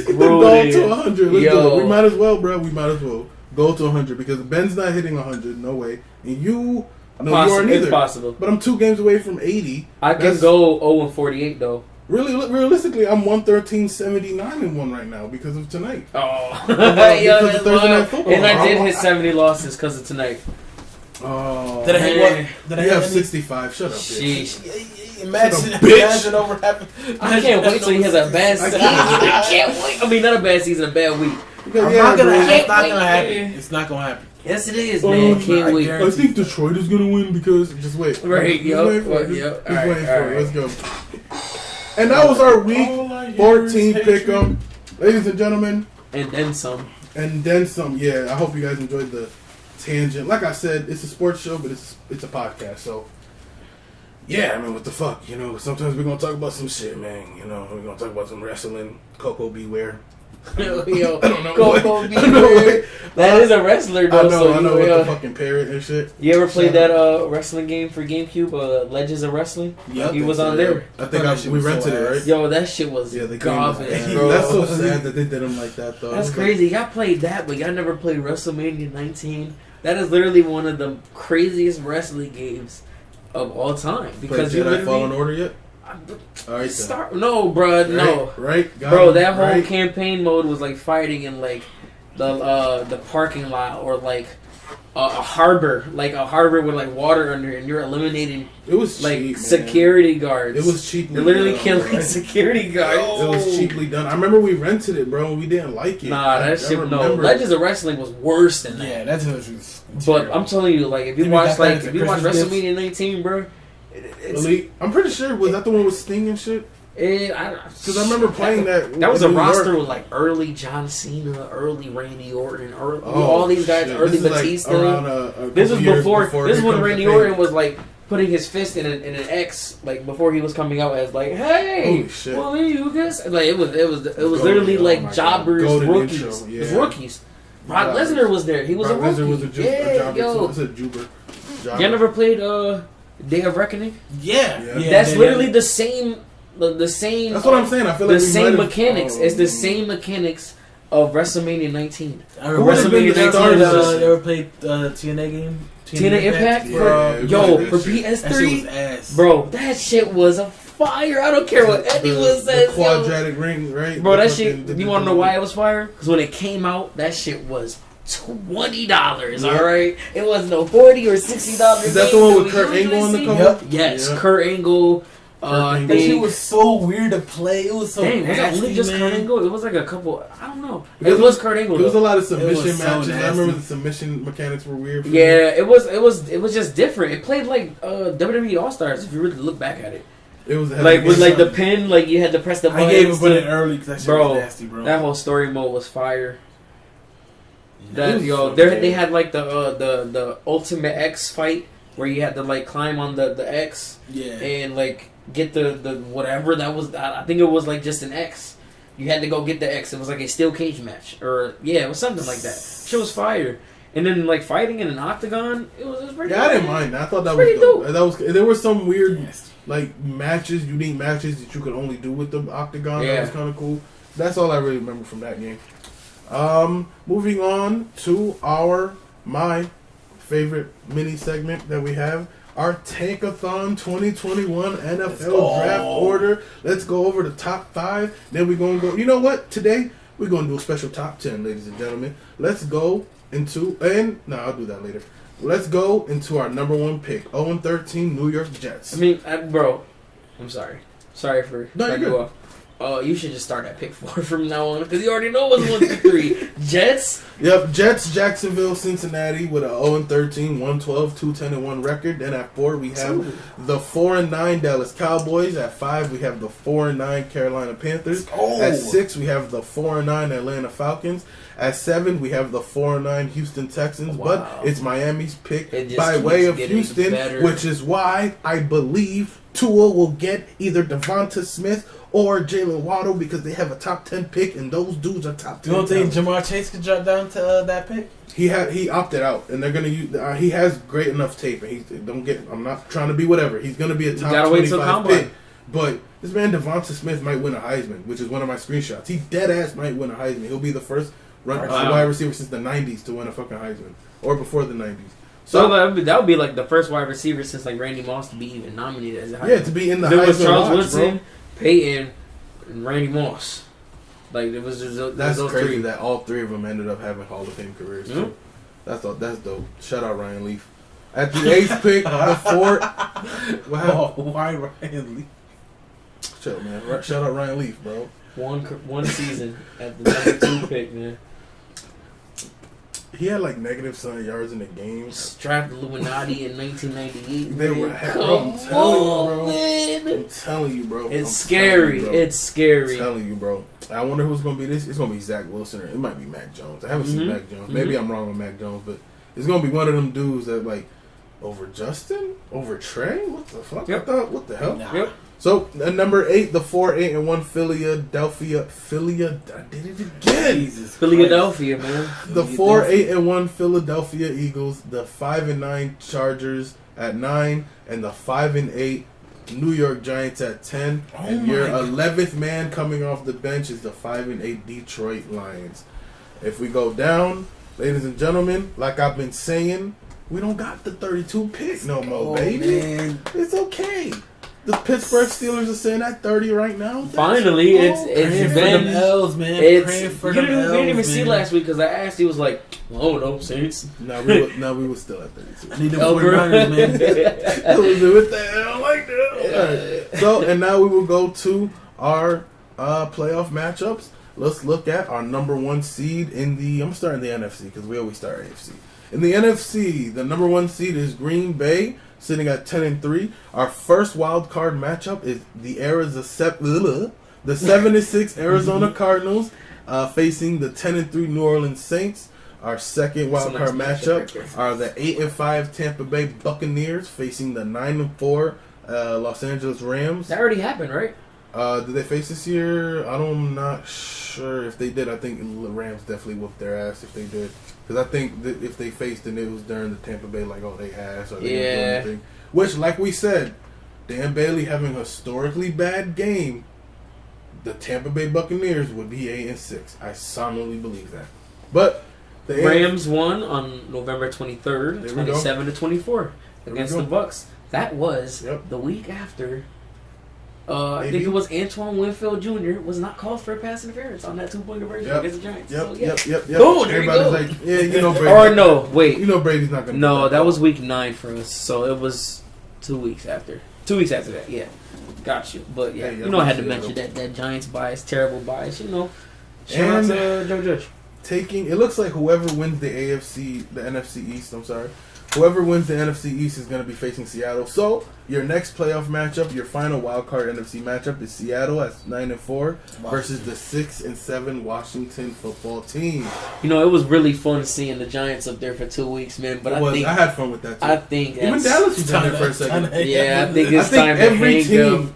Go to 100. Let's do it. We might as well, bro. We might as well go to 100 because Ben's not hitting 100. No way. And you... No, you aren't either. It's possible. But I'm 2 games away from 80. I can go 0-48 though. Really, realistically, I'm 113, 79 and 1 right now because of tonight. Oh, because of Thursday Night Football. And I did hit 70 losses because of tonight. Oh, did I hit what? Did I have 65? Shut up, bitch. Imagine over having. I can't wait till he has a bad season. I can't wait. I mean, not a bad season, a bad week. It's not gonna happen. It's not gonna happen. Yes, it is, man. Can't wait. I think Detroit is gonna win because just wait. Right, Just waiting for it. Let's go. And that was our week 14 pick'em, ladies and gentlemen. And then some. And then some. Yeah, I hope you guys enjoyed the tangent. Like I said, it's a sports show, but it's a podcast. So yeah, I mean, what the fuck, you know? Sometimes we're gonna talk about some shit, man. You know, we're gonna talk about some wrestling. Coco Beware. Yo, I don't know. Coco I don't know. Beaver. That is a wrestler though. I know with the fucking parrot and shit. You ever played that wrestling game for GameCube, Legends of Wrestling? Yep. He was on there. I think we rented it, right? Yo, that shit was garbage, bro. That's so sad that they did him like that, though. That's crazy. Y'all played that, but y'all never played WrestleMania 19. That is literally one of the craziest wrestling games of all time. Because you literally Fallen Order yet? Alright, no, bro, no. Right, bro. That whole campaign mode was like fighting in like the parking lot or like a harbor with like water under, and you're eliminating. It was like cheap, security guards. It was cheaply. You're literally killing security guards. It was cheaply done. I remember we rented it, bro, and we didn't like it. Nah, that shit. No, Legends of Wrestling was worse than that. Yeah, that's what was. But I'm telling you, like if you watch WrestleMania 19, bro. Elite. I'm pretty sure was that the one with Sting and shit. Because I remember playing that. That was a roster with like early John Cena, early Randy Orton, all these guys, early Batista. This was before. This is when Randy Orton was like putting his fist in an X, like before he was coming out as like, hey, well you guys, like it was literally like jobbers, rookies. It was rookies. Brock Lesnar was there. He was a rookie. Was a jobber. You never played Day of Reckoning? Yeah. That's literally the same. The same. That's what I'm saying. I feel like the same mechanics. It's the same mechanics of WrestleMania 19. WrestleMania 19. You ever played TNA game? TNA Impact? For PS3, bro, that shit was a fire. I don't care what anyone says. The quadratic ring, right? Bro, that shit. You want to know why it was fire? Because when it came out, that shit was $20. All right, it wasn't no $40 or $60. Is that the one with Kurt Angle on the cover? Yes, Kurt Angle. That shit was so weird to play. It was so was that really just Kurt Angle? It was like a couple. I don't know. It was Kurt Angle. There was a lot of submission matches. I remember the submission mechanics were weird. Yeah, it was just different. It played like WWE All Stars. If you really look back at it, it was like with like the pin, like you had to press the button. I gave it put it early because that shit was nasty, bro. That whole story mode was fire. They had like the Ultimate X fight where you had to like climb on the X, and like get the whatever that was. I think it was like just an X. You had to go get the X. It was like a steel cage match, or it was something like that. Shit was fire. And then like fighting in an octagon, it was pretty. Yeah, I didn't mind. I thought that was dope. That was there were some weird like matches, unique matches that you could only do with the octagon. That was kind of cool. That's all I really remember from that game. Moving on to my favorite mini segment that we have, our Tankathon 2021 NFL Draft Order. Let's go over the top 5. Then we're going to go, you know what? Today, we're going to do a special top 10, ladies and gentlemen. Let's go into, I'll do that later. Let's go into our number 1 pick, 0-13 New York Jets. I mean, bro, I'm sorry. Sorry for cutting you off. You should just start at pick 4 from now on because you already know what's 1 through 3. Jets? Yep, Jets, Jacksonville, Cincinnati with a 0-13, 112, 210-1 record. Then at 4 we have the 4-9 Dallas Cowboys. At 5 we have the 4-9 Carolina Panthers. At 6 we have the 4-9 Atlanta Falcons. At 7 we have the 4-9 Houston Texans. But it's Miami's pick by way of Houston, which is why I believe Tua will get either Devonta Smith or Jalen Waddle because they have a top 10 pick and those dudes are top 10. You don't think Jamar Chase could drop down to that pick? He opted out and they're gonna use. He has great enough tape and I'm not trying to be whatever. He's gonna be a top 25 pick. But this man Devonta Smith might win a Heisman, which is one of my screenshots. He dead ass might win a Heisman. He'll be the first wide receiver since the 90s to win a fucking Heisman, or before the 90s. So that would be like the first wide receiver since like Randy Moss to be even nominated as a Heisman. Yeah, to be in the Heisman. There was Charles Woodson, Peyton, and Randy Moss. Like it was just that's those crazy 3. that all 3 of them ended up having Hall of Fame careers. Too. That's dope. Shout out Ryan Leaf. At the 8th pick, why Ryan Leaf? Chill, man. Shout out Ryan Leaf, bro. One season at the number 2 pick, man. He had like negative -7 yards in the games. Drafted Illuminati in 1998. They were I'm telling you, bro. It's scary. It's scary. I'm telling you, bro. I wonder who's gonna be this. It's gonna be Zach Wilson or it might be Mac Jones. I haven't seen Mac Jones. Maybe I'm wrong on Mac Jones, but it's gonna be one of them dudes that like over Justin, over Trey. What the fuck? Yep. I thought, what the hell? Nah. Yep. So at number 8, the 4-8-1 Philadelphia. I did it again. Jesus Philadelphia, man. The 4-8-1 Philadelphia Eagles, the 5-9 Chargers at 9, and the 5-8 New York Giants at 10. And your 11th man coming off the bench is the 5-8 Detroit Lions. If we go down, ladies and gentlemen, like I've been saying, we don't got the 32 pick no more, baby. Man. It's okay. The Pittsburgh Steelers are sitting at 30 right now. Finally, it's been L's, man. It's Praying for you them didn't, L's, we didn't even man. see last week because I asked. He was like, "Oh no, Saints." No, we were still at 32. I need them Over. 49ers, man. What the hell like that? Alright. So, and now we will go to our playoff matchups. Let's look at our number 1 seed in the. I'm starting the NFC because we always start AFC. In the NFC, the number 1 seed is Green Bay, sitting at 10-3. Our first wild card matchup is the 7-6 Arizona Cardinals facing the 10-3 New Orleans Saints. Our second wild card matchup are the 8-5 Tampa Bay Buccaneers facing the 9-4 Los Angeles Rams. That already happened, right? Did they face this year? I'm not sure if they did. I think the Rams definitely whooped their ass if they did. Because I think that if they faced it, it was during the Tampa Bay, like, oh, they ass or they didn't do anything. Which, like we said, Dan Bailey having a historically bad game, the Tampa Bay Buccaneers would be 8-6. I solemnly believe that. But the Rams won on November 23rd, 27-24 against the Bucs. That was the week after. I think it was Antoine Winfield Jr. was not called for a pass interference on that 2-point conversion against the Giants. Yep. Boom, there Everybody's you go. like, yeah, you know Brady. Or no, wait. You know Brady's not going to No, that was week 9 for us. So it was 2 weeks after. 2 weeks after that, yeah. Got you. But yeah, you know I had to mention that Giants bias, terrible bias, you know. Shout out to Joe Judge. It looks like whoever wins the NFC East, whoever wins the NFC East is going to be facing Seattle. So, your next playoff matchup, your final wildcard NFC matchup is Seattle at 9-4 versus the 6-7 Washington football team. You know, it was really fun seeing the Giants up there for 2 weeks, man. But I had fun with that too. I think even Dallas was down there for a second. Yeah, I think it's time to hang them.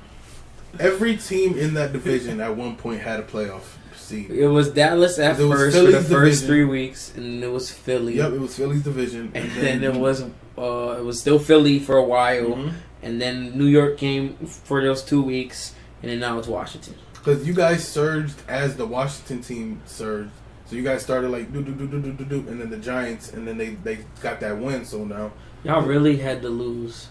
Every team in that division at one point had a playoff seed. It was Dallas at first for the first 3 weeks, and it was Philly. Yep, it was Philly's division, and then it was still Philly for a while, and then New York came for those 2 weeks, and then now it's Washington. Because you guys surged as the Washington team surged, so you guys started like do, and then the Giants, and then they got that win. So now y'all really had to lose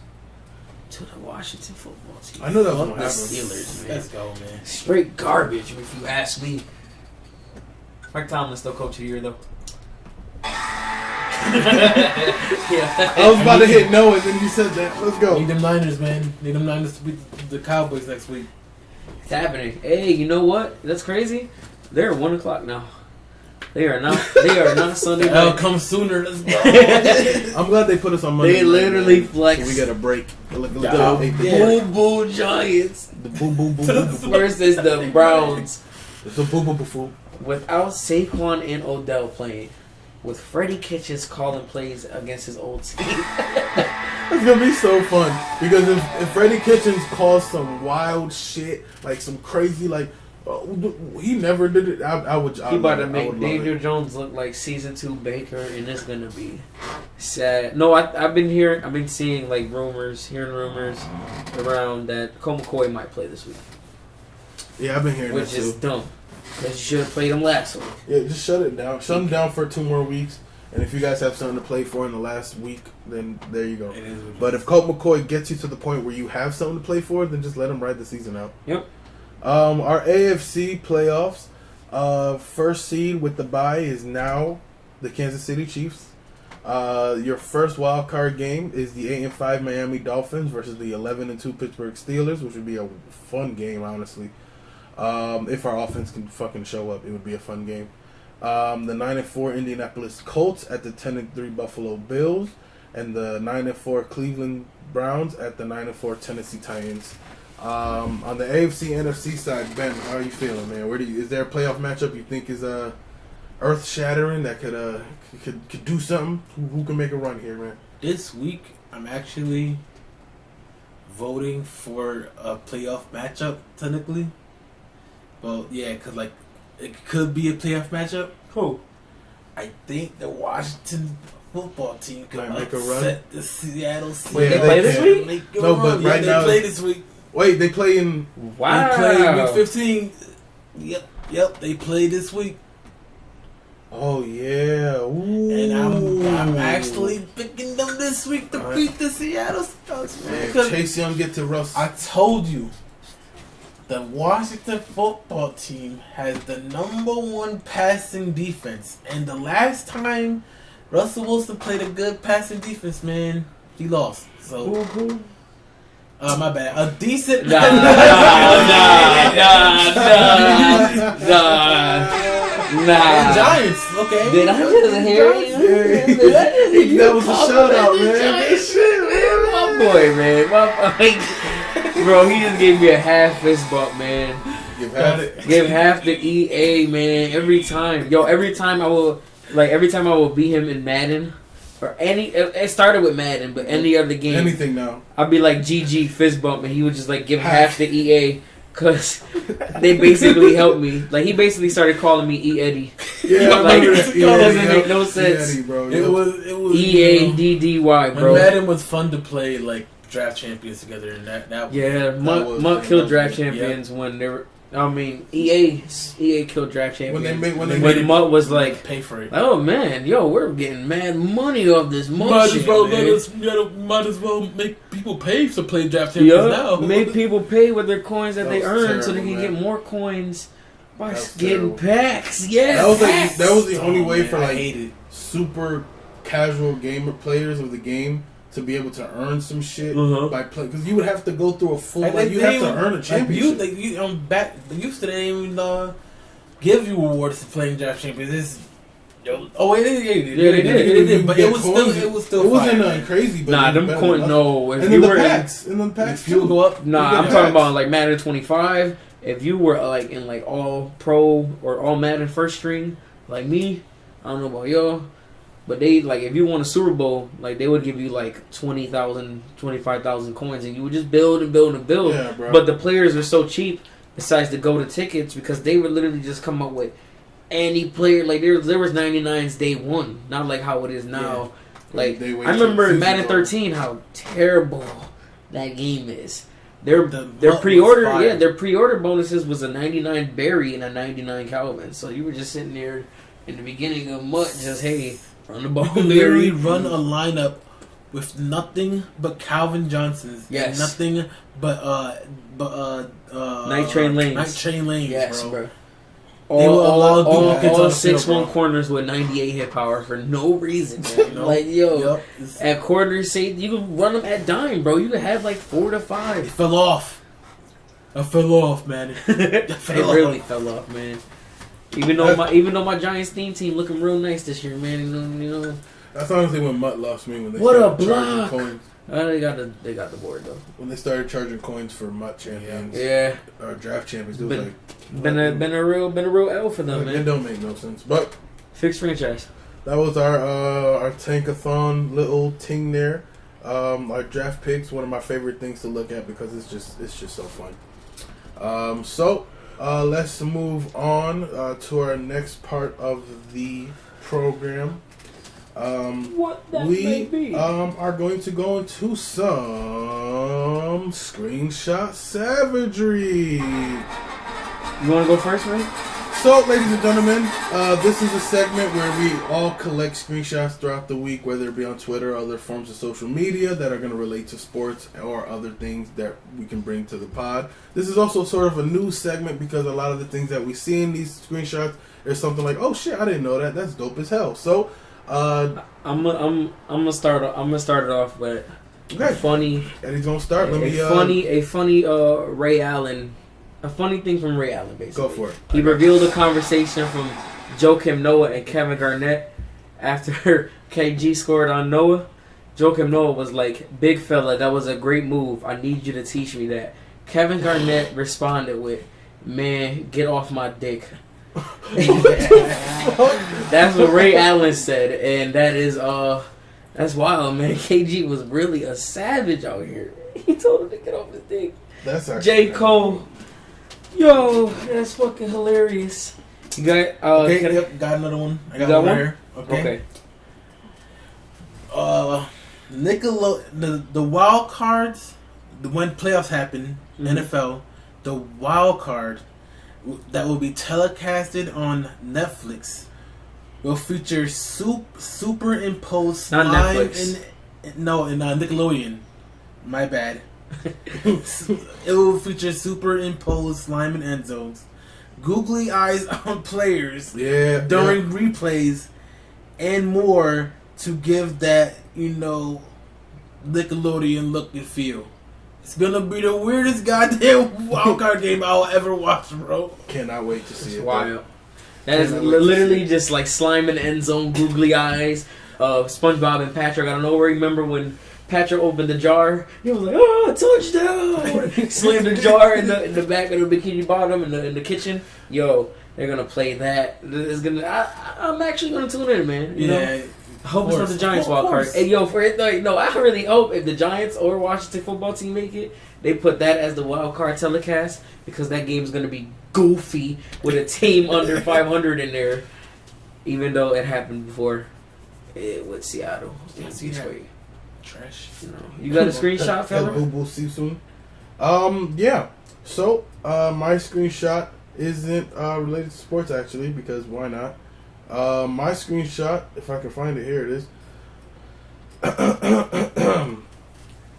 to the Washington football team. I know that was the gonna happen. Steelers, man. Let's go, man. Straight garbage, if you ask me. Mike Tomlin's still coach of the year, though. I was about to hit no, and then you said that. Let's go. Need them Niners, man. Need them Niners to beat the Cowboys next week. It's happening. Hey, you know what? That's crazy. They're 1 o'clock now. They are not Sunday night. I'll come sooner. Let's go. I'm glad they put us on Monday. They literally night, flex. So we got a break. Look, Boom Boom Giants. The boom boom boom. Versus the Browns. It's a boom boom boom. Without Saquon and Odell playing, with Freddie Kitchens calling plays against his old team. It's gonna be so fun because if Freddie Kitchens calls some wild shit, like some crazy, like he never did it, I would. He about to make Daniel Jones look like season 2 Baker, and it's gonna be sad. No, I've been seeing like hearing rumors around that Colt McCoy might play this week. Yeah, I've been hearing which that is too. dumb. Because you should have played him last week. Yeah, just shut it down. Shut him down for 2 more weeks. And if you guys have something to play for in the last week, then there you go. But if Colt McCoy gets you to the point where you have something to play for, then just let him ride the season out. Yep. Our AFC playoffs, first seed with the bye is now the Kansas City Chiefs. Your first wild card game is the 8-5 Miami Dolphins versus the 11-2 Pittsburgh Steelers, which would be a fun game, honestly. If our offense can fucking show up, it would be a fun game. The 9-4 Indianapolis Colts at the 10-3 Buffalo Bills, and the 9-4 Cleveland Browns at the 9-4 Tennessee Titans. On the AFC NFC side, Ben, how are you feeling, man? Is there a playoff matchup you think is earth shattering that could do something? Who can make a run here, man? This week, I'm actually voting for a playoff matchup technically. Well, yeah, because like it could be a playoff matchup. Who? I think the Washington football team could Might make a run. upset the Seattle Seahawks. Wait, They play this week? Make a No, run. but right they now- play this week. Wait, they play in. Wow. They play week 15. Yep. They play this week, Oh yeah. Ooh. and I'm actually picking them this week to beat the Seattle Seahawks. Man, Man, 'cause Chase Young get to Russ. I told you, the Washington football team has the #1 passing defense, and the last time Russell Wilson played a good passing defense, man, he lost. So, my bad. A decent. Nah. And Giants, okay. Did I just hear you? That was a shout out, man. My boy, man. Bro, he just gave me a half fist bump, man. Give half the EA, man. Every time. Yo, every time I will beat him in Madden. Or it started with Madden, but any other game. Anything now. I'd be like GG fist bump, and he would just like give half the EA. Cause they basically helped me. Like he basically started calling me E Eddie. Yeah, Like, I remember it doesn't make no sense. Eddie, bro. It was EADDY, When bro. Madden was fun to play, like draft champions together, and that Yeah, was- Mutt killed draft yeah. champions when they were. I mean, EA killed draft champions When they when made Mutt was like, pay for it. "Oh man, yo, we're getting mad money off this Mutt Might shit, as well man." might as well make people pay to play draft champions now. Make people pay with their coins that That they was earn so they terrible, can man. get more coins by That was getting terrible. packs. Yeah, That was the only way for I like hate it. super casual gamer players of the game to be able to earn some shit by playing, because you would have to go through a full. And Like, you have to earn a Like championship. used to they even give you awards for playing draft champions. They did, but it was still It fire, wasn't man. nothing crazy, but Nah, it them was better coins. than No, if And you then were the packs, If you go up, Nah, You I'm get talking packs. about like Madden 25. If you were like in like all pro or all Madden first string, like me, I don't know about y'all, but they like if you won a Super Bowl, like they would give you like 20,000, 25,000 coins, and you would just build and build and build. Yeah, bro. But the players are so cheap, besides the go to tickets, because they would literally just come up with any player. Like there was 99s day one, not like how it is now. Like They wait I remember till in Madden season 13 how terrible that game is. Their Mutt pre-order, was fire. yeah, their pre-order bonuses was a 99 Barry and a 99 Calvin. So you were just sitting there in the beginning of Mutt, just hey, run the ball, You could literally Barry. run a lineup with nothing but Calvin Johnsons. Yes. And nothing but Night Train Lanes. Night Train Lanes, Yes, bro. bro. They will allow all duplicates on the field, 6-1 bro. corners with 98 hit power for no reason. Man. Like yo, Yup. at quarter, say you can run them at dime, bro. You could have like 4 to 5. It fell off. I fell off, man. It fell really off. fell off, man. Even though my Giants team looking real nice this year, man. You know. That's honestly when Mutt lost me, when they What a started charging block. coins. They got the board though. When they started charging coins for Mutt champions, Yeah, or draft champions, it was Been- like been a real L for them, like, it man. don't make no sense. But Fixed franchise. that was our tankathon little ting there. Our draft picks, one of my favorite things to look at because it's just so fun. So let's move on to our next part of the program. What that may We be. are going to go into some screenshot savagery. You want to go first, man? So, ladies and gentlemen, this is a segment where we all collect screenshots throughout the week, whether it be on Twitter or other forms of social media that are going to relate to sports or other things that we can bring to the pod. This is also sort of a new segment because a lot of the things that we see in these screenshots is something like, "Oh shit, I didn't know that. That's dope as hell." So, I'm gonna start it off with okay, funny. Eddie's gonna start. Let me a funny Ray Allen. A funny thing from Ray Allen, basically. go for it. He revealed a conversation from Joakim Noah and Kevin Garnett after KG scored on Noah. Joakim Noah was like, "Big fella, that was a great move. I need you to teach me that." Kevin Garnett responded with, "Man, get off my dick." That's what Ray Allen said, and that is that's wild, man. KG was really a savage out here. He told him to get off the thing. That's actually J. Cole. Yo, that's fucking hilarious. You got okay, yep, got another one. I got one right here. Okay. The wild cards, when playoffs happen, NFL, the wild card that will be telecasted on Netflix will feature superimposed slime in Nickelodeon. My bad. It will feature superimposed slime in end zones, googly eyes on players during replays, and more to give that, Nickelodeon look and feel. It's gonna be the weirdest goddamn wildcard game I'll ever watch, bro. Cannot wait to see it. Wild. That is literally just like slime in the end zone, googly eyes. SpongeBob and Patrick. I don't know. Remember when Patrick opened the jar? He was like, "Oh, touchdown!" Slammed the jar in the back of the Bikini Bottom in the kitchen. Yo, they're gonna play that. It's gonna. I'm actually gonna tune in, man. You know? I hope it's not the Giants wild card. Hey, yo, I really hope if the Giants or Washington football team make it, they put that as the wild card telecast, because that game's gonna be goofy with a team under 500 in there. Even though it happened before with Seattle. Trash. You got a screenshot, fella? We'll see soon. Yeah. So my screenshot isn't related to sports actually, because why not? My screenshot, if I can find it, here it is.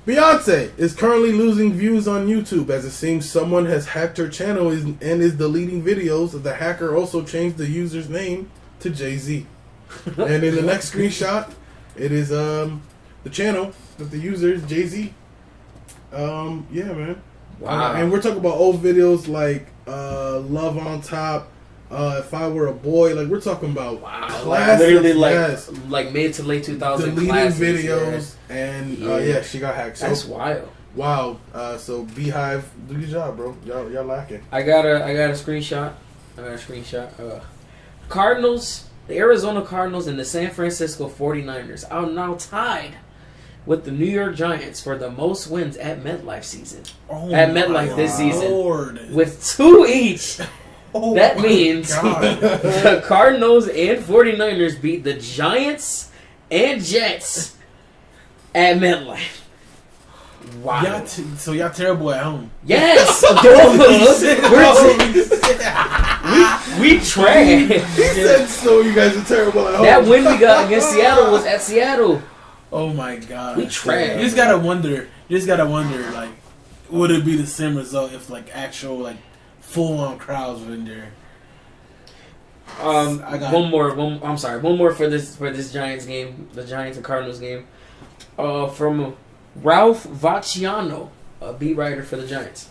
Beyonce is currently losing views on YouTube as it seems someone has hacked her channel and is deleting videos. The hacker also changed the user's name to Jay-Z. And in the next screenshot, it is the channel that the user is Jay-Z. Yeah, man. Wow. And we're talking about old videos like Love on Top, If I Were a Boy. Like, we're talking about classics. Literally like mid to late 2000s deleting classics, videos. And she got hacked. So, that's wild. Wow. So Beehive, do your job, bro. Y'all lacking. I got a screenshot. Cardinals, the Arizona Cardinals and the San Francisco 49ers are now tied with the New York Giants for the most wins at MetLife season. This season. Lord. With 2 each. That means the Cardinals and 49ers beat the Giants and Jets at MetLife. Wow. So y'all terrible at home. Yes! we trash. He said so you guys are terrible at home. That win we got against Seattle was at Seattle. Oh my god. We trash. You just gotta wonder, like, would it be the same result if actual full on crowds were in there? One more for this Giants game, the Giants and Cardinals game. From Ralph Vacciano, a beat writer for the Giants.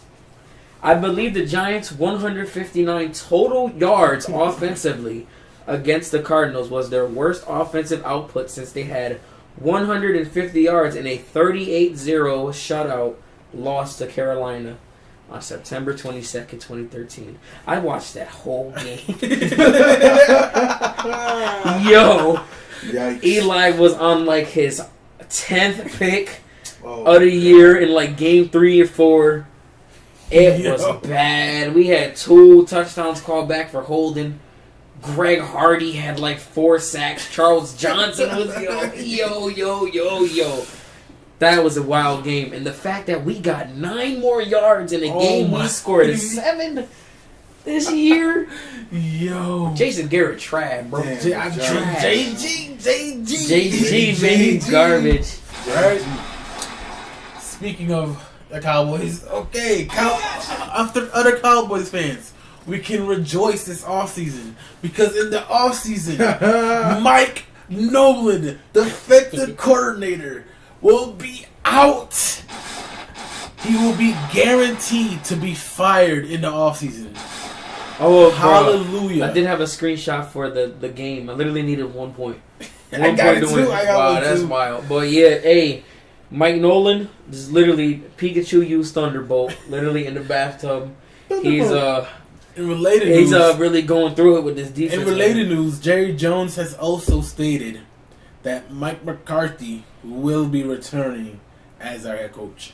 I believe the Giants' 159 total yards offensively against the Cardinals was their worst offensive output since they had 150 yards in a 38-0 shutout loss to Carolina on September 22nd, 2013. I watched that whole game. Yo, yikes. Eli was on his 10th pick of the year in game 3 or 4. It was bad. We had 2 touchdowns called back for holding. Greg Hardy had 4 sacks. Charles Johnson was yo. That was a wild game. And the fact that we got 9 more yards in a game we scored a 7 this year. Yo. Jason Garrett tried, bro. JG, man, he's garbage. Right? Speaking of the Cowboys, okay, after other Cowboys fans, we can rejoice this offseason because in the offseason, Mike Nolan, defensive coordinator, will be out. He will be guaranteed to be fired in the offseason. Oh, hallelujah. Bro. I did have a screenshot for the game. I literally needed 1 point. I got it too. Wow, that's wild. But yeah, hey, Mike Nolan is literally Pikachu used Thunderbolt, literally in the bathtub. He's in related news, he's really going through it with this defense. In related news, Jerry Jones has also stated that Mike McCarthy will be returning as our head coach.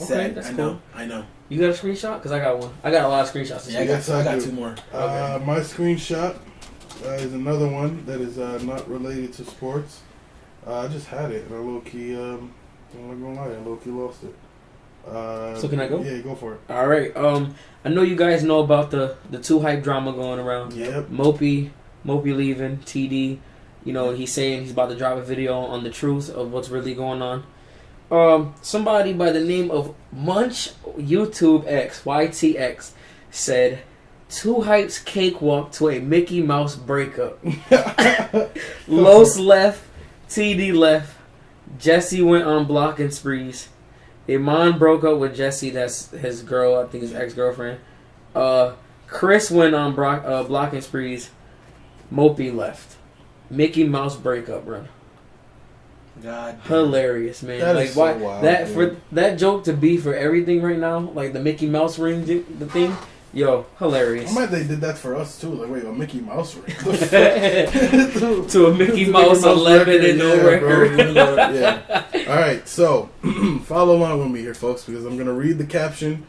Okay, that's cool. I know. You got a screenshot? Because I got one. I got a lot of screenshots. Yeah, I got 2 more. Okay. My screenshot is another one that is not related to sports. I just had it, and I low-key, I'm not gonna lie, I low-key lost it. So can I go? Yeah, go for it. All right. I know you guys know about the 2 hype drama going around. Yep. Mopey leaving. TD, he's saying he's about to drop a video on the truth of what's really going on. Somebody by the name of Munch YouTube X YTX said 2 hypes cakewalk to a Mickey Mouse breakup. Los left, TD left, Jesse went on blocking sprees. Iman broke up with Jesse, that's his girl, I think his ex-girlfriend. Chris went on blocking sprees. Mopey left. Mickey Mouse breakup run. God, hilarious, man. That like is why so wild, that dude. for that joke to be for everything right now, like the Mickey Mouse ring, the thing. Yo, hilarious. I might they did that for us too. Like, wait, a Mickey Mouse ring? To a Mickey Mouse 11 and no record. Yeah. All right, so follow along with me here, folks, because I'm gonna read the caption.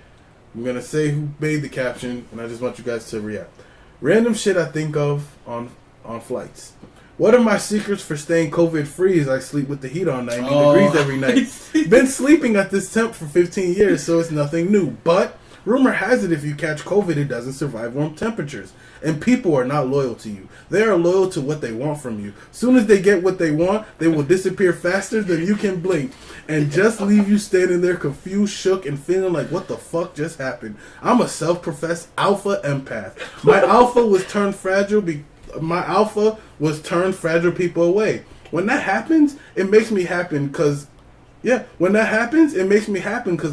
I'm gonna say who made the caption, and I just want you guys to react. Random shit I think of on flights. One of my secrets for staying COVID free is I sleep with the heat on 90 degrees every night. Been sleeping at this temp for 15 years, so it's nothing new. But rumor has it if you catch COVID, it doesn't survive warm temperatures. And people are not loyal to you. They are loyal to what they want from you. Soon as they get what they want, they will disappear faster than you can blink. And just leave you standing there confused, shook, and feeling like, what the fuck just happened? I'm a self-professed alpha empath. My alpha was turned fragile people away. When that happens, it makes me happy because I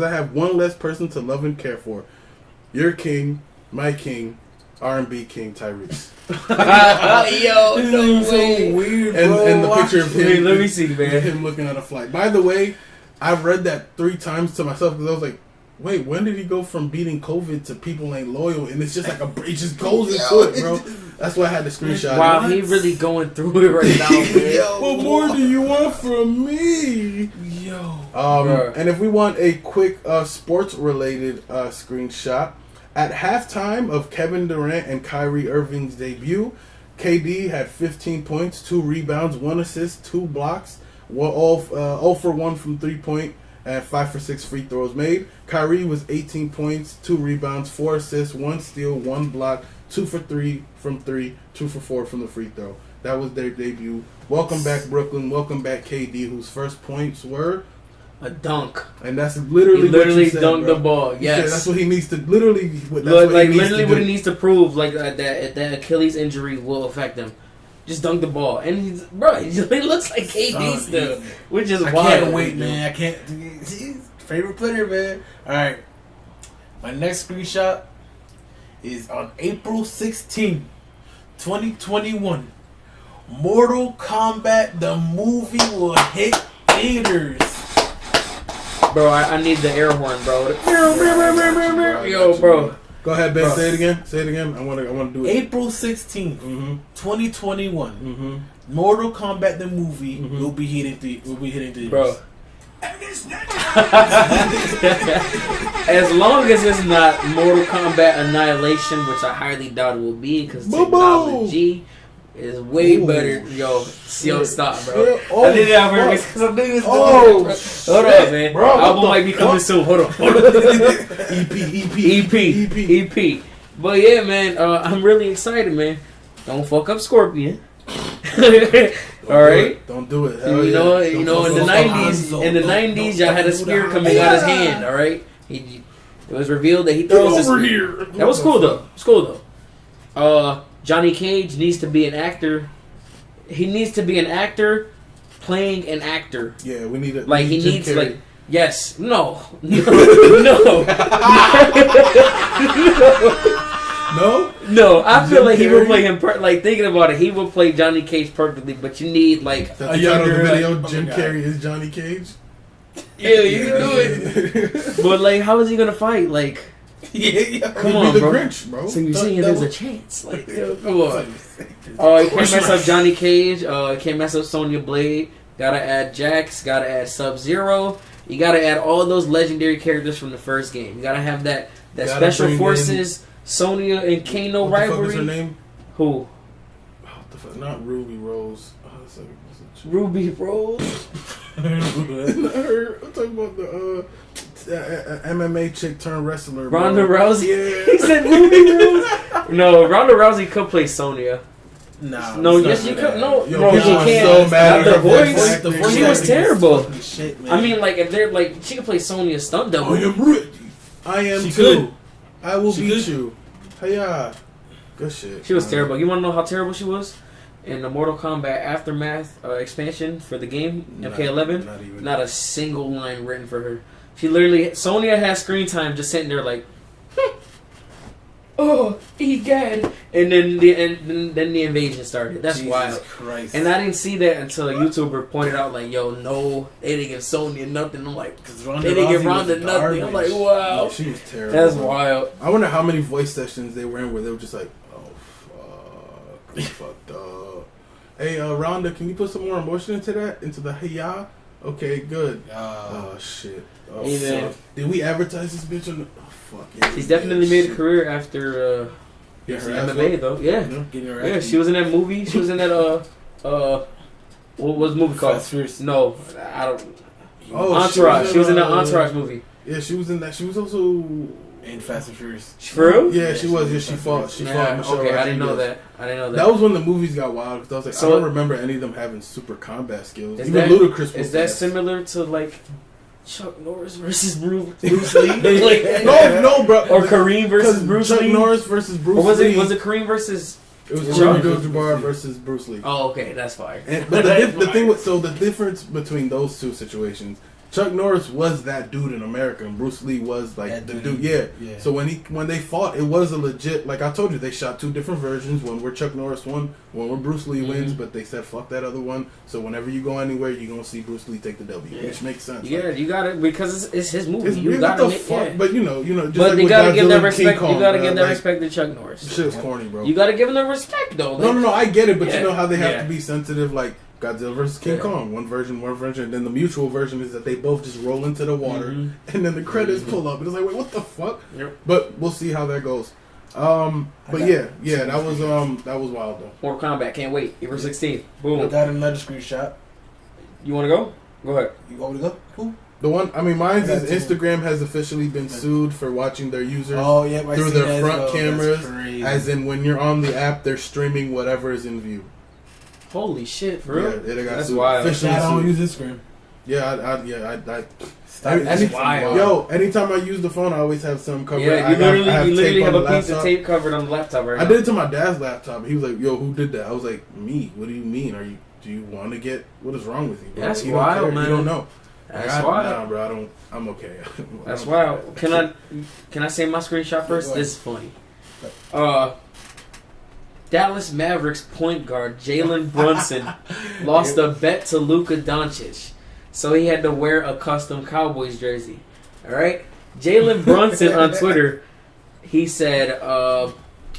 have one less person to love and care for. Your king, my king, R&B king Tyrese. Yo, no way. So weird, And the picture of him. Wait, let me see, man. Him looking at a flight. By the way, I've read that 3 times to myself because I was like, wait, when did he go from beating COVID to people ain't loyal? And it's just like it just goes into it, bro. That's why I had the screenshot. Wow, he really going through it right now, man. What more do you want from me? Yo. And if we want a quick sports-related screenshot, at halftime of Kevin Durant and Kyrie Irving's debut, KD had 15 points, 2 rebounds, 1 assist, 2 blocks, all for 1 from 3-point, and 5 for 6 free throws made. Kyrie was 18 points, 2 rebounds, 4 assists, 1 steal, 1 block, 2 for 3 from 3, 2 for 4 from the free throw. That was their debut. Welcome back, Brooklyn. Welcome back, KD, whose first points were a dunk. And that's literally he literally what you said, dunked bro. the ball. Yes, that's what he needs to literally. What he needs to prove, like that Achilles injury will affect him. Just dunk the ball, and he looks like KD still, which is wild. I can't wait, man. I can't. He's favorite player, man. All right, my next screenshot is on April 16, 2021. Mortal Kombat the movie will hit theaters. Bro, I need the air horn, bro. Yo, bro. Go ahead, Ben. Bro. Say it again. I want to do it. April 16th, 2021. Mortal Kombat the movie will be hitting theaters. Bro. As long as it's not Mortal Kombat Annihilation, which I highly doubt it will be, because technology is way better. Yo, stop, bro. I did it out here because I knew it was hold on, man. Bro, album might be coming soon. Hold on. EP. But yeah, man, I'm really excited, man. Don't fuck up Scorpion. All right, don't do it. You know, in the '90s, y'all had a spear coming out his hand. All right, it was revealed that he throws this. Here. That was cool though. Johnny Cage needs to be an actor. He needs to be an actor playing an actor. Yeah, we need it. Like he needs Carrey. like yes, no. No, I feel like he would play him. Like thinking about it, he would play Johnny Cage perfectly. But you need like a younger video. Jim Carrey is Johnny Cage. Yeah, you can do it. But like, how is he gonna fight? Like, come on, bro. Grinch, bro. So you're saying there's a chance? Like, come on. You can't mess up Johnny Cage. Can't mess up Sonya Blade. Gotta add Jax. Gotta add Sub-Zero. You gotta add all those legendary characters from the first game. You gotta have that Special Forces, Sonya and Kano rivalry. What the fuck is her name? Who? Oh, what the fuck? Not Ruby Rose. Ruby Rose. I'm talking about the MMA chick turned wrestler. Ronda Rousey. Yeah. He said Ruby Rose. No, Ronda Rousey could play Sonya. No, yes, you could. No, Yo, bro, she people are can't. so mad Not at the her voice. She was terrible. Shit, man. I mean, like, if they're like, she could play Sonya stunt double. I am ready. I am She too. could. I will She beat could. you. Hiya. Good shit. She was terrible. You want to know how terrible she was? In the Mortal Kombat Aftermath expansion for the game, MK11, not a single line written for her. She literally, Sonya has screen time just sitting there like, oh, egad. And then the invasion started. That's Jesus wild. Christ. And I didn't see that until a YouTuber pointed out, like, yo, no, they didn't give Sonya nothing. I'm like, they didn't give Ronda nothing. I'm like, wow. Yeah, she was terrible. That's wild. I wonder how many voice sessions they were in where they were just like, oh, fuck. Fucked up. Hey, Rhonda, can you put some more emotion into that? Into the hiya? Okay, good. Oh, shit. Oh, Amen. fuck. Did we advertise this bitch on the... Oh, fuck. Yeah, She's definitely made a career after Yeah, her MMA, ass though. Yeah. Getting her Yeah, ass she was in that movie. She was in that, what was the movie called? Fast Furious. No, I don't... Oh, Entourage. She was in that Entourage movie. Yeah, she was in that. She was also... In Fast and Furious. For real? Yeah, she was. Yeah, she fought. She fought Michelle okay, I didn't know Rodriguez. that. I didn't know that. That was when the movies got wild because I was like, So- I don't remember any of them having super combat skills. Is Even that- Ludacris was Is that fast. similar to, like, Chuck Norris versus Bruce Lee? Like, No, bro. Or Kareem versus 'Cause Bruce Chuck Lee? Norris versus Bruce Or was Lee. it Kareem versus... It was Chuck? Kareem Abdul-Jabbar versus Bruce Lee. Oh, okay, that's fire. But the thing was, so the difference between those two situations, Chuck Norris was that dude in America, and Bruce Lee was like That the dude. dude. Yeah. So when they fought, it was a legit. Like I told you, they shot two different versions. One where Chuck Norris won, one where Bruce Lee wins. But they said fuck that other one. So whenever you go anywhere, you're gonna see Bruce Lee take the W, Yeah. which makes sense. Yeah, Like, you got it because it's his movie. it's You weird, got what to the fuck? yeah. But you know, just But like you with gotta give Godzilla that and respect. King Kong, You gotta bro, give that like, respect to Chuck Norris. Shit was corny, bro. You gotta give him the respect though. No, I get it, but Yeah. you know how they have Yeah. to be sensitive, like Godzilla versus King Yeah. Kong, one version, and then the mutual version is that they both just roll into the water, and then the credits pull up, and it's like, wait, what the fuck? Yep. But we'll see how that goes. But yeah, that was wild though. Mortal Kombat, can't wait. April 16th. I Boom. got another screenshot. You wanna go? Go ahead. You want me to go? Cool. The one, I mean, mine I got is two. Instagram has officially been sued for watching their users Oh yeah, I through seen their that as front well. cameras, That's crazy. as in when you're on the app, they're streaming whatever is in view. Holy shit, for real? Yeah, they got That's sued. wild. Officially I don't sued. use Instagram. I That's wild. Yo, anytime I use the phone, I always have some covered. Yeah, I you literally tape have on a the piece of laptop. tape covered on the laptop right now. I did it to my dad's laptop. He was like, "Yo, who did that?" I was like, "Me." What do you mean? Do you want to get? What is wrong with you? Bro? That's You don't wild, care. man. You don't know. That's Nah, wild. bro. I'm okay. That's wild. Can I say my screenshot first? Go ahead. This is funny. Dallas Mavericks point guard Jalen Brunson lost a bet to Luka Doncic, so he had to wear a custom Cowboys jersey. All right, Jalen Brunson on Twitter, he said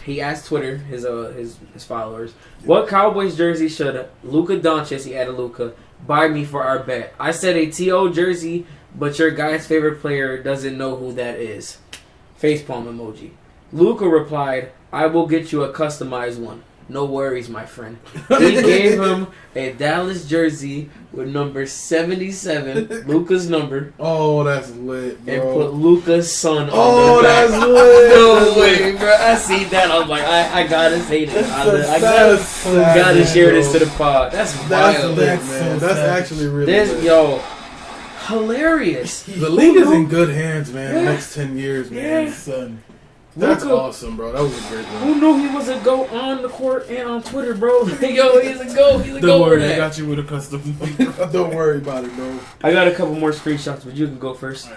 he asked Twitter his followers, what Cowboys jersey should Luka Doncic, he added Luka, buy me for our bet? I said a TO jersey, but your guy's favorite player doesn't know who that is. Facepalm emoji. Luka replied, I will get you a customized one. No worries, my friend. He gave him a Dallas jersey with number 77, Luka's number, Oh, that's lit, bro. and put Luka's son on Oh, the back. that's lit. No way, bro. I see that. I'm like, I gotta say this. I gotta share this to the pod. That's That's wild. lit, That's man. so That's sad. actually really This, lit. yo, hilarious. The league is in good hands, man. Yeah. Next 10 years, man. Yeah. Son. That's Luka. awesome, bro. That was a great Who one. knew he was a GOAT on the court and on Twitter, bro? Yo, he's a GOAT. He's a Don't GOAT for worry, I that. got you with a custom. Don't worry about it, bro. I got a couple more screenshots, but you can go first.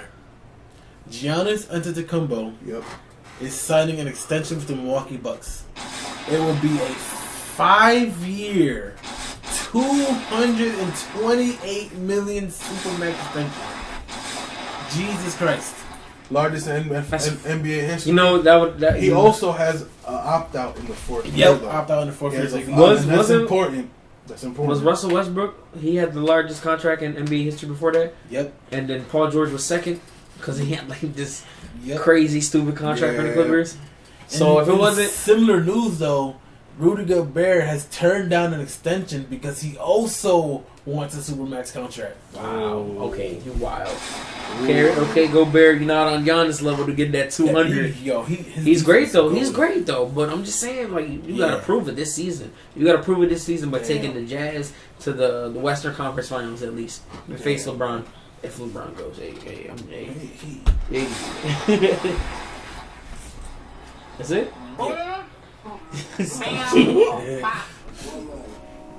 Giannis Antetokounmpo Yep. is signing an extension with the Milwaukee Bucks. It will be a 5-year, $228 million supermax extension. Jesus Christ! Largest in NBA history. You know that He also has an opt out in the fourth year. Yep, though. opt out in the fourth He year. has a- So and that's wasn't- important. That's important. Was Russell Westbrook? He had the largest contract in NBA history before that. Yep. And then Paul George was second because he had like this crazy, stupid contract for the Clippers. So if it wasn't similar news though, Rudy Gobert has turned down an extension because he also wants a supermax contract. Wow. Okay, you wild. Okay, Gobert, you're not on Giannis level to get that 200. He's great though. He's great though. But I'm just saying, like, you gotta prove it this season. You gotta prove it this season by taking the Jazz to the Western Conference Finals at least. And face LeBron if LeBron goes. Hey. That's it.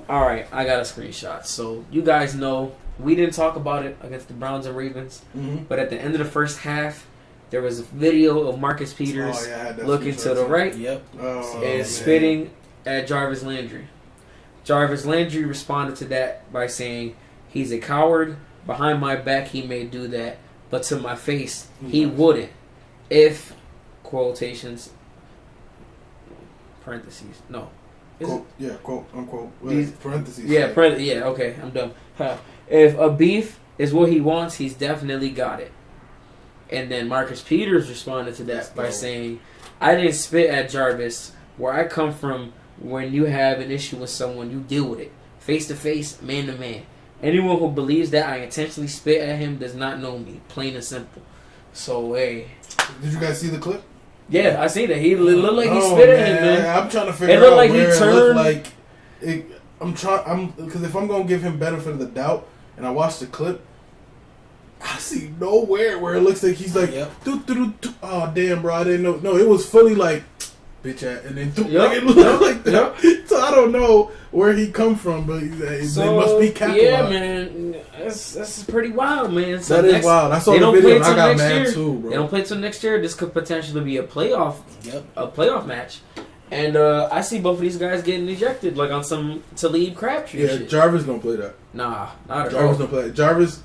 Alright, I got a screenshot. So you guys know we didn't talk about it against the Browns and Ravens, but at the end of the first half, there was a video of Marcus Peters looking to the right and spitting at Jarvis Landry. Jarvis Landry responded to that by saying, "He's a coward. Behind my back, he may do that, but to my face, he wouldn't. If," quotations, parentheses, no. Quote, unquote. Parentheses. Yeah, okay, I'm done. If a beef is what he wants, he's definitely got it. And then Marcus Peters responded to that by saying, "I didn't spit at Jarvis. Where I come from, when you have an issue with someone, you deal with it. Face to face, man to man. Anyone who believes that I intentionally spit at him does not know me. Plain and simple." So, hey. Did you guys see the clip? Yeah, I see that. He looked like he spit at him, man. I'm trying to figure out like where it looked like. Because if I'm going to give him benefit of the doubt, and I watch the clip, I see nowhere where it looks like he's like, oh, damn, bro, I didn't know. No, it was fully like, bitch, and then it looked like that. So I don't know where he come from, but it must be capitalized. Yeah, man, that's pretty wild, man. So that is wild. I saw the video and I got mad too, bro. They don't play till next year. This could potentially be a playoff match. And I see both of these guys getting ejected, like on some Talib Crabtree shit. Yeah, Jarvis don't play that. Nah, not at all. Jarvis don't play that.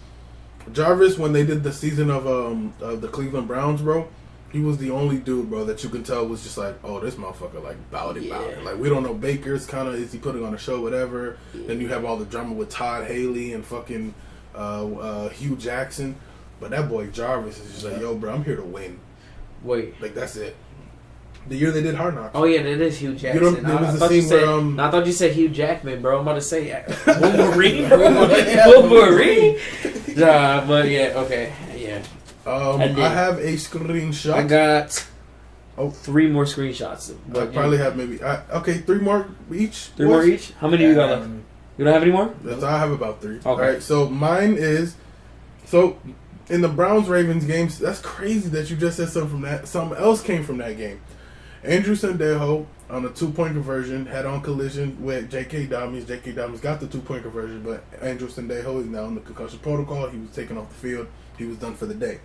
Jarvis, when they did the season of the Cleveland Browns, bro, he was the only dude, bro, that you can tell was just like, oh, this motherfucker, like, bout it. Like, we don't know Baker's kind of, is he putting on a show, whatever. Then you have all the drama with Todd Haley and fucking Hugh Jackson. But that boy Jarvis is just like, yo, bro, I'm here to win. Wait. Like, that's it. The year they did Hard Knocks. Oh, yeah, that is Hugh Jackson. I thought you said Hugh Jackman, bro. I'm about to say Wolverine. Wolverine? Nah, but yeah, okay. Yeah. I have a screenshot. I got 3 more screenshots. I probably have maybe... 3 more each? 3 more each? How many do you got left? You don't have any more? I have about 3. Okay. Alright, so mine is... So, in the Browns-Ravens games, that's crazy that you just said something from that. Something else came from that game. Andrew Sandejo, on a 2-point conversion, had on collision with J.K. Dobbins. J.K. Dobbins got the 2-point conversion, but Andrew Sandejo is now in the concussion protocol. He was taken off the field. He was done for the day.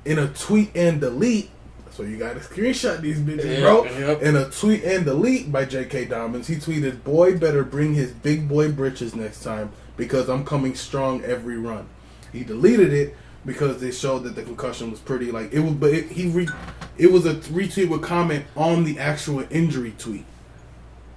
In a tweet and delete, so you got to screenshot these bitches, bro. Yep. In a tweet and delete by J.K. Dobbins, he tweeted, "Boy better bring his big boy britches next time because I'm coming strong every run." He deleted it because they showed that the concussion was pretty like it was, but it was a retweet with comment on the actual injury tweet.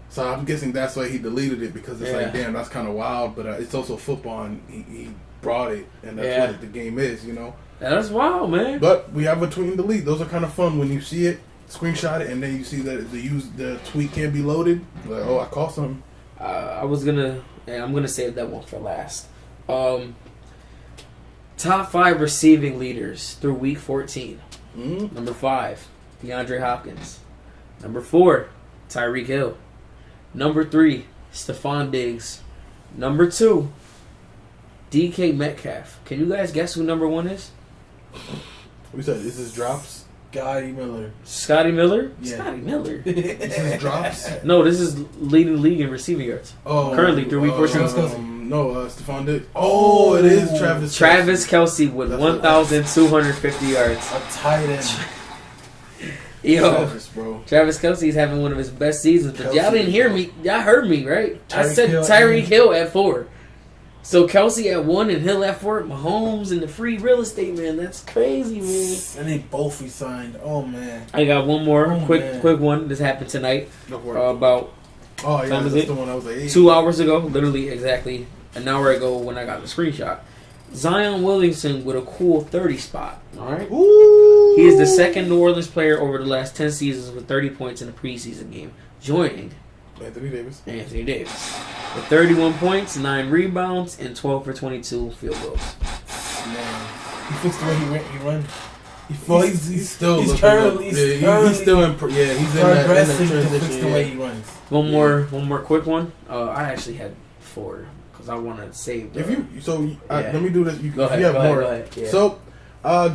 So I'm guessing that's why he deleted it, because it's like, damn, that's kind of wild. But it's also football, and he brought it, and that's what the game is, you know. That's wild, man. But we have a tweet and delete. Those are kind of fun when you see it, screenshot it, and then you see that the tweet can't be loaded. Like, oh, I caught something. I'm gonna save that one for last. Top 5 receiving leaders through week 14. Number 5, DeAndre Hopkins. Number 4, Tyreek Hill. Number 3, Stephon Diggs. Number 2, DK Metcalf. Can you guys guess who number 1 is? We said this is drops. Scotty Miller. Scotty Miller? Yeah. Scotty Miller. This is drops? No, this is leading the league in receiving yards. Oh, currently through week 14. Stephon Diggs. Oh, it is Travis Kelce with 1,250 yards. A tight end. Yo, Travis Kelce is having one of his best seasons. But y'all didn't hear me. Y'all heard me, right? I said Tyreek Hill at 4. So Kelce at 1 and Hill at 4. Mahomes and the free real estate, man. That's crazy, man. And they both resigned. Oh, man. I got one more quick one. This happened tonight. About Oh yeah, That was that's it. the one I was like, hey. 2 hours ago, literally exactly an hour ago when I got the screenshot. Zion Williamson with a cool 30 spot. All right. Ooh. He is the second New Orleans player over the last 10 seasons with 30 points in a preseason game, joining Anthony Davis. With 31 points, 9 rebounds, and 12 for 22 field goals. Man, he fixed the way he run. He's still he's looking currently good. He's still in. Yeah, he's in that progressing to transition. fix the way he runs. One more quick one. I actually had 4 because I want to save. If you let me do this. Go ahead. You have more. Go ahead. Yeah. So,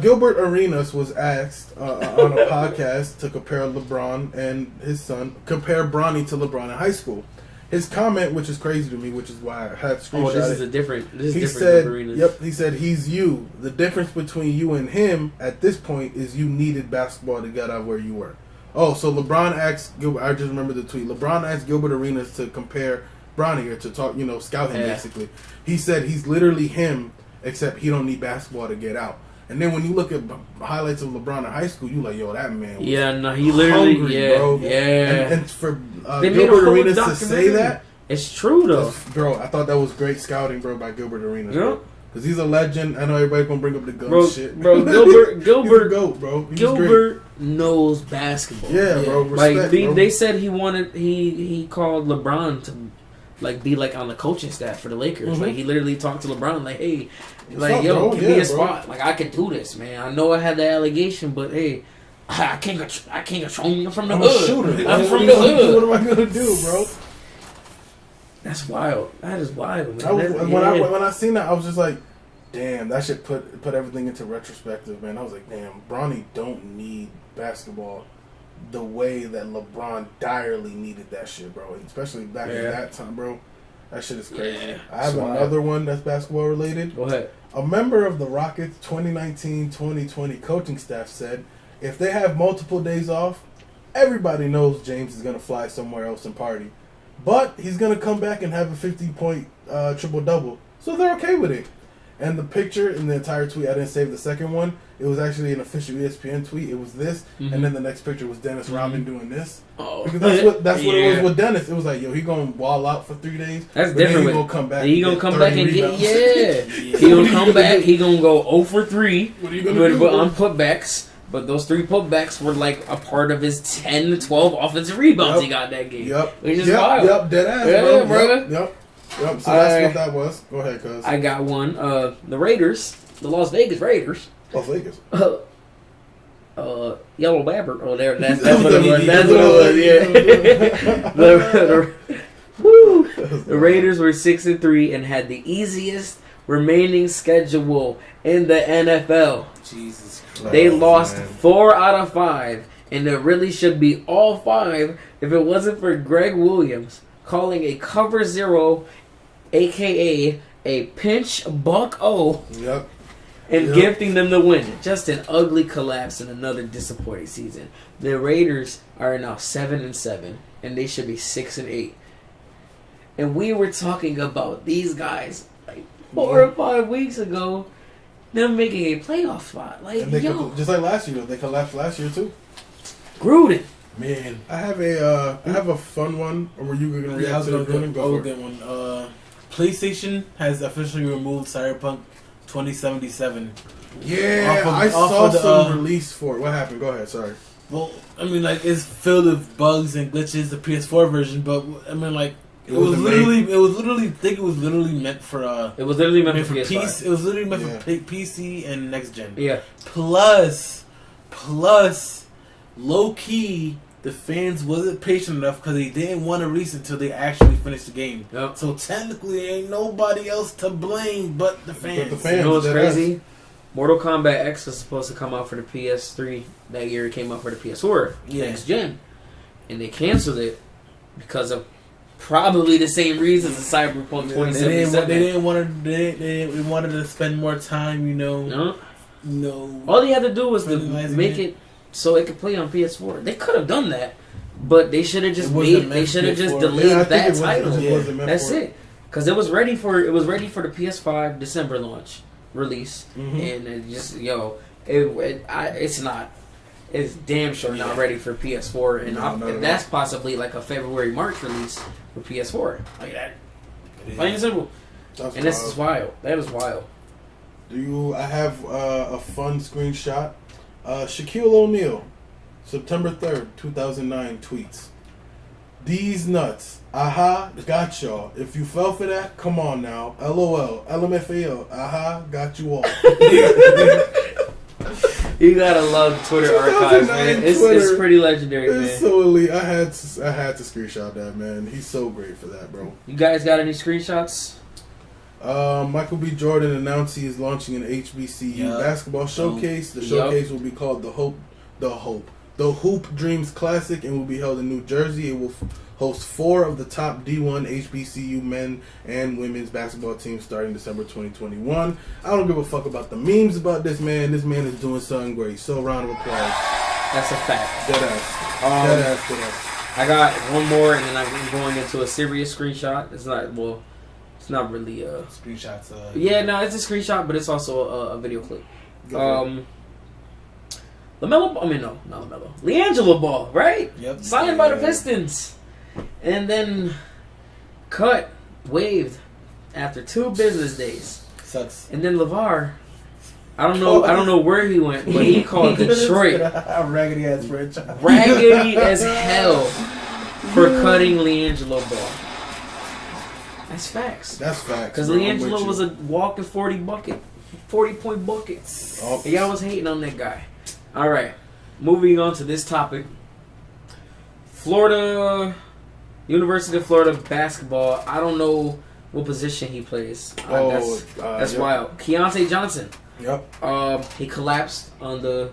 Gilbert Arenas was asked on a podcast to compare LeBron and his son, compare Bronny to LeBron in high school. His comment, which is crazy to me, which is why I had screenshot. This is different. He said, "Yep." He said, "He's you. The difference between you and him at this point is you needed basketball to get out where you were." Oh, so LeBron asked Gilbert. I just remember the tweet. LeBron asked Gilbert Arenas to compare Bronny or to talk, scout him basically. He said he's literally him, except he don't need basketball to get out. And then when you look at highlights of LeBron in high school, you like, yo, that man was he literally, hungry, bro. yeah. And for They made a Gilbert whole Arenas to say that, it's true though, bro. I thought that was great scouting, bro, by Gilbert Arenas. Yeah. Because he's a legend. I know everybody gonna bring up the gun shit. Bro, He's Gilbert, a GOAT, bro. He's Gilbert knows basketball. Yeah, bro. Respect, bro. They said he called LeBron to be on the coaching staff for the Lakers. Mm-hmm. He literally talked to LeBron hey, up, yo, bro? give me a bro. spot. I can do this, man. I know I had the allegation, but hey, I can't control me. I'm from the I'm hood. a shooter. I'm from the hood. What am I gonna do, bro? That's wild. That is wild, man. When I seen that, I was just like, damn, that should put everything into retrospective, man. I was like, damn, Bronny don't need basketball the way that LeBron direly needed that shit, bro. Especially back in that time, bro. That shit is crazy. Yeah, I have another one that's basketball related. Go ahead. A member of the Rockets 2019-2020 coaching staff said if they have multiple days off, everybody knows James is going to fly somewhere else and party. But he's going to come back and have a 50-point triple-double. So they're okay with it. And the picture in the entire tweet, I didn't save the second one. It was actually an official ESPN tweet. It was this, and then the next picture was Dennis Rodman doing this. Oh, because that's what it was with Dennis. It was like, yo, he gonna wall out for 3 days. That's different. He gonna come back. He gonna come back and get He gonna come back. He gonna go 0 for 3. What are you gonna do? On putbacks. But those 3 putbacks were a part of his 10 to 12 offensive rebounds he got that game. Which is wild. Yep, dead ass, bro. Yep. So that's what that was. Go ahead, cuz. I got one. The Raiders, the Las Vegas Raiders. Las Vegas. Yellow Babber. Oh, there. That's what it was. That's what it was. Yeah. The Raiders were 6-3 and had the easiest remaining schedule in the NFL. Jesus Christ. They lost 4 out of 5, and it really should be all 5 if it wasn't for Greg Williams calling a cover 0, aka a pinch buck O. Yep. And gifting them the win. Just an ugly collapse and another disappointing season. The Raiders are now 7-7, and they should be 6-8. And we were talking about these guys 4 or 5 weeks ago, them making a playoff spot. Just like last year, they collapsed last year too. Gruden. Man, I have a fun one. Or were you gonna react to the Gruden? Go for it. One. PlayStation has officially removed Cyberpunk 2077. Yeah, I saw some release for it. What happened? Go ahead. Sorry. Well, I mean, it's filled with bugs and glitches. The PS4 version, but I mean, it was literally meant for. It was literally meant for PS5. PC. It was literally meant for PC and next gen. Yeah. Plus, low key, the fans wasn't patient enough because they didn't want to release it until they actually finished the game. Yep. So technically, ain't nobody else to blame but the fans. You know what's crazy? Mortal Kombat X was supposed to come out for the PS3 that year. It came out for the PS4 next gen, and they canceled it because of probably the same reasons as Cyberpunk 2077. They wanted to spend more time. No. All they had to do was to make it so it could play on PS4. They could have done that, but they should have just delayed that title. That's it. Because it was ready for the PS5 December launch release, and it just it's is damn sure not ready for PS4, and that's possibly like a February, March release for PS4. Like that. Plain and simple. That's and this is wild. That is wild. I have a fun screenshot. Shaquille O'Neal, September 3rd, 2009 tweets. These nuts. Aha, got y'all. If you fell for that, come on now. LOL. LMFAO. Aha, got you all. You gotta love Twitter archives, man. It's pretty legendary, man. It's so elite. I had to screenshot that, man. He's so great for that, bro. You guys got any screenshots? Michael B. Jordan announced he is launching an HBCU basketball showcase. The showcase will be called the Hoop Dreams Classic and will be held in New Jersey. It will host 4 of the top D1 HBCU men and women's basketball teams starting December 2021. I don't give a fuck about the memes about this man. This man is doing something great. So round of applause. That's a fact. Deadass. I got one more, and then I'm going into a serious screenshot. It's not really a screenshots. It's a screenshot, but it's also a video clip. LiAngelo Ball, right? Yep. Signed by the Pistons. And then waived after 2 business days. Sucks. And then LeVar, I don't know where he went, but he called Detroit a raggedy ass franchise. Raggedy as hell for cutting LiAngelo Ball. That's facts. Because LiAngelo was a walking 40-point bucket. And y'all was hating on that guy. All right, moving on to this topic. University of Florida basketball. I don't know what position he plays. That's wild. Keontae Johnson. Yep. He collapsed on the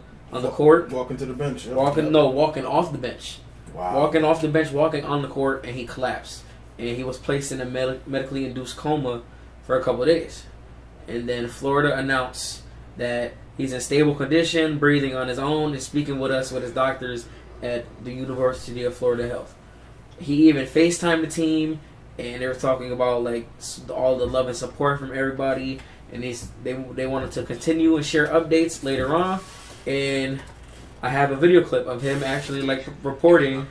court. Walking to the bench. Yep. Walking off the bench. Wow. Walking off the bench, walking on the court, and he collapsed. And he was placed in a medically induced coma for a couple of days. And then Florida announced that he's in stable condition, breathing on his own, and speaking with his doctors at the University of Florida Health. He even FaceTimed the team, and they were talking about like all the love and support from everybody, and they wanted to continue and share updates later on. And I have a video clip of him actually like reporting.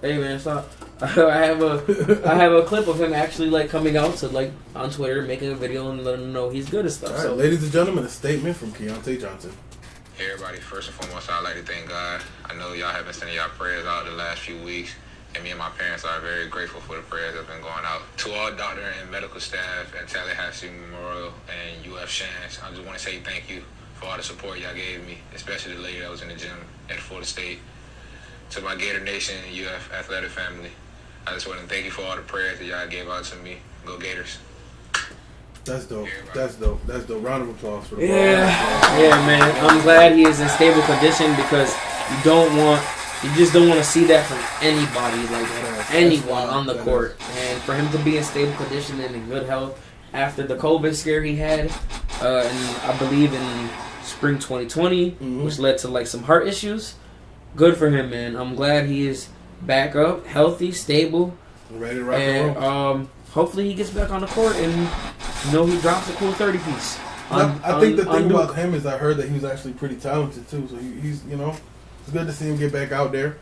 Hey man, stop. I have a clip of him actually like coming out to like on Twitter, making a video and letting him know he's good and stuff. All right, so, ladies and gentlemen, a statement from Keontae Johnson. Hey everybody, first and foremost, I'd like to thank God. I know y'all have been sending y'all prayers out the last few weeks, and me and my parents are very grateful for the prayers that have been going out. To all doctor and medical staff at Tallahassee Memorial and UF Shands, I just want to say thank you for all the support y'all gave me, especially the lady that was in the gym at Florida State. To my Gator Nation and UF athletic family, I just want to thank you for all the prayers that y'all gave out to me. Go Gators. That's dope. That's dope. Round of applause for the ball. Yeah, man. I'm glad he is in stable condition because you just don't want to see that from anybody, like anyone on the court. And for him to be in stable condition and in good health after the COVID scare he had, and I believe in spring 2020, which led to like some heart issues. Good for him, man. I'm glad he is back up, healthy, stable, ready to rock and roll. Hopefully he gets back on the court and he drops a cool 30-piece. I think the thing about him is I heard that he was actually pretty talented too. So he's it's good to see him get back out there.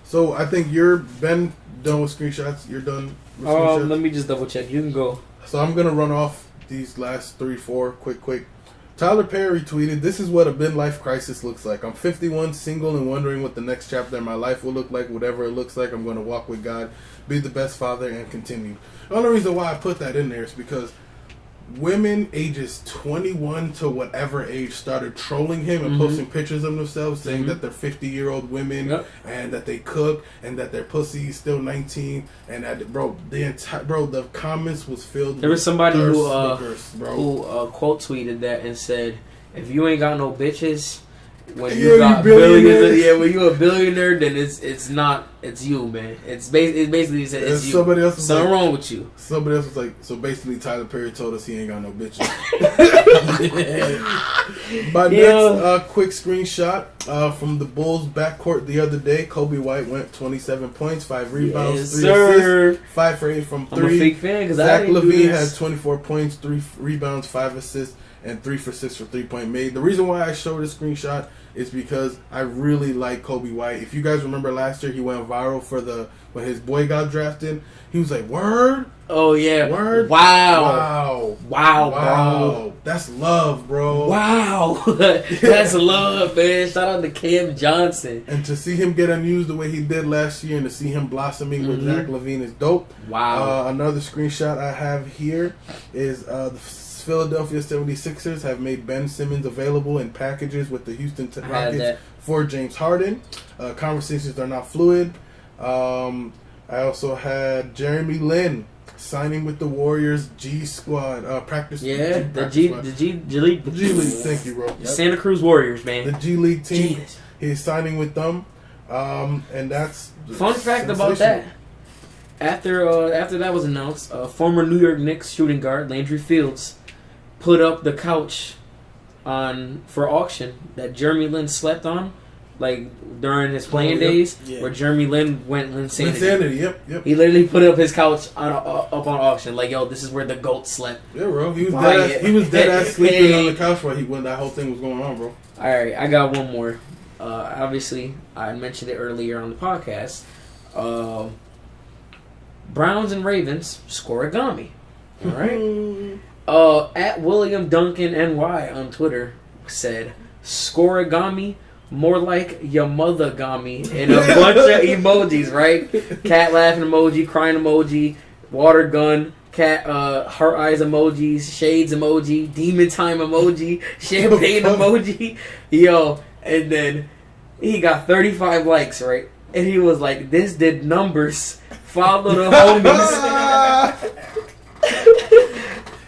So I think you're done with screenshots. You're done with screenshots. Let me just double check. You can go. So I'm gonna run off these last 3-4 quick. Tyler Perry tweeted, "This is what a midlife crisis looks like. I'm 51, single, and wondering what the next chapter in my life will look like. Whatever it looks like, I'm going to walk with God, be the best father, and continue." The only reason why I put that in there is because women ages 21 to whatever age started trolling him and posting pictures of themselves saying that they're 50-year-old women and that they cook and that their pussy is still 19 and that the comments was filled. There was somebody who quote tweeted that and said, "If you ain't got no bitches, when you got billions, when you a billionaire, then it's not It's you, man. It basically said it's you. Somebody else was something wrong with you. Somebody else was like, so basically Tyler Perry told us he ain't got no bitches. My next quick screenshot from the Bulls backcourt the other day. Kobe White went 27 points, 5 rebounds, 3 assists, 5 for 8 from 3. I'm a big fan because Zach LaVine had 24 points, 3 rebounds, 5 assists, and 3 for 6 for 3-point made. The reason why I showed this screenshot is because I really like Kobe White. If you guys remember last year, he went viral for when his boy got drafted. He was like, "Word." Oh yeah. Word. Wow, bro. That's love, bro. Wow. That's love, man. Shout out to Cam Johnson. And to see him get unused the way he did last year, and to see him blossoming with Zach LaVine is dope. Wow. Another screenshot I have here is the Philadelphia 76ers have made Ben Simmons available in packages with the Houston Rockets for James Harden. Conversations are now fluid. I also had Jeremy Lin signing with the Warriors G Squad practice. Yeah, the G League. The G League. Thank you, bro. Yep. Santa Cruz Warriors, man. The G League team. Jeez. He's signing with them, and that's fun fact about that. After that was announced, former New York Knicks shooting guard Landry Fields put up the couch for auction that Jeremy Lin slept on, like during his playing days, where Jeremy Lin went insanity. Yep. He literally put up his couch up on auction, like, yo, this is where the GOAT slept. Yeah, bro. He was dead ass sleeping on the couch when that whole thing was going on, bro. All right, I got one more. Obviously, I mentioned it earlier on the podcast. Browns and Ravens scoregami. All right. At William Duncan NY on Twitter said, "Scoregami, more like your mother gami," in a bunch of emojis, right? Cat laughing emoji, crying emoji, water gun, cat heart eyes emojis, shades emoji, demon time emoji, champagne emoji. Yo, and then he got 35 likes, right? And he was like, "This did numbers. Follow the homies."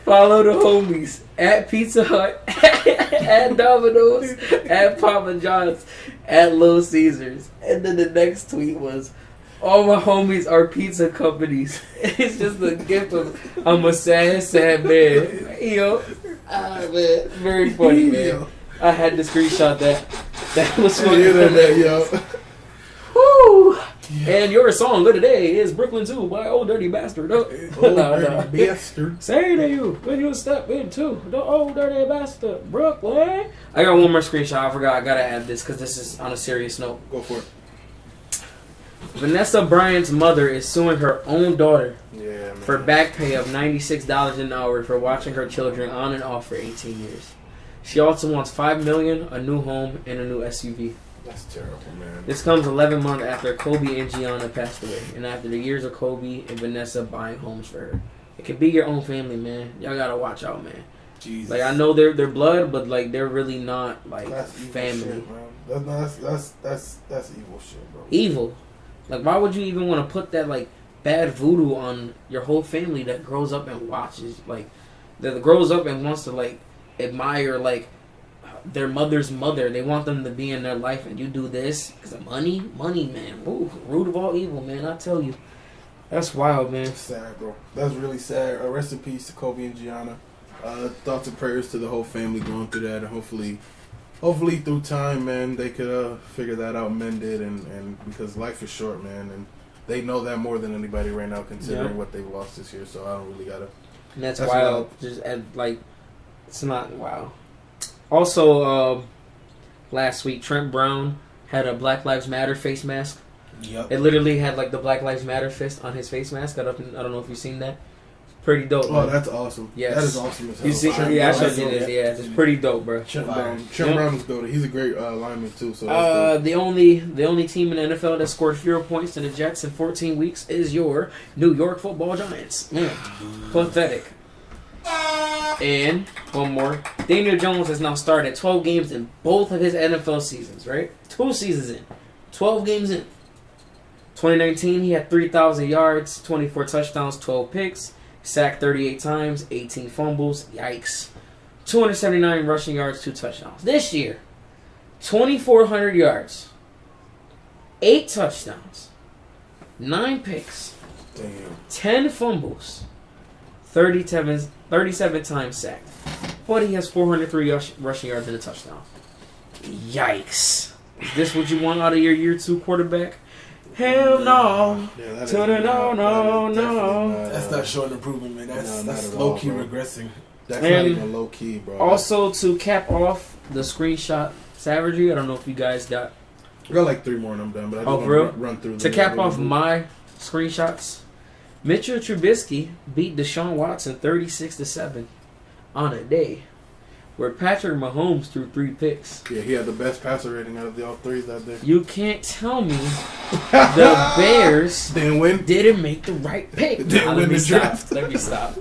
Follow the homies at Pizza Hut, at Domino's, at Papa John's, at Little Caesars. And then the next tweet was, "All my homies are pizza companies." It's just a gift of, I'm a sad, sad man. Yo, man, very funny, man. I had to screenshot that. That was funny. Yo. Woo! Yeah. And your song of the day is Brooklyn 2 by Old Dirty Bastard. Dirty Bastard. Say to you when you step into the Old Dirty Bastard, Brooklyn. I got one more screenshot. I forgot. I gotta add this because this is on a serious note. Go for it. Vanessa Bryant's mother is suing her own daughter man. for back pay of $96 an hour for watching her children on and off for 18 years. She also wants $5 million, a new home, and a new SUV. That's terrible, man. This comes 11 months after Kobe and Gianna passed away, and after the years of Kobe and Vanessa buying homes for her. It could be your own family, man. Y'all gotta watch out, man. Jesus. Like, I know they're blood, but like they're really not like that's family. Shit, that's evil shit, bro. Evil. Like, why would you even want to put that like bad voodoo on your whole family that grows up and watches, like, that grows up and wants to like admire like their mother's mother? They want them to be in their life, and you do this because of money, man. Ooh, root of all evil, man. I tell you, that's wild, man. That's sad, bro. That's really sad. Rest in peace to Kobe and Gianna. Thoughts and prayers to the whole family going through that, and hopefully through time, man, they could figure that out, mend it, and because life is short, man, and they know that more than anybody right now, considering what they've lost this year. So I don't really gotta. And that's wild. Just like, it's not wow. Also, last week, Trent Brown had a Black Lives Matter face mask. Yep. It literally had like the Black Lives Matter fist on his face mask. I don't know if you've seen that. It's pretty dope. Oh, man. That's awesome. Yes. That is awesome as hell. You see? Yeah, I showed you this. Yeah, it's pretty dope, bro. Trent Brown is good. He's a great lineman too. So the only team in the NFL that scored fewer points than the Jets in 14 weeks is your New York Football Giants. Man, pathetic. And one more. Daniel Jones has now started 12 games in both of his NFL seasons, right? 2 seasons in. 12 games in. 2019, he had 3,000 yards, 24 touchdowns, 12 picks, sacked 38 times, 18 fumbles. Yikes. 279 rushing yards, 2 touchdowns. This year, 2,400 yards, 8 touchdowns, 9 picks, Damn. 10 fumbles, 37 times sacked. But he has 403 rushing yards and a touchdown. Yikes. Is this what you want out of your year 2 quarterback? Hell no. Yeah, that is To the not- no. that is definitely not, That's not showing improvement, man. That's not at low key all, bro. regressing. That's not And even low key, bro. Also, to cap off the screenshot savagery, I don't know if you guys got. I got like 3 more and I'm done, but I just Oh, want for real? to run through To them. cap off my screenshots, Mitchell Trubisky beat Deshaun Watson 36-7 on a day where Patrick Mahomes threw 3 picks. Yeah, he had the best passer rating out of the all 3 that day. You can't tell me the Bears Didn't win. didn't make the right pick. Didn't Let win me the stop. draft. Let me stop.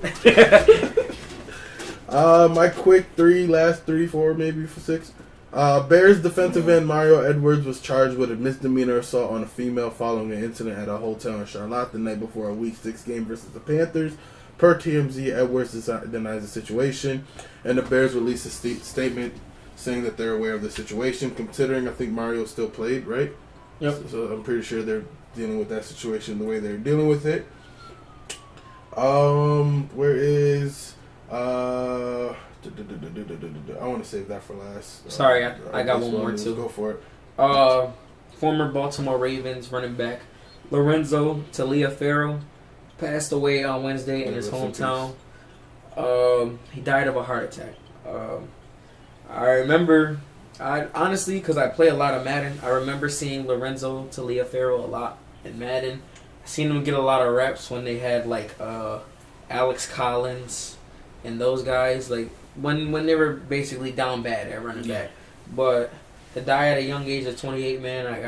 My quick 3, last 3, 4, maybe for 6. Bears defensive end Mario Edwards was charged with a misdemeanor assault on a female following an incident at a hotel in Charlotte the night before a Week 6 game versus the Panthers. Per TMZ, Edwards denies the situation, and the Bears released a statement saying that they're aware of the situation, considering I think Mario still played, right? Yep. So I'm pretty sure they're dealing with that situation the way they're dealing with it. Where is... I want to save that for last. Sorry, I got this one more too. Go for it. Former Baltimore Ravens running back Lorenzo Taliaferro passed away on Wednesday in his hometown. He died of a heart attack. I remember, honestly, because I play a lot of Madden, I remember seeing Lorenzo Taliaferro a lot in Madden. I seen him get a lot of reps when they had like Alex Collins and those guys, like when they were basically down bad at running back. But to die at a young age of 28, man, I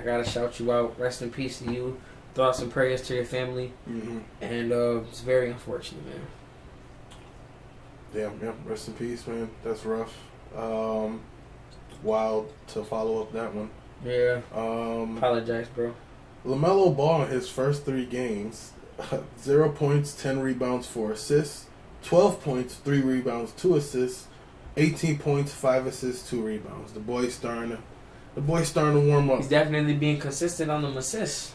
gotta shout you out. Rest in peace to you. Throw out some prayers to your family. Mm-hmm. And it's very unfortunate, man. Yeah, rest in peace, man. That's rough. Wild to follow up that one. Yeah. Apologize, bro. LaMelo Ball in his first 3 games, 0 points, 10 rebounds, 4 assists, 12 points, 3 rebounds, 2 assists, 18 points, 5 assists, 2 rebounds. The boy's starting to warm up. He's definitely being consistent on the assists.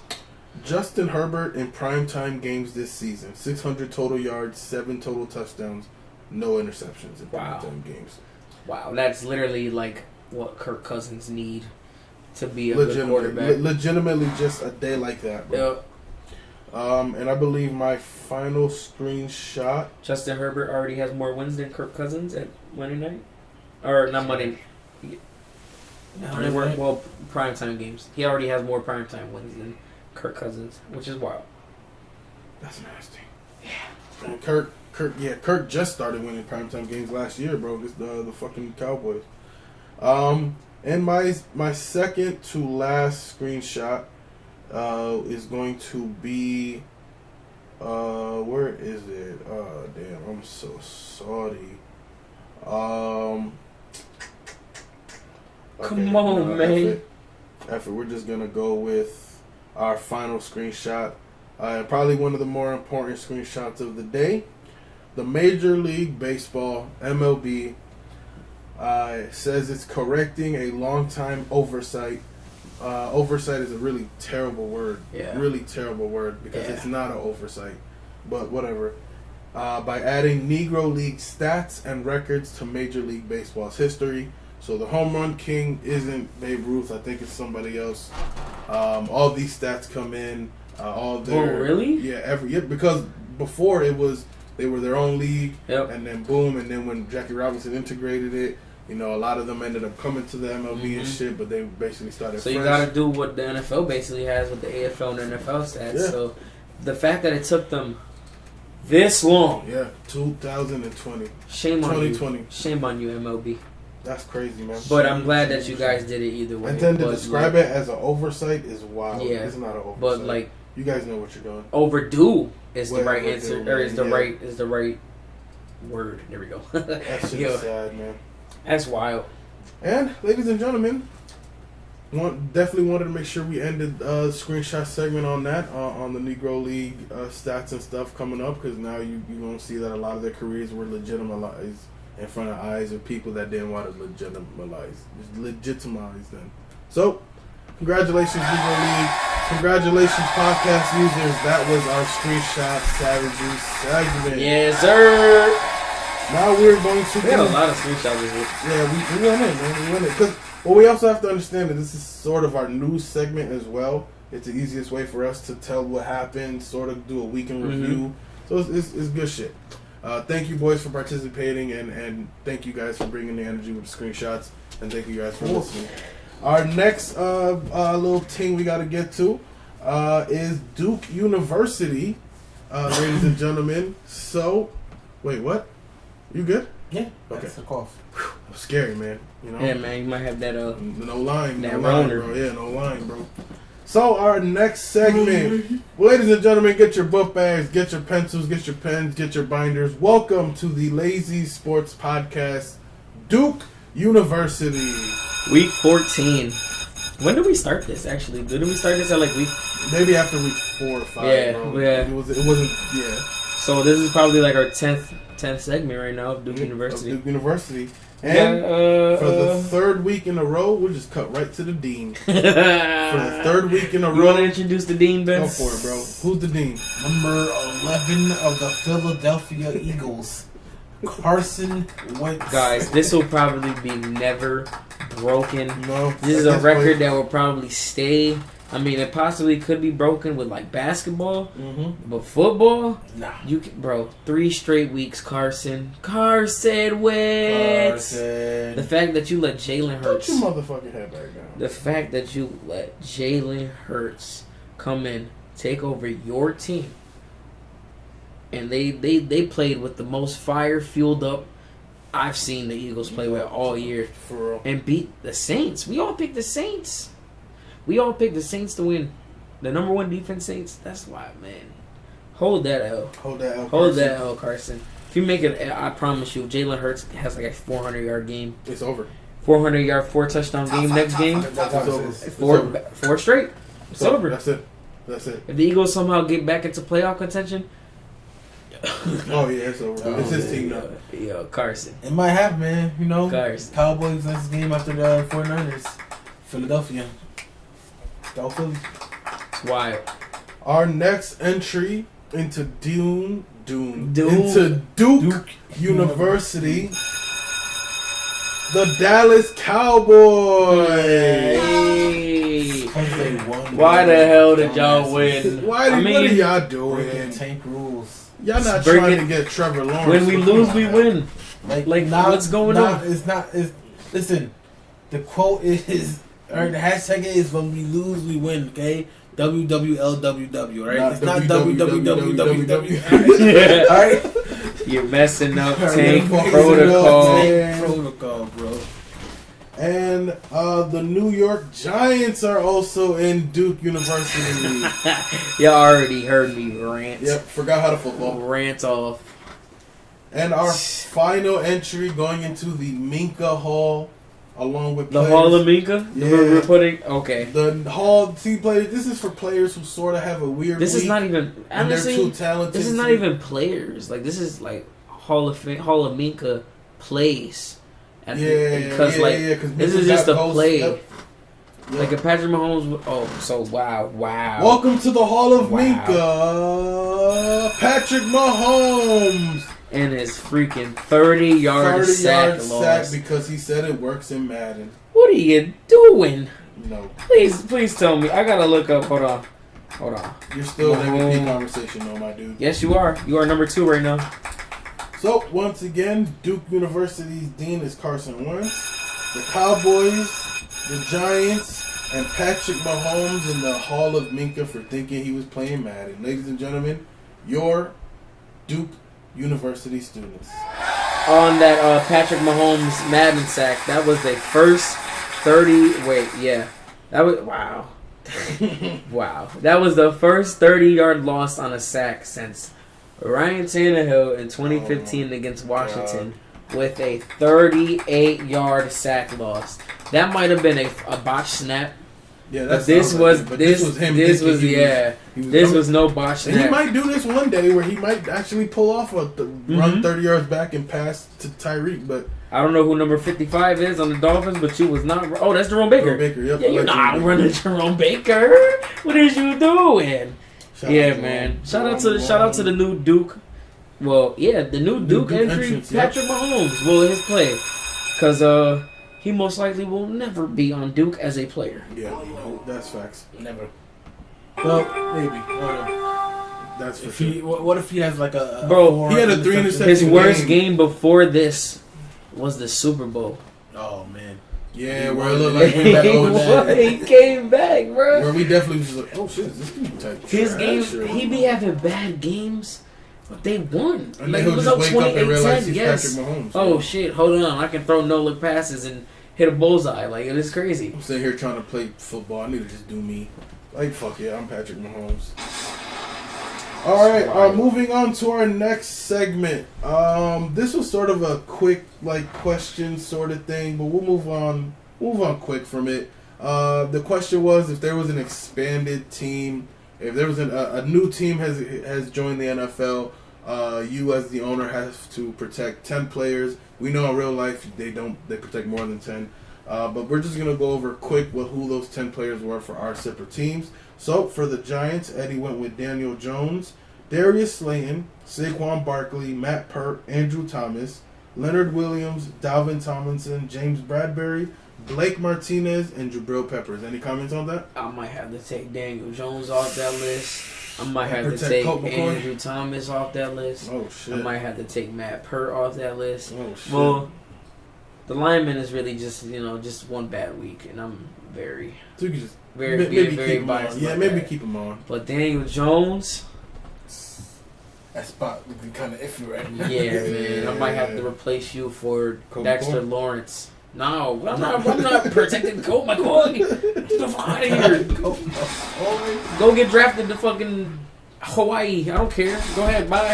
Justin Herbert in primetime games this season, 600 total yards, 7 total touchdowns, no interceptions in primetime games. Wow, that's literally like what Kirk Cousins need to be a good quarterback. Legitimately just a day like that, bro. Yep. And I believe my final screenshot. Justin Herbert already has more wins than Kirk Cousins at Monday night? Or not Monday. Well, primetime games. He already has more primetime wins than Kirk Cousins, which is wild. That's nasty. Yeah. And Kirk just started winning primetime games last year, bro. This the fucking Cowboys. And my second to last screenshot is going to be where is it? Damn, I'm so sorry. Come on, man. Effort. We're just gonna go with our final screenshot. Probably one of the more important screenshots of the day. The Major League Baseball, MLB, says it's correcting a long-time oversight. Oversight is a really terrible word. Yeah. Really terrible word because it's not an oversight. But whatever. By adding Negro League stats and records to Major League Baseball's history. So the home run king isn't Babe Ruth. I think it's somebody else. All these stats come in. All their, Oh, really? Yeah, because before they were their own league. Yep. And then boom, and then when Jackie Robinson integrated it, you know, a lot of them ended up coming to the MLB and shit, but they basically started So fresh. you got to do what the NFL basically has with the AFL and NFL stats. Yeah. So the fact that it took them this long, 2020. shame on 2020. you. Shame on you, MLB. That's crazy, man. But I'm glad that you guys did it either way. And then to But, describe it as an oversight is wild. Yeah. It's not an oversight. But like you guys know what you're doing. overdue is the Well, right overdue, answer, man. or is the Yeah. right word. There we go. That shit Yo, is sad, man. that's wild. And ladies and gentlemen, definitely wanted to make sure we ended screenshot segment on that on the Negro League stats and stuff coming up, because now you gonna see that a lot of their careers were legitimized in front of eyes of people that didn't want to legitimize them. So congratulations, Negro League. Congratulations, podcast users. That was our Screenshot Savagery segment. Yes, sir. Now we're going to... We had a lot of screenshots this week. Yeah, we went in, man. We went in. Because, well, we also have to understand that this is sort of our news segment as well. It's the easiest way for us to tell what happened, sort of do a weekend review. So it's good shit. Thank you, boys, for participating, and thank you guys for bringing the energy with the screenshots, and thank you guys for listening. Our next little thing we got to get to is Duke University, ladies and gentlemen. So, wait, what? You good? Yeah. Okay. That's a cough. I'm scary, man. You know? Yeah, man, you might have that. No line, that no line, runner. bro. Yeah, no line, bro. So our next segment, ladies and gentlemen, get your book bags, get your pencils, get your pens, get your binders. Welcome to the Lazies Sports Podcast, Duke University. Week 14. When did we start this? Actually, didn't we start this at like week? Maybe after week 4 or 5. Yeah, bro. yeah. It wasn't. Yeah. So this is probably like our 10th segment right now of Duke University. Duke University. And for the third week in a row, we'll just cut right to the dean. For the third week in a You row. want to introduce the dean, Ben? Go for it, bro. Who's the dean? Number 11 of the Philadelphia Eagles, Carson Wentz. Guys, this will probably be never broken. No. This is a record that will probably stay. I mean, it possibly could be broken with like basketball, but football, Nah. you can, bro. 3 straight weeks, Carson Wentz. The fact that you let Jalen Put Hurts, your motherfucking head back down. the fact that you let Jalen Hurts come in, take over your team, and they played with the most fire fueled up I've seen the Eagles play with all year, For real. and beat the Saints. We all picked the Saints. We all picked the Saints to win. The number 1 defense Saints. That's why, man. Hold that L. Hold that L. Hold that L, Carson. If you make it, I promise you, Jalen Hurts has like a 400-yard game. It's over. 400-yard, 4-touchdown game next game. It's over. Four straight. It's over. That's it. If the Eagles somehow get back into playoff contention. Oh, yeah, it's over. It's his team now. Yo, Carson. It might have, man. You know, Carson. Cowboys next game after the 49ers. Philadelphia. Go Philly. It's wild. Our next entry into into Duke University, the Dallas Cowboys. Hey. They won. Why the hell did y'all win? What are y'all doing? Breaking tank rules. Y'all not Breaking- trying to get Trevor Lawrence. When we lose, we win. Like, what's going on? It's not. Listen, the quote is, or the hashtag is, when we lose, we win. Okay, WWLWW. Right? Not It's not WWWWW. WWW. All right. You're messing up Tank tank protocol. Protocol, bro. And the New York Giants are also in Duke University. Y'all already heard me rant. Yep, forgot how to football. Rant off. And our final entry going into the Minka Hall, along with The players. Hall of Minka? Yeah. We're putting... Okay. The Hall, see, players. This is for players who sort of have a weird. This is week, not even... and they're Honestly, too talented. this is not even players. Like, this is like Hall of Minka plays. Because this is just a play. Yep. Like if Patrick Mahomes... wow. Welcome to the Hall of Wow. Minka. Patrick Mahomes. And his freaking 30-yard sack loss. Because he said it works in Madden. What are you doing? No. Please tell me. I gotta look up. Hold on. You're still in MVP conversation though, my dude. Yes, you are. You are number 2 right now. So, once again, Duke University's dean is Carson Wentz. The Cowboys, the Giants, and Patrick Mahomes in the Hall of Minka for thinking he was playing Madden. Ladies and gentlemen, your Duke University students. On that Patrick Mahomes Madden sack, that was the first 30... Wait, yeah. That was... Wow. Wow. That was the first 30-yard loss on a sack since Ryan Tannehill in 2015 against Washington with a 38-yard sack loss. That might have been a botched snap. Yeah, But this was him. This was no botched And he snap. might do this one day where he might actually pull off a run 30 yards back and pass to Tyreek, but I don't know who number 55 is on the Dolphins, but you was not. Oh, that's Jerome Baker. Jerome Baker, yep. Yeah, you're not running Jerome Baker. What is you doing? Man. Shout out to the new Duke. Well, yeah, the new Duke entry, Patrick Mahomes. Well, his play, because he most likely will never be on Duke as a player. Yeah, no, that's facts. Never. Well, maybe. That's for sure. What if he has like a bro? He had a 3 interception. His worst game before this was the Super Bowl. Oh man. Yeah, where it looked like we back he came back, bro. Where we definitely was just like, oh shit, is this dude type his trash, games, or- he be having bad games, but they won. And Like, then he'll just wake up and realize he's yes. Patrick Mahomes. Oh shit, hold on, I can throw no look passes and hit a bullseye. Like, it is crazy. I'm sitting here trying to play football. I need to just do me. Like, fuck yeah, I'm Patrick Mahomes. Alright, moving on to our next segment. This was sort of a quick, like, question sort of thing, but we'll move on quick from it. The question was, if there was an expanded team, if there was a new team has joined the NFL, you as the owner have to protect 10 players. We know in real life they protect more than 10. But we're just going to go over quick who those 10 players were for our separate teams. So, for the Giants, Eddie went with Daniel Jones, Darius Slayton, Saquon Barkley, Matt Pert, Andrew Thomas, Leonard Williams, Dalvin Tomlinson, James Bradbury, Blake Martinez, and Jabril Peppers. Any comments on that? I might have to take Daniel Jones off that list. I might have to Protect take Colt McCoy? Andrew Thomas off that list. Oh, shit. I might have to take Matt Pert off that list. Oh, shit. Well, the lineman is really just one bad week, and I'm very So you can just very maybe very keep him biased. on. Yeah, about maybe that. keep him on. But Daniel Jones, that spot would be kind of iffy right now. yeah, man, I might have to replace you for Colt Dexter McCoy? Lawrence. No, I'm not protecting Colt McCoy. Get the fuck out of here. Go get drafted to fucking Hawaii. I don't care. Go ahead, bye.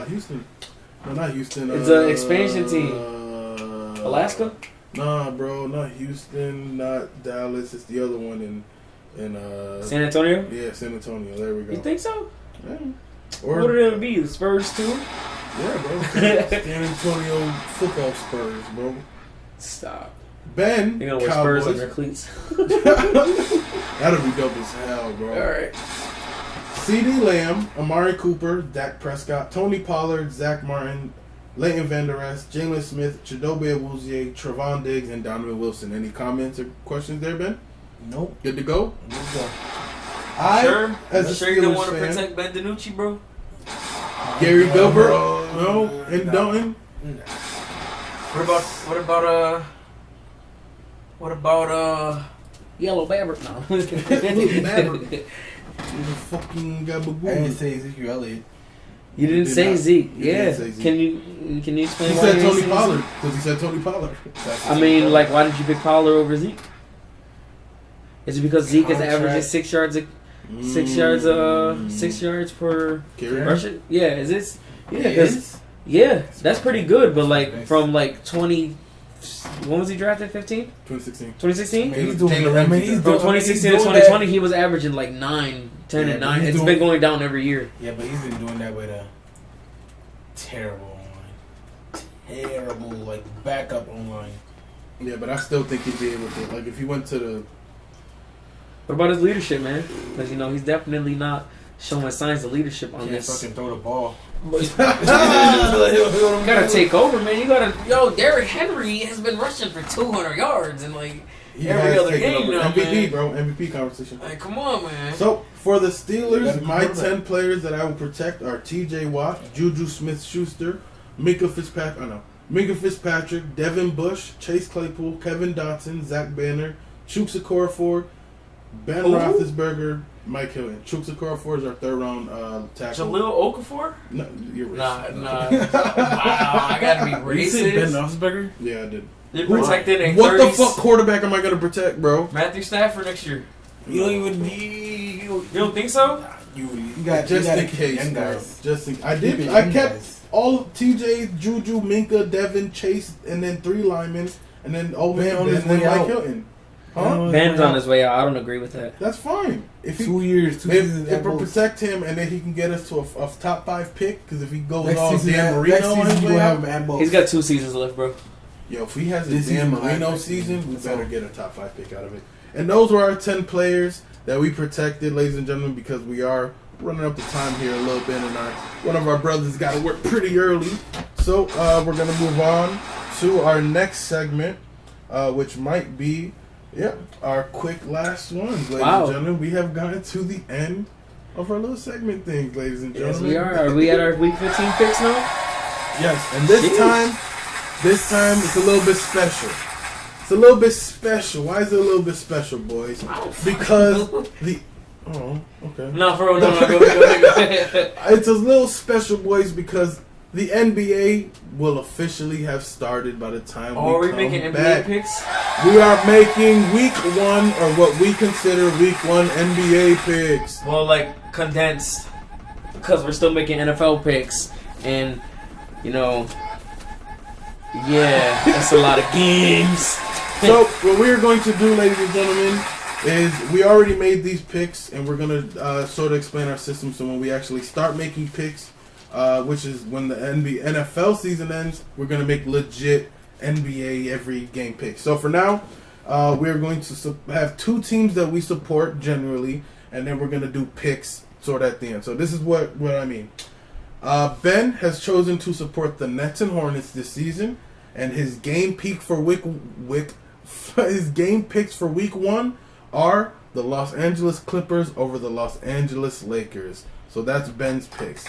Houston. No, not Houston. It's an expansion team. Alaska? Nah, bro, not Houston, not Dallas. It's the other one in San Antonio? Yeah, San Antonio. There we go. You think so? Yeah. What would it be? The Spurs too? Yeah, bro. San Antonio football Spurs, bro. Stop. Ben, They're gonna wear Cowboys. Spurs on their cleats. That'll be dope as hell, bro. Alright. CeeDee Lamb, Amari Cooper, Dak Prescott, Tony Pollard, Zach Martin, Leighton Vander Esch, Jalen Smith, Chidobe Awuzie, Trevon Diggs, and Donovan Wilson. Any comments or questions there, Ben? Nope. Good to go? Good to go. As a Sure you don't Steelers want to fan, protect Ben DiNucci, bro? Gary Gilbert, bro. no, and Dalton. What about Yellow Maverick? No. Maverick. You fucking I gabagool. didn't say Ezekiel Elliott. You didn't did say not. Zeke. You Yeah. didn't say Zeke. Can you explain He why said you didn't Tony say Pollard Zeke? because he said Tony Pollard. I mean, like, why did you pick Pollard over Zeke? Is it because Zeke is averaging 6 yards? 6 yards per Carry? rushing? Yeah. Is this? Yeah. It 'cause- is? yeah. That's pretty good. But like from like 20. When was he drafted? 15? 2016. 2016? He's Taylor doing Ramsey. that. He's From doing 2016 to he's doing 2020, that. he was averaging like 9, 10, Yeah, and but 9. he's It's doing- been going down every year. Yeah, but he's been doing that with a terrible online. Terrible, like, backup online. Yeah, but I still think he'd be able to. Like, if he went to the. What about his leadership, man? Because, he's definitely not showing signs of leadership on Can't this. fucking throw the ball. You gotta take over, man. You gotta. Yo, Derrick Henry has been rushing for 200 yards and like He every has other taken game over. now, MVP, man. bro. MVP conversation. Like, come on, man. So, for the You Steelers, gotta be my quarterback. 10 players that I will protect are TJ Watt, Juju Smith-Schuster, Minka Fitzpatrick, Devin Bush, Chase Claypool, Kevin Dotson, Zach Banner, Chuks Okorafor, Ben Who? Roethlisberger, Mike Hilton. Chuks Okorafor is our third round tackle. Jaleel Okafor? No, you're Nah. racist. Wow, I gotta be You said Ben racist. Roethlisberger? Yeah, I did. They protected a What 30s. the fuck quarterback am I going to protect, bro? Matthew Stafford next year. You don't even need. You don't think so? You got Just you in case, young bro. guys. Just in, I Keep did. it I young kept guys. all of TJ, Juju, Minka, Devin, Chase, and then 3 linemen, and then Man on his and then way Mike out. Hilton. Huh? Ben's on his way out. I don't agree with that. That's fine. If 2 years, 2 seasons. if we protect him and then he can get us to a top 5 pick, because if he goes Next all season, Dan Marino on his way out, He's got 2 seasons left, bro. yo, if he has a This Dan season, Marino season, we better get a top 5 pick out of it. And those were our 10 players that we protected, ladies and gentlemen, because we are running up the time here a little bit, and one of our brothers got to work pretty early. So we're going to move on to our next segment, which might be, our quick last ones, ladies and gentlemen. We have gotten to the end of our little segment things, ladies and gentlemen. Yes, we are. Are we at our week 15 picks now? Yes, and this time it's a little bit special. It's a little bit special. Why is it a little bit special, boys? Because okay. No, for real, no, go ahead. It's a little special, boys, because the NBA will officially have started by the time are we come making NBA back. picks? We are making week 1, or what we consider week 1 NBA picks. Well, like, condensed. Because we're still making NFL picks. And, that's a lot of games. So, what we're going to do, ladies and gentlemen, is we already made these picks, and we're going to sort of explain our system. So when we actually start making picks, which is when the NFL season ends, we're going to make legit NBA every game picks. So for now, we're going to have 2 teams that we support generally, and then we're going to do picks sort of at the end. So this is what I mean. Ben has chosen to support the Nets and Hornets this season, and his game peak for his game picks for week 1 are the Los Angeles Clippers over the Los Angeles Lakers. So that's Ben's picks.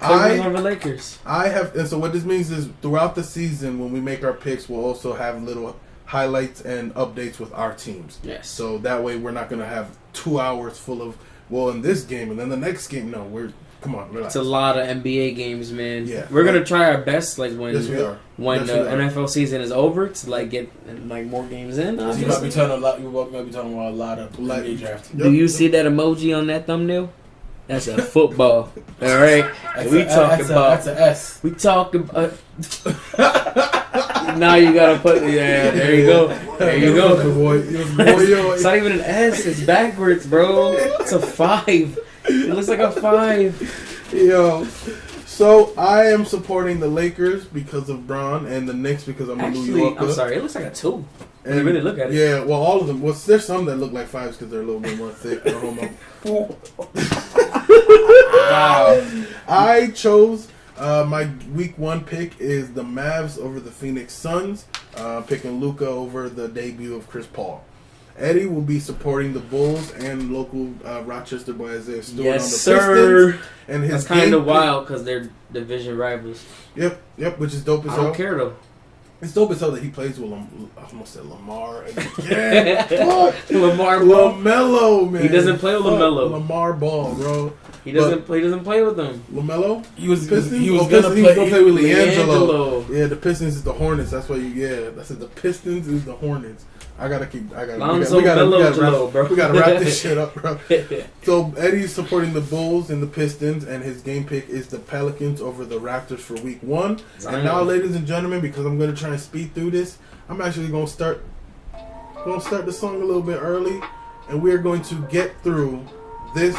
Clippers over Lakers. And so what this means is throughout the season, when we make our picks, we'll also have little highlights and updates with our teams. Yes. So that way we're not going to have 2 hours full of, in this game and then the next game. No, come on, relax. It's a lot of NBA games, man. Yeah. We're going to try our best, like, when Yes, we are. When the NFL season is over, to, like, get, like, more games in. So you might be talking about a lot of NBA drafts. Do you see that emoji on that thumbnail? That's a football. All right. That's an S. We talking about. Now you gotta put. Yeah, there you go. There you go. It's not even an S. It's backwards, bro. It's a 5. It looks like a 5. Yo. So I am supporting the Lakers because of Bron, and the Knicks because I'm a New Yorker. I'm sorry. It looks like a 2. And you really look at it. Yeah, well, all of them. Well, there's some that look like 5s because they're a little bit more thick. Wow. I chose my week 1 pick is the Mavs over the Phoenix Suns. Picking Luka over the debut of Chris Paul. Eddie will be supporting the Bulls and local Rochester boy Isaiah Stewart on the Pistons. And that's kind of wild because they're division rivals. Yep, which is dope as hell. I don't care though. It's dope as hell that he plays with I almost said Lamar again. Lamar Ball. LaMelo, man. He doesn't play with LaMelo. Lamar Ball, bro. He doesn't play with them. LaMelo? He was Pistons? he was Pistons, gonna he was gonna play with LiAngelo. Yeah, the Pistons is the Hornets. That's why that's it. The Pistons is the Hornets. We gotta wrap this shit up, bro. So Eddie's supporting the Bulls and the Pistons, and his game pick is the Pelicans over the Raptors for week 1. And now, ladies and gentlemen, because I'm gonna try and speed through this, I'm actually gonna start the song a little bit early, and we're going to get through this.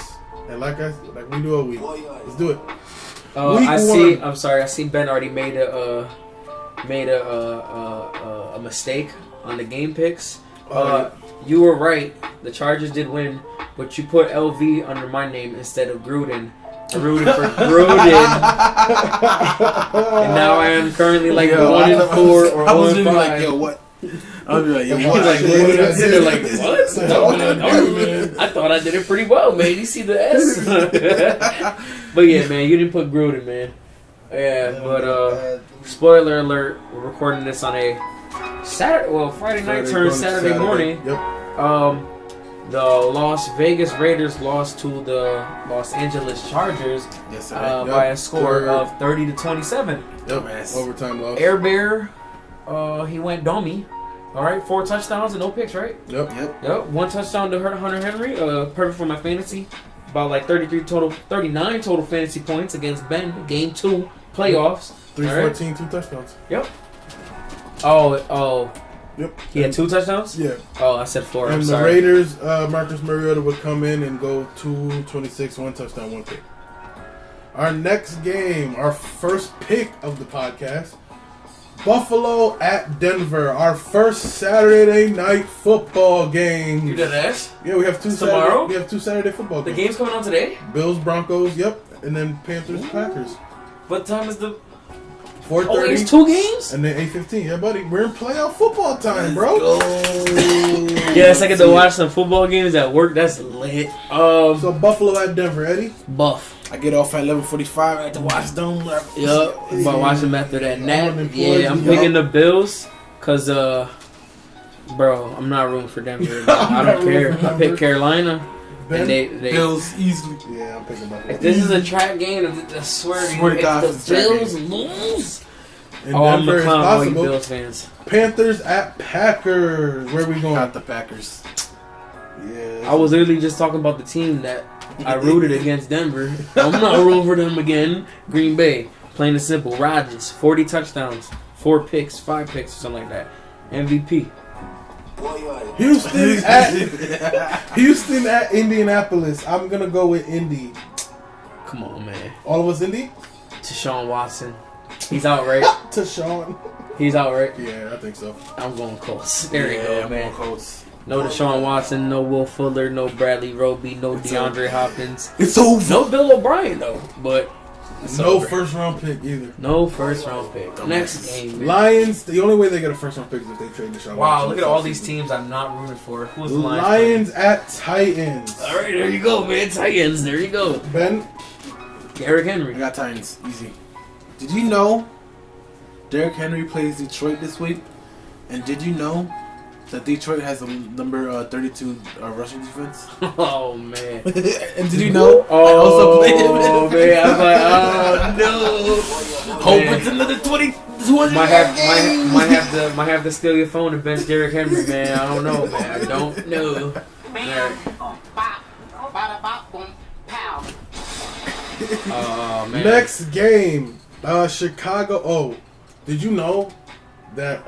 And like we do a week, let's do it. I'm sorry. I see Ben already made a mistake on the game picks. You were right. The Chargers did win, but you put LV under my name instead of Gruden. I rooted for Gruden, and now I am currently 1-4 or 1-5. Like, yo, what? I'll be like, yo, what? I thought I did it pretty well, man. You see the S? But yeah, man, you didn't put Gruden, man. Yeah, but spoiler alert, we're recording this on a Friday night turned Saturday morning. Yep. The Las Vegas Raiders lost to the Los Angeles Chargers by a score of 30-27. Yep. Overtime loss. Air Bear, he went dummy. All right, 4 touchdowns and no picks, right? Yep. 1 touchdown to Hunter Henry. Perfect for my fantasy. About 39 total fantasy points against Ben. Game 2 playoffs. 314, 2 touchdowns. Yep. Oh. Yep. He had 2 touchdowns? Yeah. Oh, I said 4. And I'm the sorry. Raiders, Marcus Mariota would come in and go 226, 1 touchdown, 1 pick. Our next game, our first pick of the podcast, Buffalo at Denver. Our first Saturday night football game. You did that? Yeah, we have 2 Tomorrow? Saturday. We have 2 Saturday football The games. game's coming on today? Bills, Broncos, yep, and then Panthers, Packers. What time is the... 4:30. Oh, it's 2 games? And then 8:15. Yeah, buddy, we're in playoff football time, bro. Yes, I get to watch some football games at work. That's lit. So Buffalo at Denver, Eddie. Buff. I get off at 11:45. I have to watch them. Yup. But watch them after that nap. unemployed, Yeah, I'm yup. picking the Bills. Because, bro, I'm not rooting for Denver. I don't care. I pick Carolina. Ben? And they Bills easily. Yeah, I'm picking Buffalo. If this is a trap game, I swear to you, God, if it's the a trap Bills lose... And Oh, I'm Denver the is clown all you possible. Bills fans. Panthers at Packers. Where we going? Not the Packers. Yeah. I was literally just talking about the team that I rooted against Denver. I'm not rooting for them again. Green Bay, plain and simple. Rodgers, 40 touchdowns, 4 picks, 5 picks, or something like that. MVP. Houston at Indianapolis. I'm gonna go with Indy. Come on, man. All of us Indy? Deshaun Watson. He's out, right? To Sean. He's out, right? Yeah, I think so. I'm going Colts. There you go, man. Colts. No Deshaun Watson, no Will Fuller, no Bradley Roby, no DeAndre Hopkins. It's over. No Bill O'Brien, though. But it's No over. first round pick either. No first round pick. Next game, man. Lions. The only way they get a first round pick is if they trade Deshaun Wow, Watson. look at all these teams I'm not rooting for. Who's the Lions at Titans. All right, there you go, man. Titans, there you go. Ben. Derrick I Henry. got Titans. Easy. Did you know Derrick Henry plays Detroit this week? And did you know that Detroit has a number 32 rushing defense? Oh, man. And did you know I also played him in Oh, the man. I'm like, oh, no. Hope Man. it's another 200 Might have to steal your phone and bench Derrick Henry, man. I don't know, man. I don't know. Oh, man. Next game. Chicago. Oh, did you know that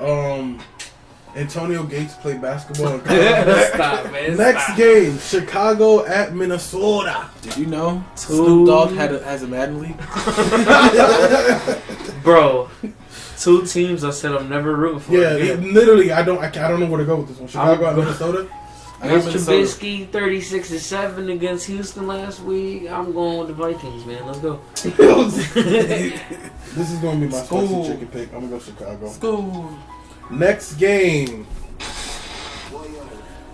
Antonio Gates played basketball in college? Stop, man. Next Stop. game. Chicago at Minnesota. Did you know Snoop Dogg has a Madden League? Bro, 2 teams I said I'm never rooting for. Yeah, again. literally, I don't know where to go with this one. Chicago at I'm- Minnesota. I got Mitch Minnesota. Trubisky 36-7 against Houston last week. I'm going with the Vikings, man. Let's go. This is going to be my spicy School. chicken pick. I'm going to go Chicago. School. Next game.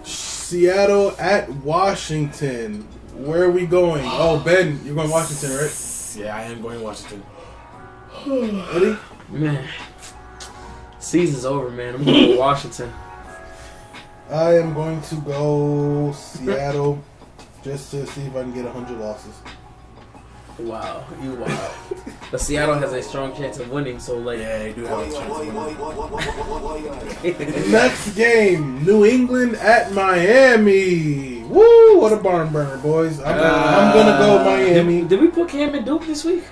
Seattle at Washington. Where are we going? Oh, Ben, you're going Washington, right? Yeah, I am going Washington. Eddie? Man, season's over, man. I'm going to Washington. I am going to go Seattle just to see if I can get 100 losses. Wow, you wow. But Seattle has a strong chance of winning, so like, Yeah, they do have a chance of winning. Next game, New England at Miami. Woo! What a barn burner, boys. I'm gonna go Miami. Did we put Cam in Duke this week?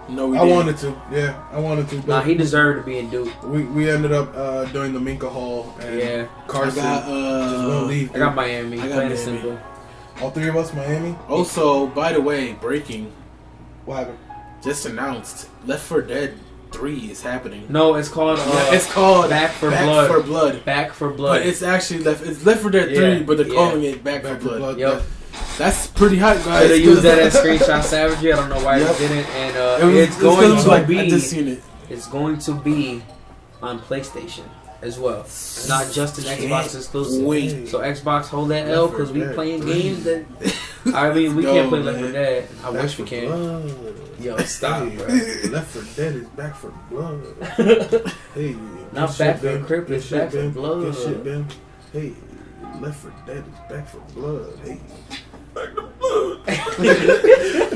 No, we I didn't. wanted to. Yeah, I wanted to. Nah, But he deserved to be in Duke. we ended up doing the Minka Hall and Yeah. Carson I got, just won't leave. I got Miami. I got Plain and Miami. simple. All 3 of us, Miami. Also, by the way, breaking. What happened? Just announced Left 4 Dead 3 is happening. No, it's called. It's called Back for Blood. For Blood. Back for Blood. But it's actually Left 4 Dead 3, Yeah, but they're yeah. calling it Back for Back for Blood. Blood. Yep. That's pretty hot, guys. Should have used that as screenshot savagery. I don't know why Yep. they didn't. And It's going to I be. just seen it. It's going to be on PlayStation as well, not just an Xbox exclusive. Wait. So Xbox hold that L because we Left 4 playing Dead games that. I mean, we Let's can't go, play Left 4 man. Dead. I Back wish for we can. Blood. Yo, stop, Hey, bro. Left 4 Dead is back for blood. Hey, Not good Back shit, for Ben. Crypt, Good it's shit, Back for Ben. Blood. Good shit, Ben. Hey, Left 4 Dead is back for blood. Hey.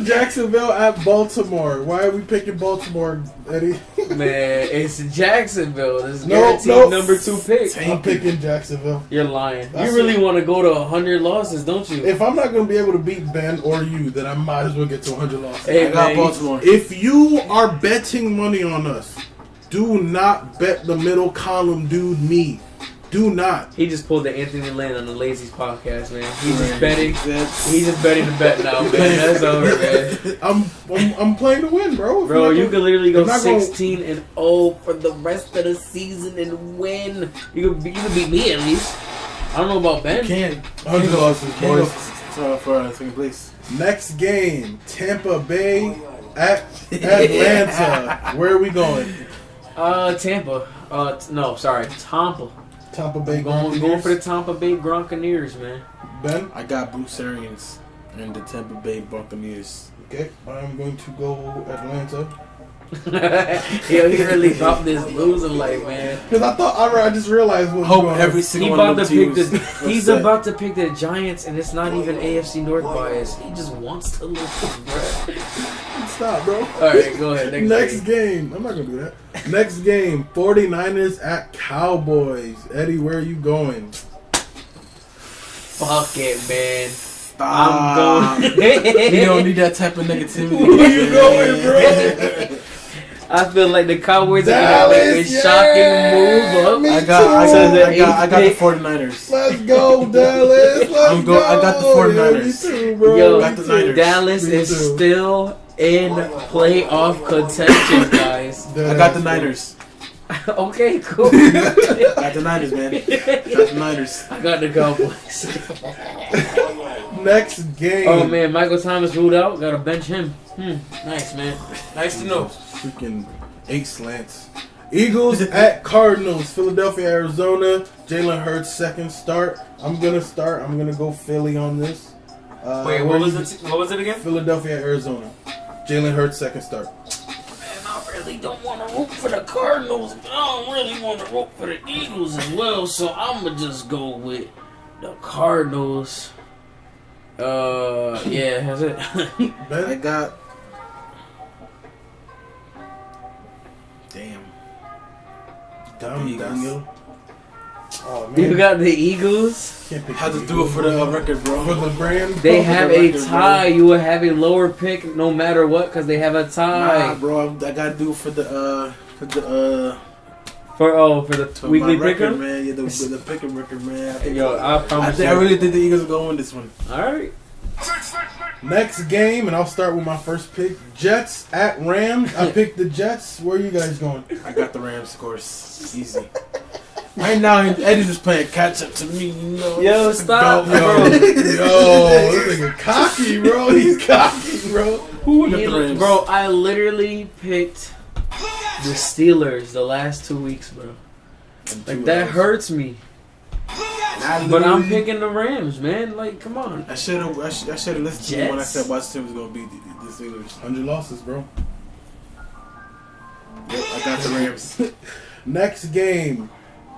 Jacksonville at Baltimore. Why are we picking Baltimore, Eddie? Man, it's Jacksonville. This is No, guaranteed no. number 2 pick. I'm picking Jacksonville. You're lying. That's You really it. want to go to 100 losses, don't you? If I'm not going to be able to beat Ben or you, then I might as well get to 100 losses. Hey, I got man, Baltimore. If you are betting money on us, do not bet the middle column dude me. Do not. He just pulled the Anthony Lynn on the Lazies podcast, man. He's just betting. He's just betting the bet now, man. That's over, man. I'm playing to win, bro. Bro, you could literally go 16-0 for the rest of the season and win. You could beat me at least. I don't know about Ben. You can. 100 losses, boys. For second place. Next game, Tampa Bay at Atlanta. Where are we going? Tampa. No, sorry, Tampa. Tampa Bay. Going for the Tampa Bay Buccaneers, man. Ben? I got Bruce Arians and the Tampa Bay Buccaneers. Okay, I'm going to go Atlanta. Yo, he really dropped this losing life, man. Because I just realized what was going on. Every single one of them teams. He's about to pick the Giants, and it's not even AFC North bias. He just wants to lose, bro. Stop, bro. All right, go ahead. Next game. I'm not going to do that. Next game, 49ers at Cowboys. Eddie, where are you going? Fuck it, man. I'm going. You don't need that type of negativity. Where you going, bro? I feel like the Cowboys are going to make a shocking move up. Me I got the 49ers. Let's go, Dallas. I got the 49ers. Yeah, me too, bro. Yo, got the Niners. Dallas is still in playoff contention, guys. I got the Niners. Okay, cool. Got the Niners, man. Got the Niners. I got the Cowboys. Next game. Oh man, Michael Thomas ruled out. Gotta bench him. Nice, man. Nice to know. Freaking 8 slants. Eagles at Cardinals. Philadelphia, Arizona. Jalen Hurts second start. I'm gonna go Philly on this. Wait, what was it? What was it again? Philadelphia, Arizona. Jalen Hurts second start. Man, I really don't want to root for the Cardinals, but I don't really want to root for the Eagles as well. So I'm gonna just go with the Cardinals. Yeah, that's it. I got. Damn. Daniel. Oh man. You got the Eagles. Had to do it for the record, bro. For the brand. They have a record, tie. You will have a lower pick no matter what because they have a tie. Nah, bro. I gotta do it for the For the weekly record, picker, man. Yeah, the picker record, man. I really think the Eagles are gonna win this one. All right. Next game, and I'll start with my first pick. Jets at Rams. I picked the Jets. Where are you guys going? I got the Rams, of course. Easy. Right now, Eddie's just playing catch up to me. You know? Yo, stop, Yo, this nigga cocky, bro. He's cocky, bro. Who got the Rams? Bro, I literally picked the Steelers the last 2 weeks, bro. Like that hurts me. But I'm picking the Rams, man. Like, come on. I should have listened to you when I said Washington was gonna beat the Steelers. 100 losses, bro. Yep, I got the Rams. Next game,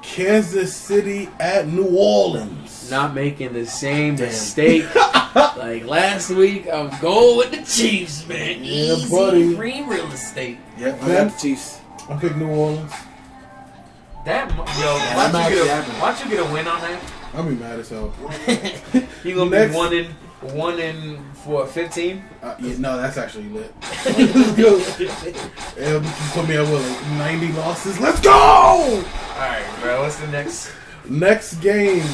Kansas City at New Orleans. Not making the same mistake like last week. I'm going with the Chiefs, man. Yeah, Easy, buddy. free real estate. Yep, I got the Chiefs. I picked New Orleans. Watch you get a win on that. I'll be mad as hell. You gonna be one in for 15? Yeah, no, that's actually lit. Let's go. You put me up with like 90 losses. Let's go! Alright, bro. What's the next game?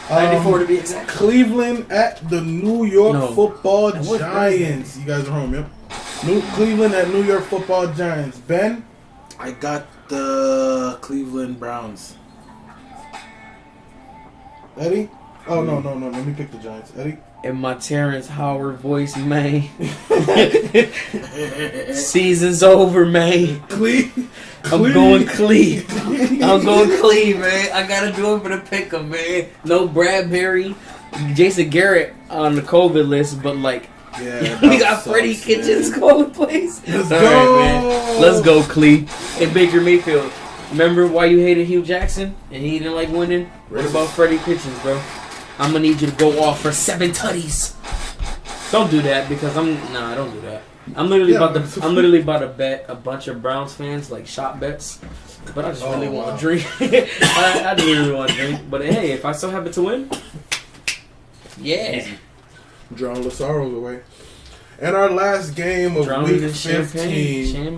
94 to be exact. Cleveland at the New York Football Giants. You guys are home, yep. Cleveland at New York Football Giants. Ben? I got the Cleveland Browns. Eddie? Oh, no. Let me pick the Giants. Eddie? In my Terrence Howard voice, man. Season's over, man. I'm going Cleve. I'm going Cleve, man. I gotta do it for the pick'em, man. No Bradbury, Jason Garrett on the COVID list, but like, we got Freddie Kitchens calling plays. Let's go. All right, man. Let's go, Cleve. And Baker Mayfield. Remember why you hated Hugh Jackson and he didn't like winning? What about Freddie Kitchens, bro? I'm gonna need you to go off for 7 tutties. Don't do that because don't do that. I'm literally about to bet a bunch of Browns fans like shot bets, but I just really want to drink. I really want to drink, but hey, if I still happen to win, yeah. Drawing the sorrows away. And our last game of week 15,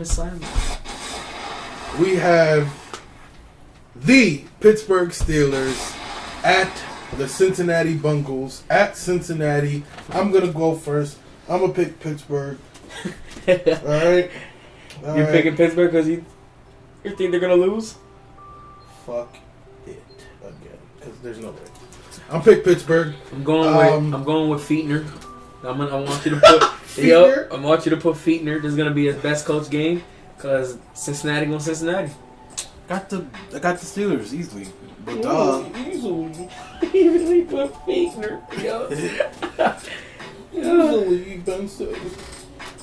we have the Pittsburgh Steelers at the Cincinnati Bengals at Cincinnati. I'm gonna go first. I'm gonna pick Pittsburgh. All right. You're picking Pittsburgh because you think they're gonna lose? Fuck it again, because there's no way. I'm picking Pittsburgh. I'm going with Feetner. I want you to put Feetner? I want you to put Feetner. This is gonna be his best coach game because Cincinnati going Cincinnati. I got the Steelers easily. But Easily. He really put Feetner. Easily, Ben Simmons.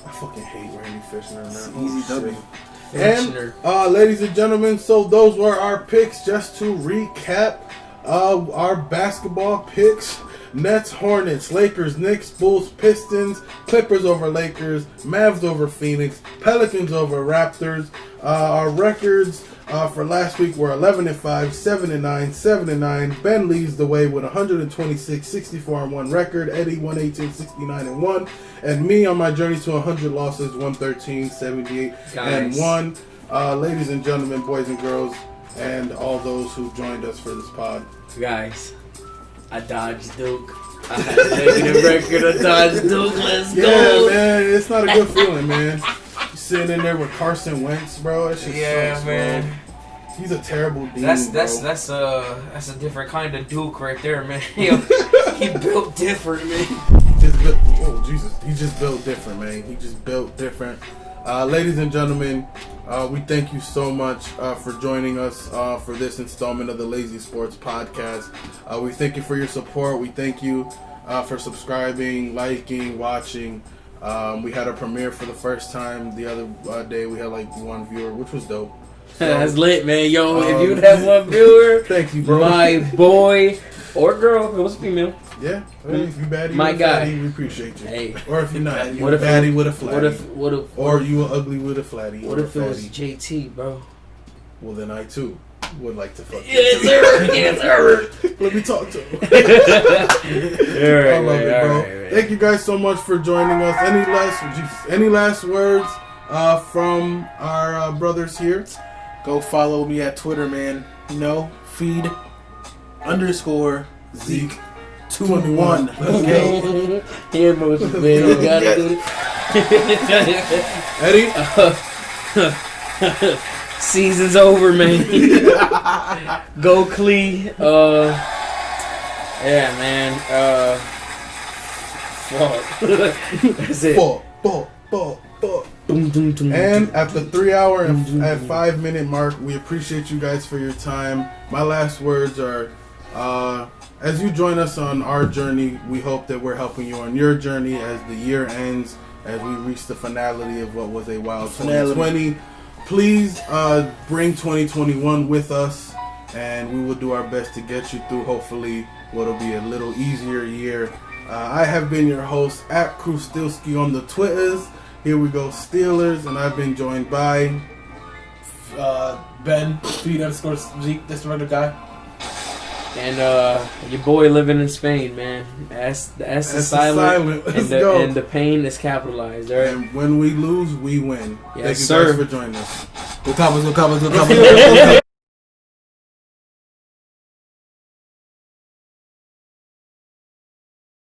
I fucking hate Randy Fishner, man. Easy W. And, ladies and gentlemen, so those were our picks. Just to recap, our basketball picks: Nets, Hornets, Lakers, Knicks, Bulls, Pistons, Clippers over Lakers, Mavs over Phoenix, Pelicans over Raptors. Our records for last week were 11-5, 7-9, 7-9. Ben leads the way with 126, 64-1 record. Eddie 118, 69-1, and me on my journey to 100 losses, 113, 78 and 1. Ladies and gentlemen, boys and girls, and all those who joined us for this pod, guys, I dodged Duke. I had a negative record. I dodged Duke. Let's go. Yeah, man, it's not a good feeling, man. You sitting in there with Carson Wentz, bro. That shit sucks, man. Bro. He's a terrible demon, That's a different kind of Duke right there, man. He built different, man. He just built different, man. He just built different. Ladies and gentlemen, we thank you so much for joining us for this installment of the Lazy Sports Podcast. We thank you for your support. We thank you for subscribing, liking, watching. We had a premiere for the first time the other day. We had like one viewer, which was dope. So, that's lit, man. Yo, if you'd have one viewer, thank you, bro. My boy or girl, if it was female. Yeah, if you baddie, my guy, we appreciate you. Hey, or if you're not, you a baddie with a flatty. Or you a ugly with a flatty. What if it was JT, bro? Well, then I too would like to fuck. Yes, sir. Yes, sir. Let me talk to him. I love it, bro. Right. Thank you guys so much for joining us. Any last words from our brothers here? Go follow me at Twitter, man. Feed _ Zeke 21. Okay. Here, motion, man. You gotta do Eddie? Season's over, man. Go Clee. Yeah, man. Fuck. That's it. Fuck. And at the 3 hour and at 5 minute mark, we appreciate you guys for your time. My last words are, as you join us on our journey, we hope that we're helping you on your journey as the year ends, as we reach the finality of what was a wild 2020. Please bring 2021 with us, and we will do our best to get you through, hopefully, what'll be a little easier year. I have been your host at Krustilski on the Twitters. Here we go, Steelers, and I've been joined by Ben, Feed _ Zeke, that's the regular guy. And your boy living in Spain, man. The S is silent, and the pain is capitalized. All right? And when we lose, we win. Yes, Thank you sir. guys for joining us. Go Cowboys.